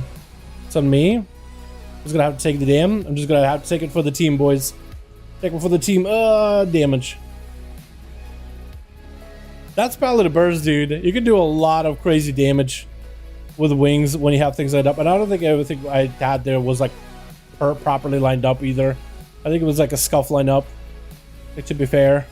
C: It's on me. I'm just gonna have to take the dam. I'm just gonna have to take it for the team, boys. Take it for the team. Damage. That's Palette of Burst, dude. You can do a lot of crazy damage with wings when you have things lined up. And I don't think everything I had there was like properly lined up either. I think it was like a scuff lineup. It should be fair.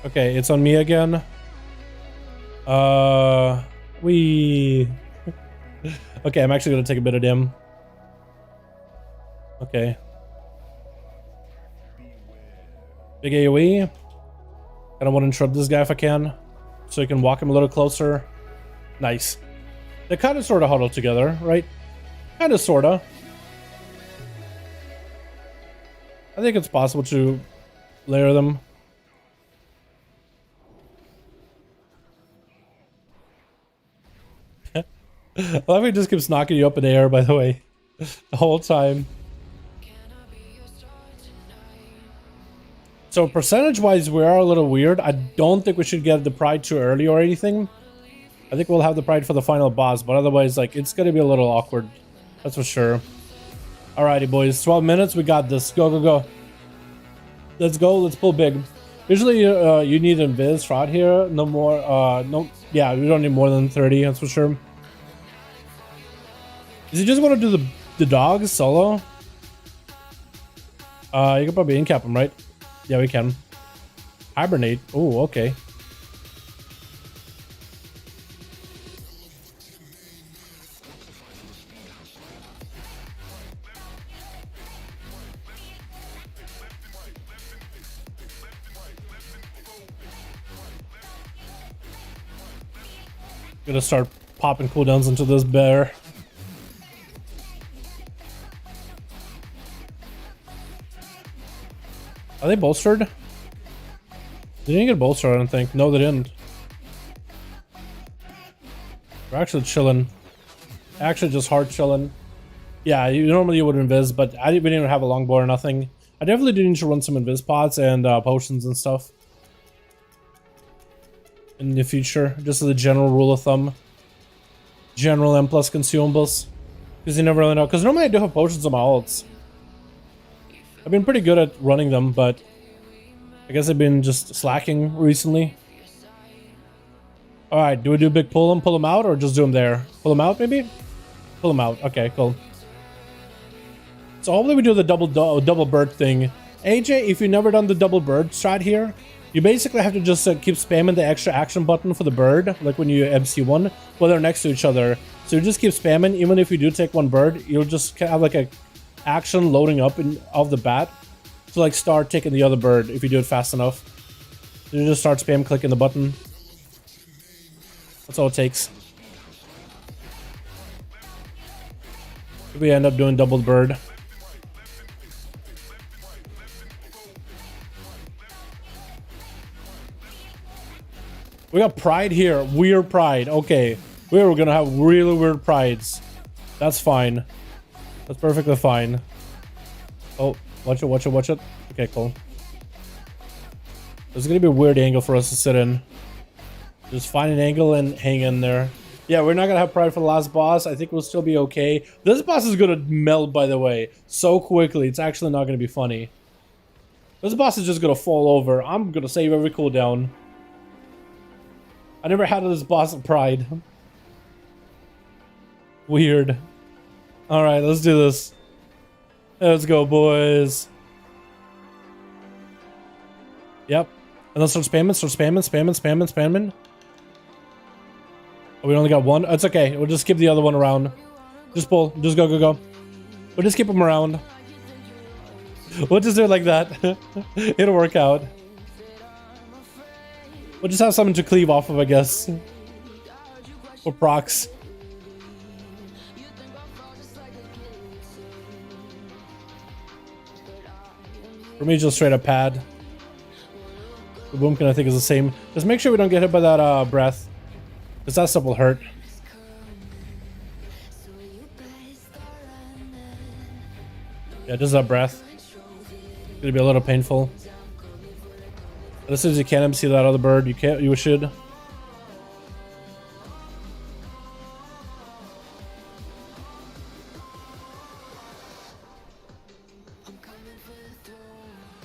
C: Okay, it's on me again. Okay, I'm actually gonna take a bit of dim. Okay. Big AoE. I don't want to interrupt this guy if I can, so you can walk him a little closer. Nice. They kind of sort of huddle together, right? Kind of sort of. I think it's possible to layer them. I love he just keeps knocking you up in the air, by the way, the whole time. So percentage-wise, we are a little weird. I don't think we should get the pride too early or anything. I think we'll have the pride for the final boss, but otherwise, like, it's gonna be a little awkward. That's for sure. Alrighty, boys. 12 minutes. We got this. Go, go, go. Let's go. Let's pull big. Usually, you need a invis shot here. No more. No. Yeah, we don't need more than 30. That's for sure. Is he just going to do the dogs solo? You can probably incap him, right? Yeah, we can. Hibernate. Oh, okay. Gonna start popping cooldowns into this bear. Are they bolstered? They didn't get bolstered, I don't think. No, they didn't. We're actually chilling. Actually just hard chilling. Yeah, normally you would invis, but we didn't have a longbow or nothing. I definitely do need to run some invis pots and potions and stuff in the future, just as a general rule of thumb. General M+ consumables. Because you never really know. Because normally I do have potions on my ults. I've been pretty good at running them, but I guess I've been just slacking recently. Alright, do we do a big pull them out, or just do them there? Pull them out, maybe? Pull them out. Okay, cool. So hopefully we do the double bird thing. AJ, if you've never done the double bird strat here, you basically have to just keep spamming the extra action button for the bird, like when you MC one, while they're next to each other. So you just keep spamming, even if you do take one bird, you'll just have like a action loading up off the bat to like start taking the other bird if you do it fast enough. You just start spam clicking the button. That's all it takes. We end up doing double bird. We got pride here. Weird pride. Okay. We're gonna have really weird prides. That's fine. That's perfectly fine. Oh, watch it, watch it, watch it. Okay, cool. There's gonna be a weird angle for us to sit in. Just find an angle and hang in there. Yeah, we're not gonna have pride for the last boss. I think we'll still be okay. This boss is gonna melt, by the way, so quickly. It's actually not gonna be funny. This boss is just gonna fall over. I'm gonna save every cooldown. I never had this boss of pride. Weird. Alright, let's do this. Let's go, boys. Yep. And let's start spamming. Oh, we only got one? It's okay. We'll just skip the other one around. Just pull. Just go, go, go. We'll just keep them around. We'll just do it like that. It'll work out. We'll just have something to cleave off of, I guess. for procs. For me, just straight up pad. The boomkin I think is the same. Just make sure we don't get hit by that breath, because that stuff will hurt. Yeah, just that breath. It's gonna be a little painful. But as soon as you can see that other bird, you should.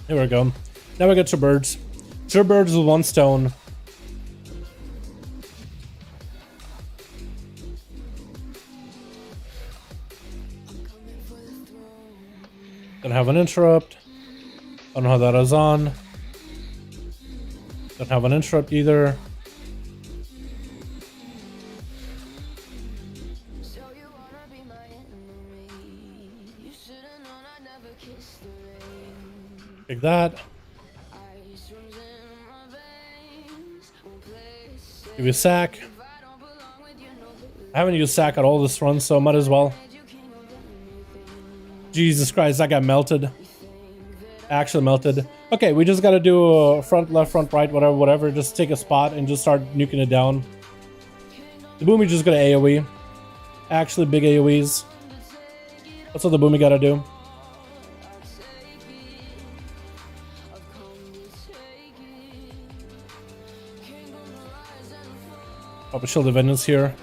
C: Here we go. Now we got 2 birds. 2 birds with 1 stone. Gonna have an interrupt. Don't know how that is on. Don't have an interrupt either. Take that. Give you a sack. I haven't used sack at all this run, so might as well. Jesus Christ, that got melted. Actually melted. Okay, we just gotta do a front, left, front, right, whatever. Just take a spot and just start nuking it down. The boomy just gonna AoE. Actually, big AoEs. That's what the boomy gotta do. Pop a Shield of Vengeance here.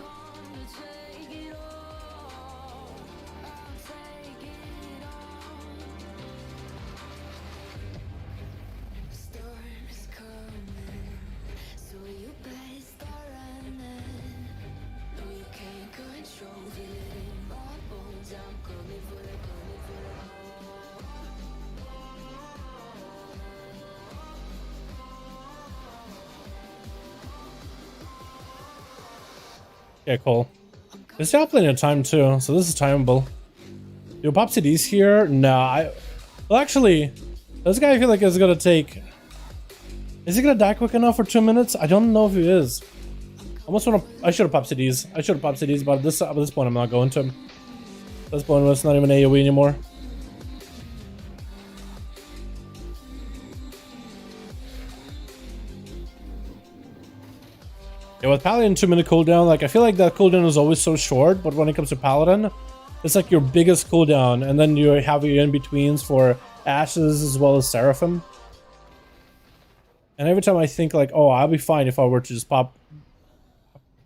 C: Okay, cool. There's still plenty of time too, so this is timeable. Yo, pop CDs here? Nah, well actually, this guy I feel like is gonna take... Is he gonna die quick enough for 2 minutes? I don't know if he is. I should have popped CDs. I should have popped CDs, but at this point I'm not going to. At this point it's not even AoE anymore. Yeah, with Paladin 2-minute cooldown, like I feel like that cooldown is always so short, but when it comes to Paladin, it's like your biggest cooldown, and then you have your in-betweens for ASUS as well as Seraphim. And every time I think like, oh, I'll be fine if I were to just pop.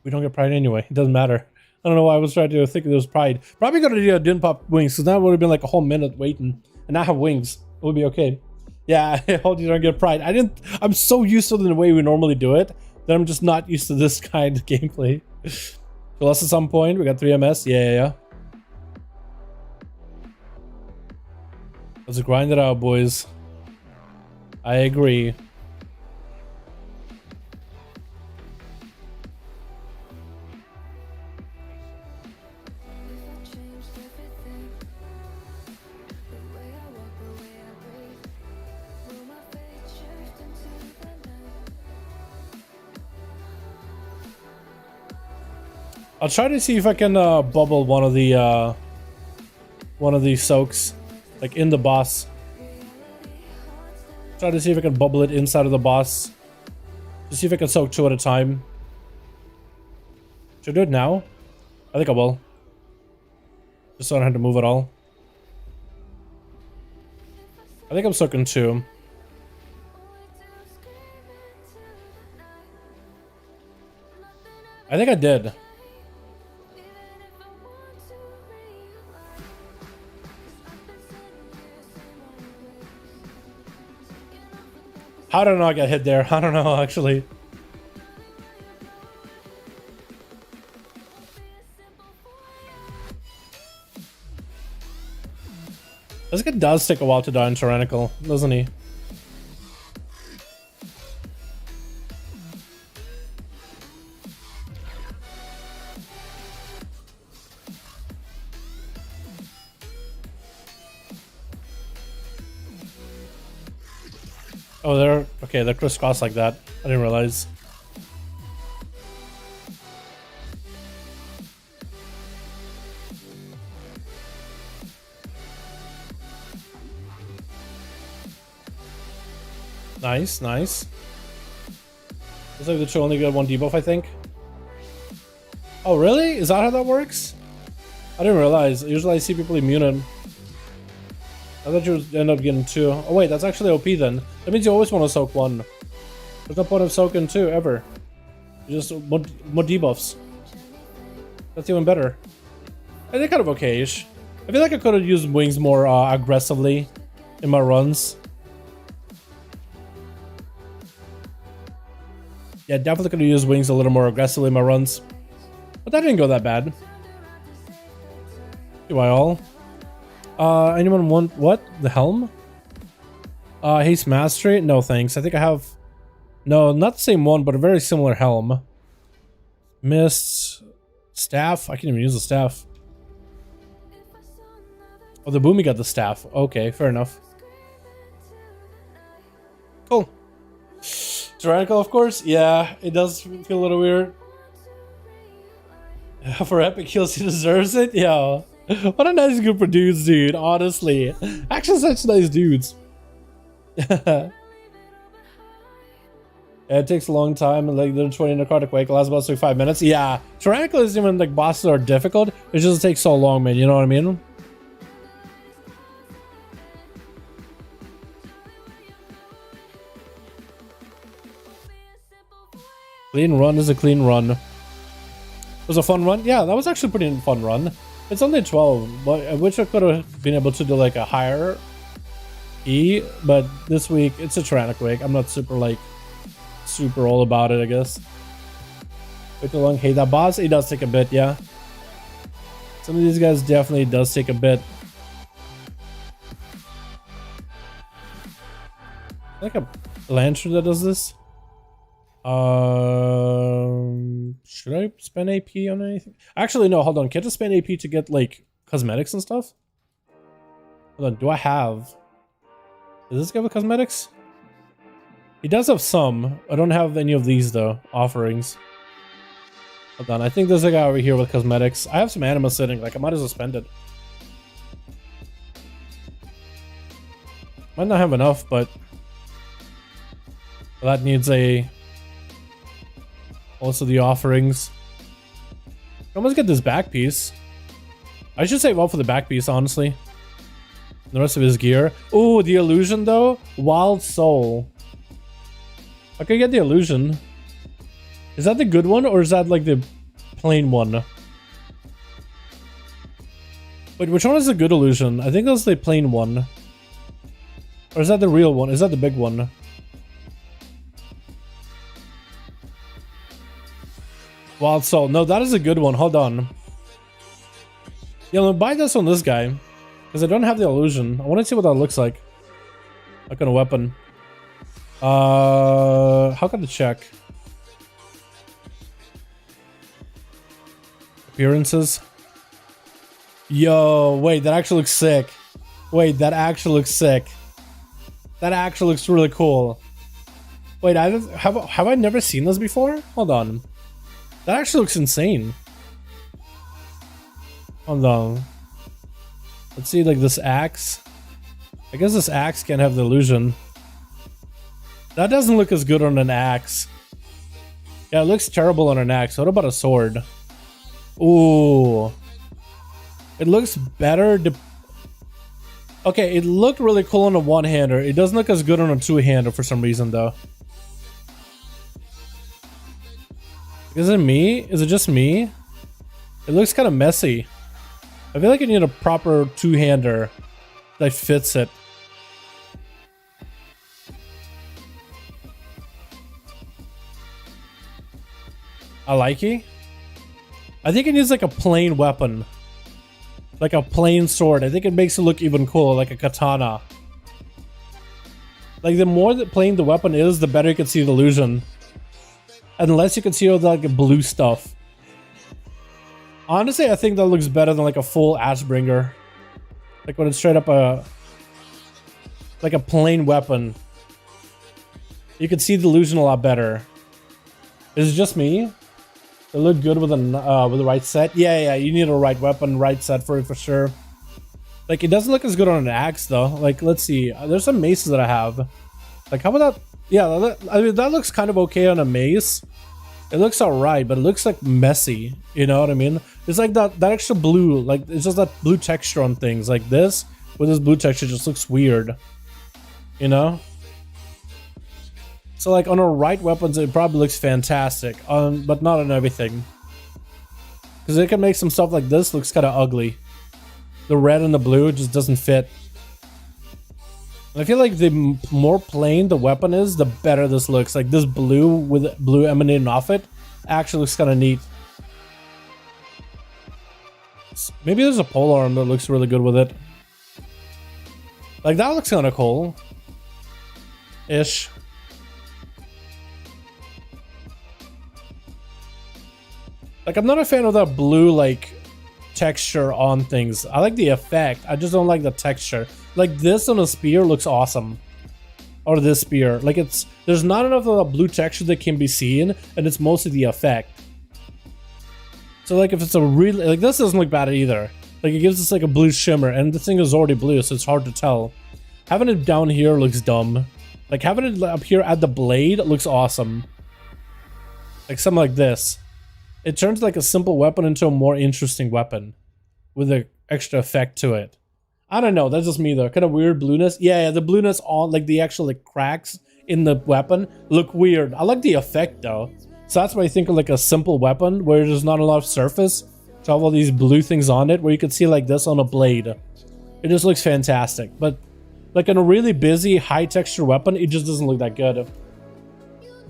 C: We don't get pride anyway. It doesn't matter. I don't know why I was trying to think there was pride. Probably gonna do didn't pop wings, because that would have been like a whole minute waiting, and now have wings. It would be okay. Yeah, I hope you don't get pride. I'm so used to the way we normally do it that I'm just not used to this kind of gameplay. Kill us at some point. We got 3 MS. Yeah. Let's grind it out, boys. I agree. I'll try to see if I can bubble one of these soaks, like in the boss. Try to see if I can bubble it inside of the boss. To see if I can soak 2 at a time. Should I do it now? I think I will. Just so I don't have to move at all. I think I'm soaking 2. I think I did. How did I not get hit there? I don't know, actually. This guy does take a while to die in Tyrannical, doesn't he? Oh, they're crisscross like that. I didn't realize. Nice, nice. Looks like the two only get one debuff, I think. Oh, really? Is that how that works? I didn't realize. Usually I see people immune him. I thought you would end up getting two. Oh, wait, that's actually OP then. That means you always want to soak one. There's no point of soaking two, ever. You just more debuffs. That's even better. I think kind of okay-ish. I feel like I could have used wings more aggressively in my runs. Yeah, definitely could have used wings a little more aggressively in my runs. But that didn't go that bad. Do I all? Anyone want what? The helm? Haste Mastery? No thanks. I think I have... No, not the same one, but a very similar helm. Mist... Staff? I can't even use the staff. Oh, the Boomy got the staff. Okay, fair enough. Cool. Tyrannical, of course. Yeah, it does feel a little weird. For epic kills, he deserves it. Yeah. What a nice group of dudes, dude. Honestly. Actually, such nice dudes. Yeah, it takes a long time, and like the 20 necrotic wake lasts about 5 minutes. Yeah, Tyrannical isn't even like bosses are difficult. It just takes so long, man. You know what I mean? Clean run is a clean run. It was a fun run. Yeah, that was actually a pretty fun run. It's only 12, but I wish I could have been able to do like a higher E. But this week it's a Tyrannical week. I'm not super all about it, I guess. Wait too long. Hey, that boss, it does take a bit, yeah. Some of these guys definitely does take a bit. Like a Lantern that does this. Should I spend AP on anything? Actually, no, hold on. Can't I spend AP to get like cosmetics and stuff? Hold on, do I have... Does this guy have cosmetics? He does have some. I don't have any of these though. Offerings. Hold on. I think there's a guy over here with cosmetics. I have some anima sitting. Like I might as well spend it. Might not have enough, but that needs a. Also the offerings. I almost get this back piece. I should save up for the back piece, honestly. The rest of his gear. Oh, the illusion though. Wild Soul. I could get the illusion. Is that the good one or is that like the plain one? Wait, which one is the good illusion? I think that's the plain one. Or is that the real one? Is that the big one? Wild Soul. No, that is a good one. Hold on. Yeah, I'm gonna buy this on this guy. Because I don't have the illusion. I want to see what that looks like. Like on a weapon. How can I check? Appearances. Yo, wait, that actually looks sick. Wait, that actually looks sick. That actually looks really cool. Wait, have I never seen this before? Hold on. That actually looks insane. Hold on. Let's see, like this axe. I guess this axe can't have the illusion. That doesn't look as good on an axe. Yeah, it looks terrible on an axe. What about a sword? Ooh. It looks better. Okay, it looked really cool on a one-hander. It doesn't look as good on a two-hander for some reason, though. Is it me? Is it just me? It looks kind of messy. I feel like I need a proper two-hander that fits it. I like it. I think it needs like a plain weapon. Like a plain sword. I think it makes it look even cooler, like a katana. Like the more that plain the weapon is, the better you can see the illusion. Unless you can see all the like blue stuff. Honestly, I think that looks better than like a full Ashbringer. Like when it's straight up like a plain weapon. You can see the illusion a lot better. Is it just me? It looked good with the right set. Yeah, you need a right weapon, right set for it for sure. Like it doesn't look as good on an axe though. Like let's see, there's some maces that I have. Like how about that Yeah, I mean, that looks kind of okay on a mace. It looks alright, but it looks like messy. You know what I mean? It's like that extra blue, like it's just that blue texture on things. Like this, with this blue texture, just looks weird. You know? So like on our right weapons, it probably looks fantastic, but not on everything. Because it can make some stuff like this looks kind of ugly. The red and the blue just doesn't fit. I feel like the more plain the weapon is, the better this looks. Like this blue with blue emanating off it actually looks kind of neat. Maybe there's a pole arm that looks really good with it. Like that looks kind of cool. Ish. Like I'm not a fan of that blue like texture on things. I like the effect. I just don't like the texture. Like this on a spear looks awesome. Or this spear. Like there's not enough of a blue texture that can be seen, and it's mostly the effect. So like if it's a really like this doesn't look bad either. Like it gives us like a blue shimmer, and the thing is already blue, so it's hard to tell. Having it down here looks dumb. Like having it up here at the blade looks awesome. Like something like this. It turns like a simple weapon into a more interesting weapon with an extra effect to it. I don't know, that's just me though. Kind of weird blueness. Yeah, the blueness on like the actual like cracks in the weapon look weird. I like the effect though. So that's why I think of like a simple weapon where there's not a lot of surface to have all these blue things on it, where you can see like this on a blade. It just looks fantastic. But like in a really busy high texture weapon, it just doesn't look that good.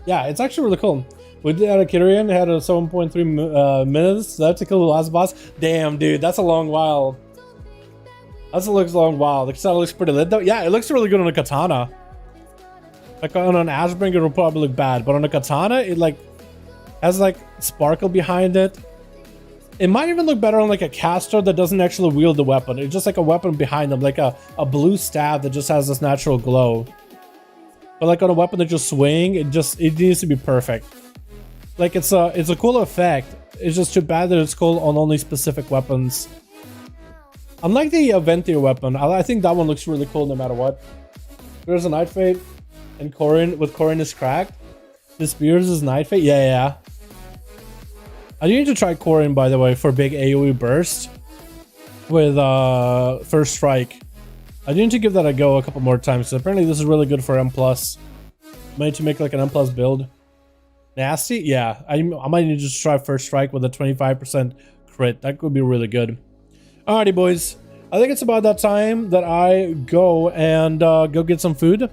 C: Yeah, it's actually really cool. We did a Kyrian, had a 7.3 minutes left to kill the last boss. Damn, dude, that's a long while. That looks a long while. The katana looks pretty lit though. Yeah, it looks really good on a katana. Like on an Ashbringer, it'll probably look bad, but on a katana, it like has like sparkle behind it. It might even look better on like a caster that doesn't actually wield the weapon. It's just like a weapon behind them, like a blue staff that just has this natural glow. But like on a weapon that just swing, it needs to be perfect. Like it's a cool effect. It's just too bad that it's cool on only specific weapons. Unlike the Ventier weapon, I think that one looks really cool no matter what. There's a Night Fate and Corin with Corin is cracked. The Spears is Night Fate. Yeah. I do need to try Corin, by the way, for big AoE burst with First Strike. I do need to give that a go a couple more times. So apparently this is really good for M+. Might need to make like an M+ build. Nasty? Yeah, I might need to just try First Strike with a 25% crit. That could be really good. Alrighty, boys. I think it's about that time that I go and go get some food.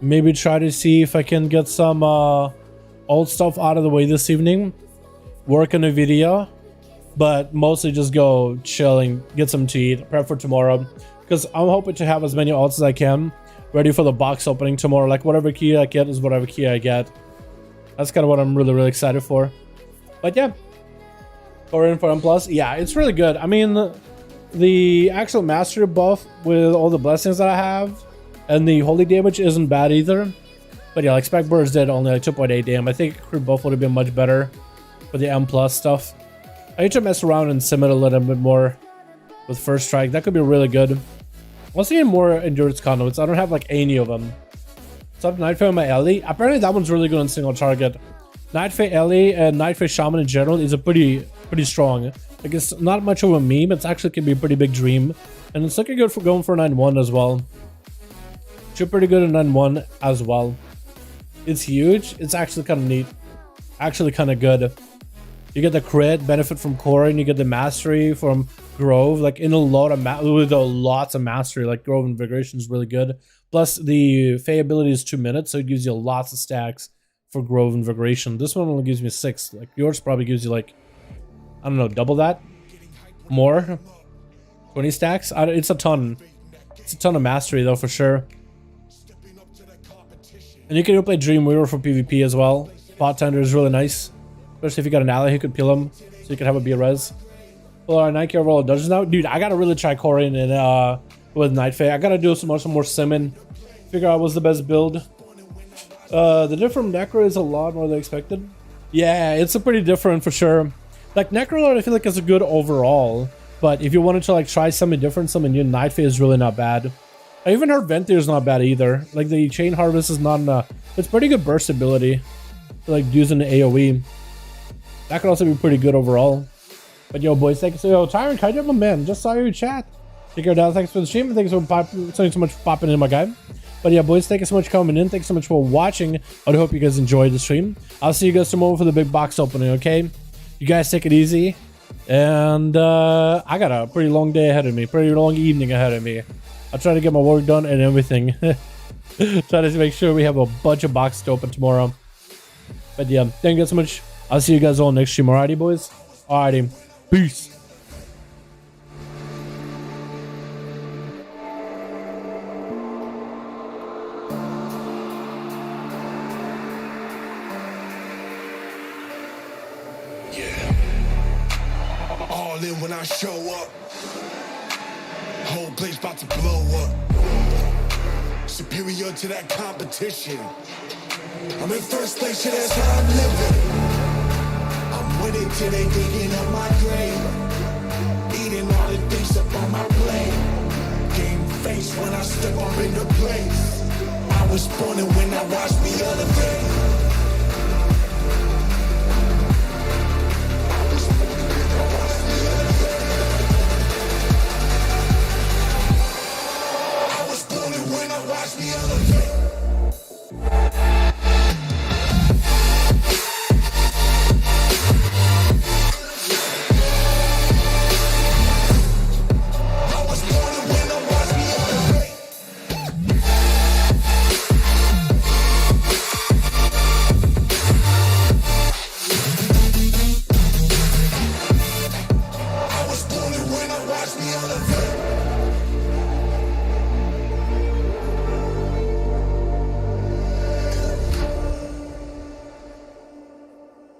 C: Maybe try to see if I can get some old stuff out of the way this evening. Work on a video. But mostly just go chilling, get some to eat, prep for tomorrow. Because I'm hoping to have as many ults as I can ready for the box opening tomorrow. Like whatever key I get is whatever key I get. That's kind of what I'm really excited for. But yeah, Corin for M+. Yeah, it's really good. I mean, the actual mastery buff with all the blessings that I have and the holy damage isn't bad either. But yeah, like Spec Burst did only like 2.8 damn. I think crit buff would have been much better for the M+ stuff. I need to mess around and sim it a little bit more with First Strike. That could be really good. I also need more endurance conduits. I don't have like any of them. So I have Night Fae on my Ellie. Apparently that one's really good on single target. Night Fae Ellie and Night Fae Shaman in general is a pretty strong. Like it's not much of a meme. It's actually can be a pretty big dream. And it's looking good for going for 9-1 as well. Should pretty good at 9-1 as well. It's huge. It's actually kind of neat. Actually kind of good. You get the crit benefit from Corin. You get the mastery from Grove. Like in a lot of lots of mastery. Like Grove Invigoration is really good. Plus the Fae ability is 2 minutes, so it gives you lots of stacks for Grove Invigoration. This one only gives me 6. Like yours probably gives you like, I don't know, double that? More? 20 stacks? It's a ton. It's a ton of mastery though for sure. And you can even play Dream Weaver for PvP as well. Bot Tender is really nice. Especially if you got an ally who could peel him, so you can have a B res. Well, our 9k overall dungeons now. Dude, I gotta really try Corin and with Night Fae. I gotta do some more simming. Figure out what's the best build. The different Necro is a lot more than expected. Yeah, it's a pretty different for sure. Like Necrolord, I feel like it's a good overall. But if you wanted to like try something different, something new, Night Fae is really not bad. I even heard Ventier is not bad either. Like the Chain Harvest is not it's pretty good burst ability for like using the AoE. That could also be pretty good overall. But yo, boys, thanks. Yo, Tyron, kind of a man. Just saw your chat. Take care, down. Thanks for the stream. And thanks so much for popping in, my guy. But yeah, boys, thank you so much for coming in. Thanks so much for watching. I hope you guys enjoyed the stream. I'll see you guys tomorrow for the big box opening, okay? You guys take it easy. And I got a pretty long day ahead of me. Pretty long evening ahead of me. I'll try to get my work done and everything. Try to make sure we have a bunch of boxes to open tomorrow. But yeah, thank you guys so much. I'll see you guys all next stream. Alrighty, boys? Alrighty. Peace.
A: All in when I show up. Whole place about to blow up. Superior to that competition. I'm in first place, yeah, that's how I'm living. I'm winning till they digging up my grave. Eating all the things up on my plate. Game face when I step up in the place. I was born and when I watched me elevate. Watch me elevate. I was born to win, now watch me elevate. I was born to win, now watch me elevate.